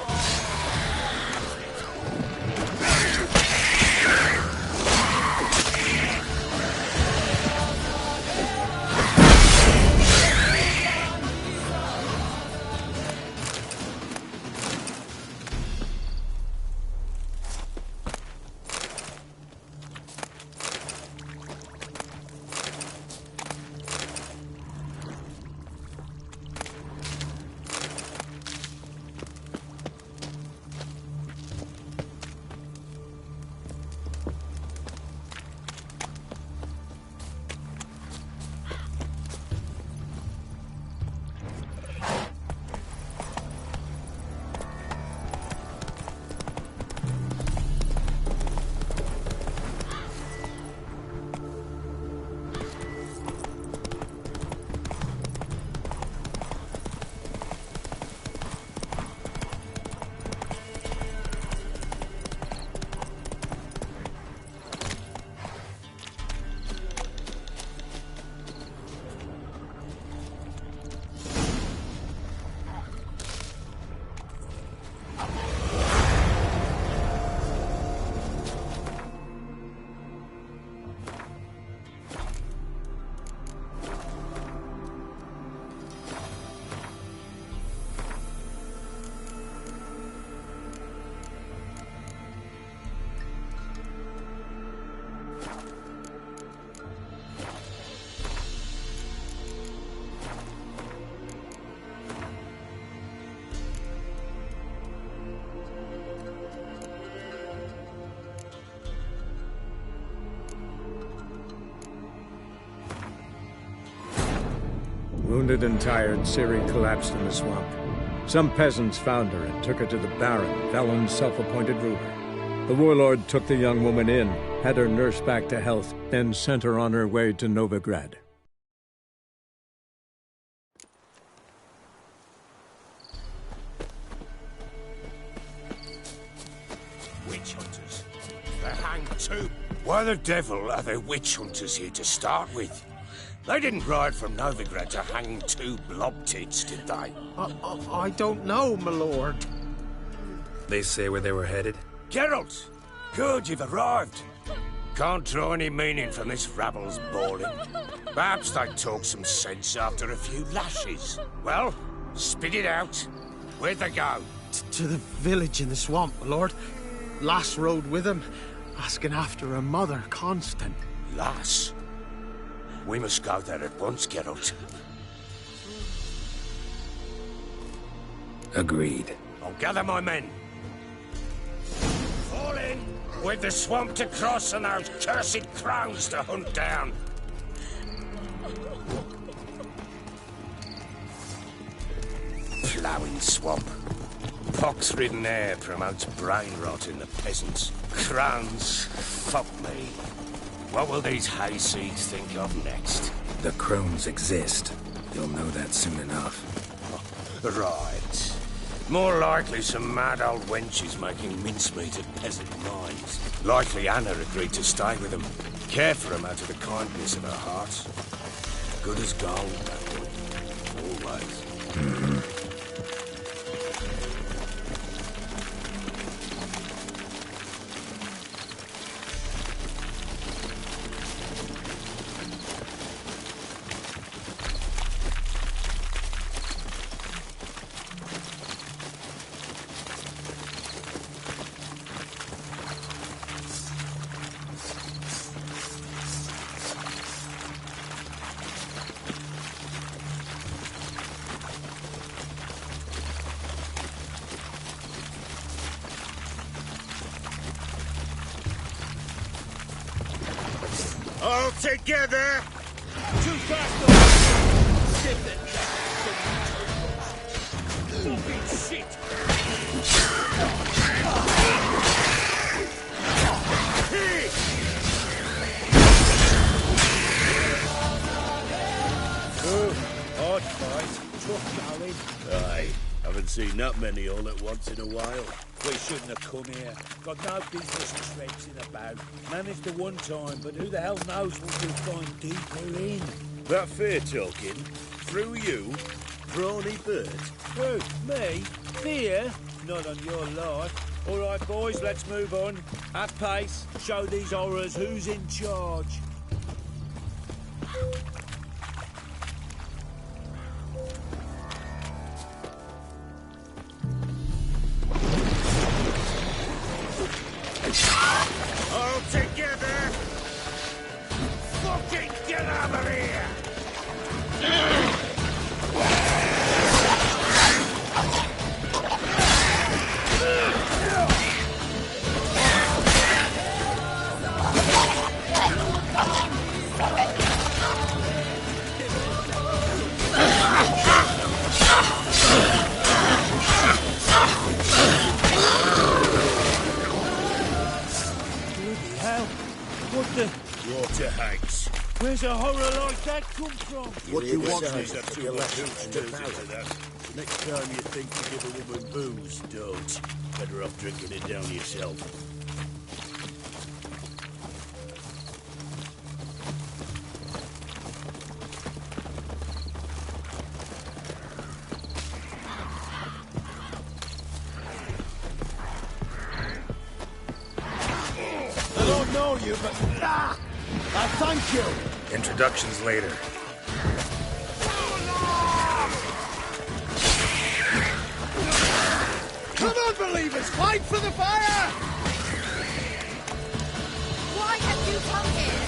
Wounded and tired, Ciri collapsed in the swamp. Some peasants found her and took her to the Baron, Velen's self-appointed ruler. The warlord took the young woman in, had her nursed back to health, then sent her on her way to Novigrad. Witch hunters. They're hanged too. Why the devil are there witch hunters here to start with? They didn't ride from Novigrad to hang 2 blob-tits, did they? I don't know, my lord. They say where they were headed? Geralt! Good, you've arrived. Can't draw any meaning from this rabble's bawling. Perhaps they talk some sense after a few lashes. Well, spit it out. Where'd they go? To the village in the swamp, my lord. Lass rode with him, asking after her mother, Constant. Lass? We must go there at once, Geralt. Agreed. I'll gather my men. Fall in! With the swamp to cross and those cursed crows to hunt down. Ploughing swamp. Pox-ridden air promotes brain rot in the peasants. Crones, fuck me. What will these hayseeds think of next? The crones exist. You'll know that soon enough. Right. More likely some mad old wenches making mincemeat at peasant mines. Likely Anna agreed to stay with them. Care for them out of the kindness of her heart. Good as gold, that one. Always. All together! Too fast! Fucking shit! Hard fight. Tough going. Aye. Haven't seen that many all at once in a while. We shouldn't have come here. Got no business traipsing about. Managed the one time, but who the hell knows what we'll find deeper in? That fair talking. Through you, Brawny Bird. Who? Me? Fear? Not on your life. All right, boys, let's move on. At pace. Show these horrors who's in charge. All together! Fucking get over here! What the... Water hags. Where's a horror like that come from? What you want is that too much hooch to that. Next time you think to give a woman booze, don't. Better off drinking it down yourself. I don't know you, but... I thank you! Introductions later. Come on, believers! Fight for the fire! Why have you come here?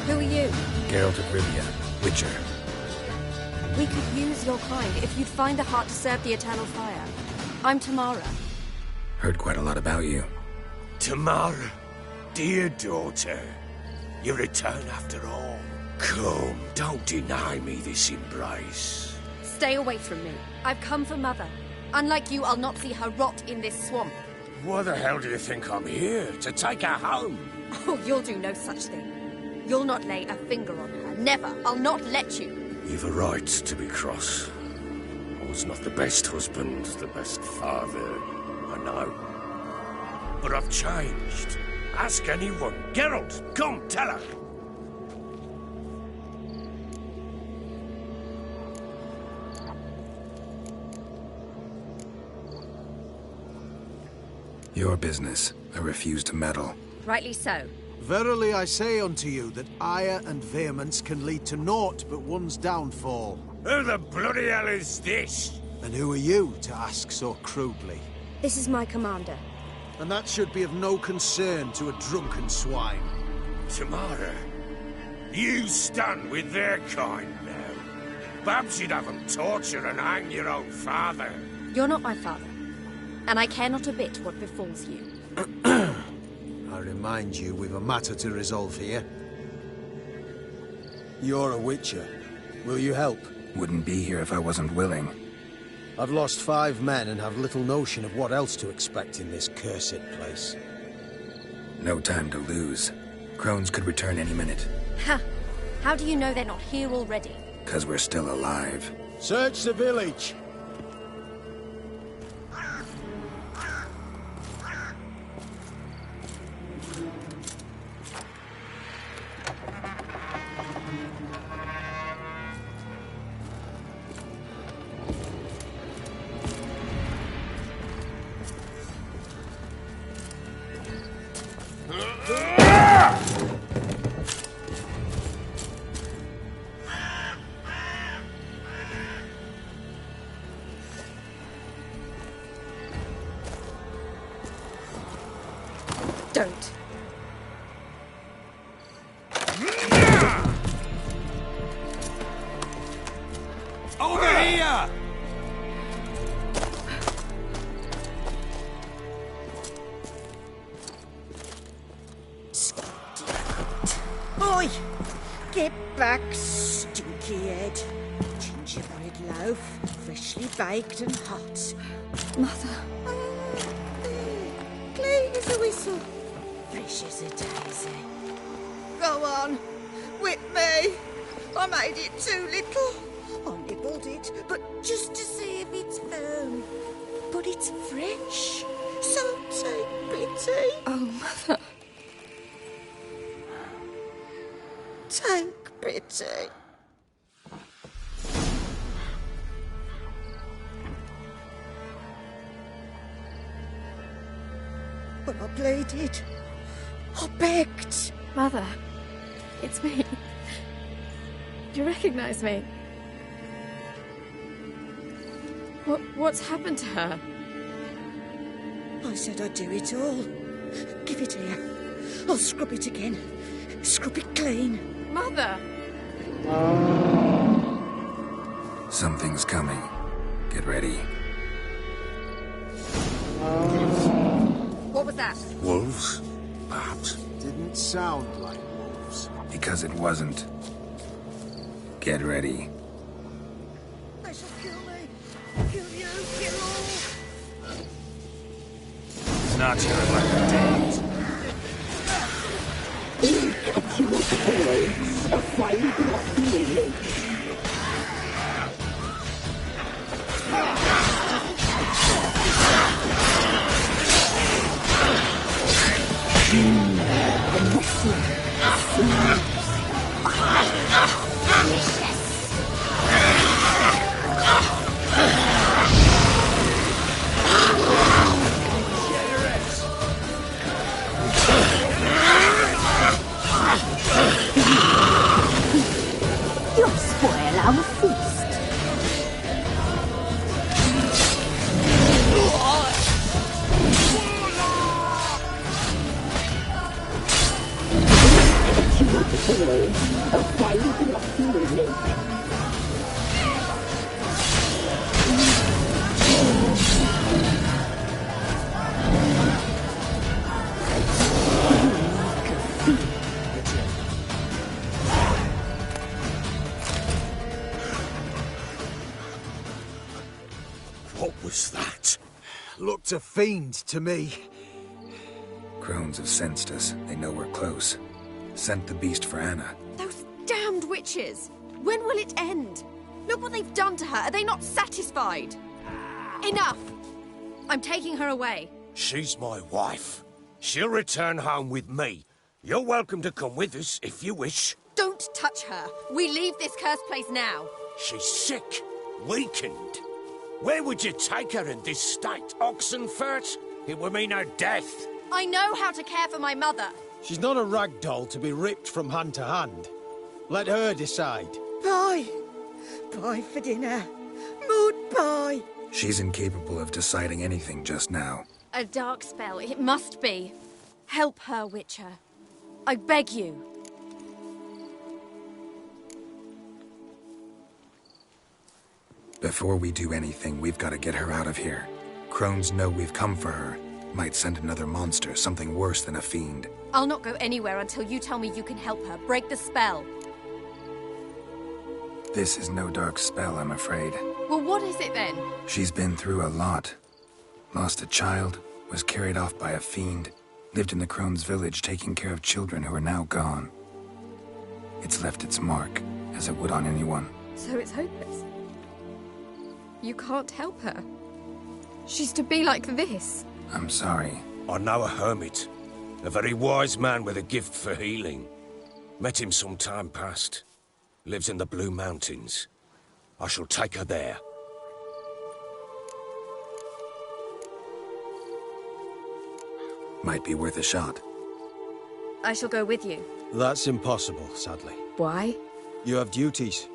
Who are you? Geralt of Rivia, Witcher. We could use your kind if you'd find the heart to serve the Eternal Fire. I'm Tamara. Heard quite a lot about you. Tamara, dear daughter, you return after all. Come, don't deny me this embrace. Stay away from me. I've come for Mother. Unlike you, I'll not see her rot in this swamp. Why the hell do you think I'm here? To take her home? Oh, you'll do no such thing. You'll not lay a finger on her. Never. I'll not let you. You've a right to be cross. I was not the best husband, the best father, I know. But I've changed. Ask anyone. Geralt, come, tell her. Your business. I refuse to meddle. Rightly so. Verily I say unto you that ire and vehemence can lead to naught but one's downfall. Who the bloody hell is this? And who are you to ask so crudely? This is my commander. And that should be of no concern to a drunken swine. Tamara, you stand with their kind now. Perhaps you'd have them torture and hang your own father. You're not my father, and I care not a bit what befalls you. I remind you, we've a matter to resolve here. You're a witcher. Will you help? Wouldn't be here if I wasn't willing. I've lost 5 men and have little notion of what else to expect in this cursed place. No time to lose. Crones could return any minute. Ha! How do you know they're not here already? 'Cause we're still alive. Search the village! Don't. Over here! Oi! Get back, stinky head. Gingerbread loaf, freshly baked and hot. Mother. Clean as a whistle. Fresh as a daisy. Go on, whip me. I made it too little. I nibbled it, but just to see if it's firm. But it's fresh, so take pity. Oh, Mother. Take pity. But I pleaded. I begged. Mother, it's me. Do you recognize me? What's happened to her? I said I'd do it all. Give it here. I'll scrub it again. Scrub it clean. Mother! Something's coming. Get ready. What was that? Wolves? Perhaps. Didn't sound like wolves. Because it wasn't. Get ready. They shall kill me. Kill you, kill all. It's not your luck. You'll spoil our feast. What was that? Looked a fiend to me. Crones have sensed us. They know we're close. Sent the beast for Anna. Those damned witches! When will it end? Look what they've done to her. Are they not satisfied? Enough! I'm taking her away. She's my wife. She'll return home with me. You're welcome to come with us if you wish. Don't touch her. We leave this cursed place now. She's sick, weakened. Where would you take her in this state? Oxenfurt? It would mean her death. I know how to care for my mother. She's not a rag doll to be ripped from hand to hand. Let her decide. Bye. Bye for dinner. Mood bye. She's incapable of deciding anything just now. A dark spell, it must be. Help her, Witcher. I beg you. Before we do anything, we've got to get her out of here. Crones know we've come for her. Might send another monster, something worse than a fiend. I'll not go anywhere until you tell me you can help her. Break the spell. This is no dark spell, I'm afraid. Well, what is it then? She's been through a lot. Lost a child, was carried off by a fiend, lived in the Crones village taking care of children who are now gone. It's left its mark, as it would on anyone. So it's hopeless. You can't help her. She's to be like this. I'm sorry. I know a hermit. A very wise man with a gift for healing. Met him some time past. Lives in the Blue Mountains. I shall take her there. Might be worth a shot. I shall go with you. That's impossible, sadly. Why? You have duties.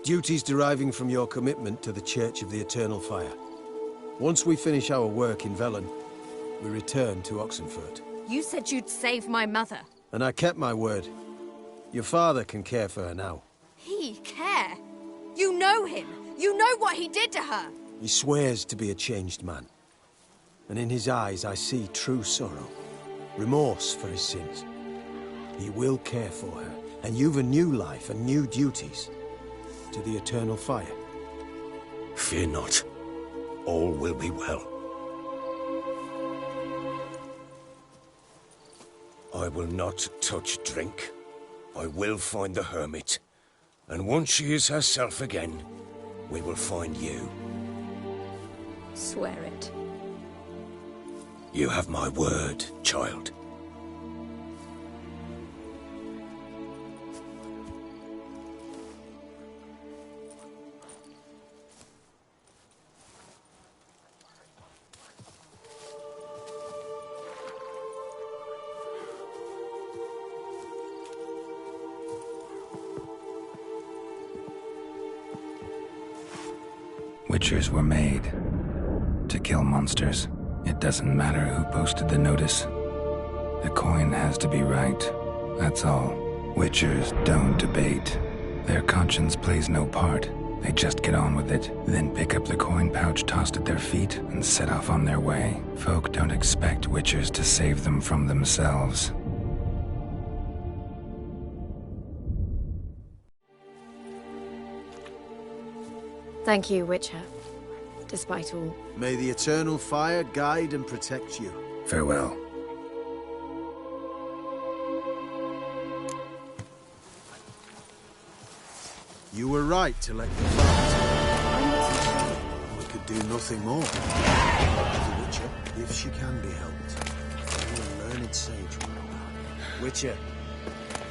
Duties deriving from your commitment to the Church of the Eternal Fire. Once we finish our work in Velen, we return to Oxenfurt. You said you'd save my mother. And I kept my word. Your father can care for her now. He care? You know him. You know what he did to her. He swears to be a changed man. And in his eyes I see true sorrow. Remorse for his sins. He will care for her. And you've a new life and new duties. To the Eternal Fire. Fear not. All will be well. I will not touch drink. I will find the hermit. And once she is herself again, we will find you. Swear it. You have my word, child. Witchers were made to kill monsters. It doesn't matter who posted the notice. The coin has to be right. That's all. Witchers don't debate. Their conscience plays no part. They just get on with it, then pick up the coin pouch tossed at their feet and set off on their way. Folk don't expect Witchers to save them from themselves. Thank you, Witcher. Despite all. May the Eternal Fire guide and protect you. Farewell. You were right to let your father. We could do nothing more. The Witcher, if she can be helped. Only a learned sage will know. Witcher.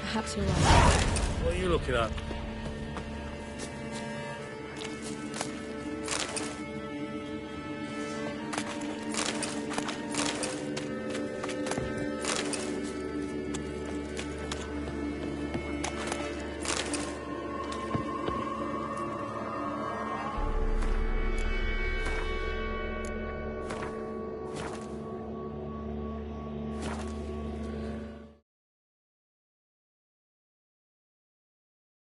Perhaps you're right. What are you looking at?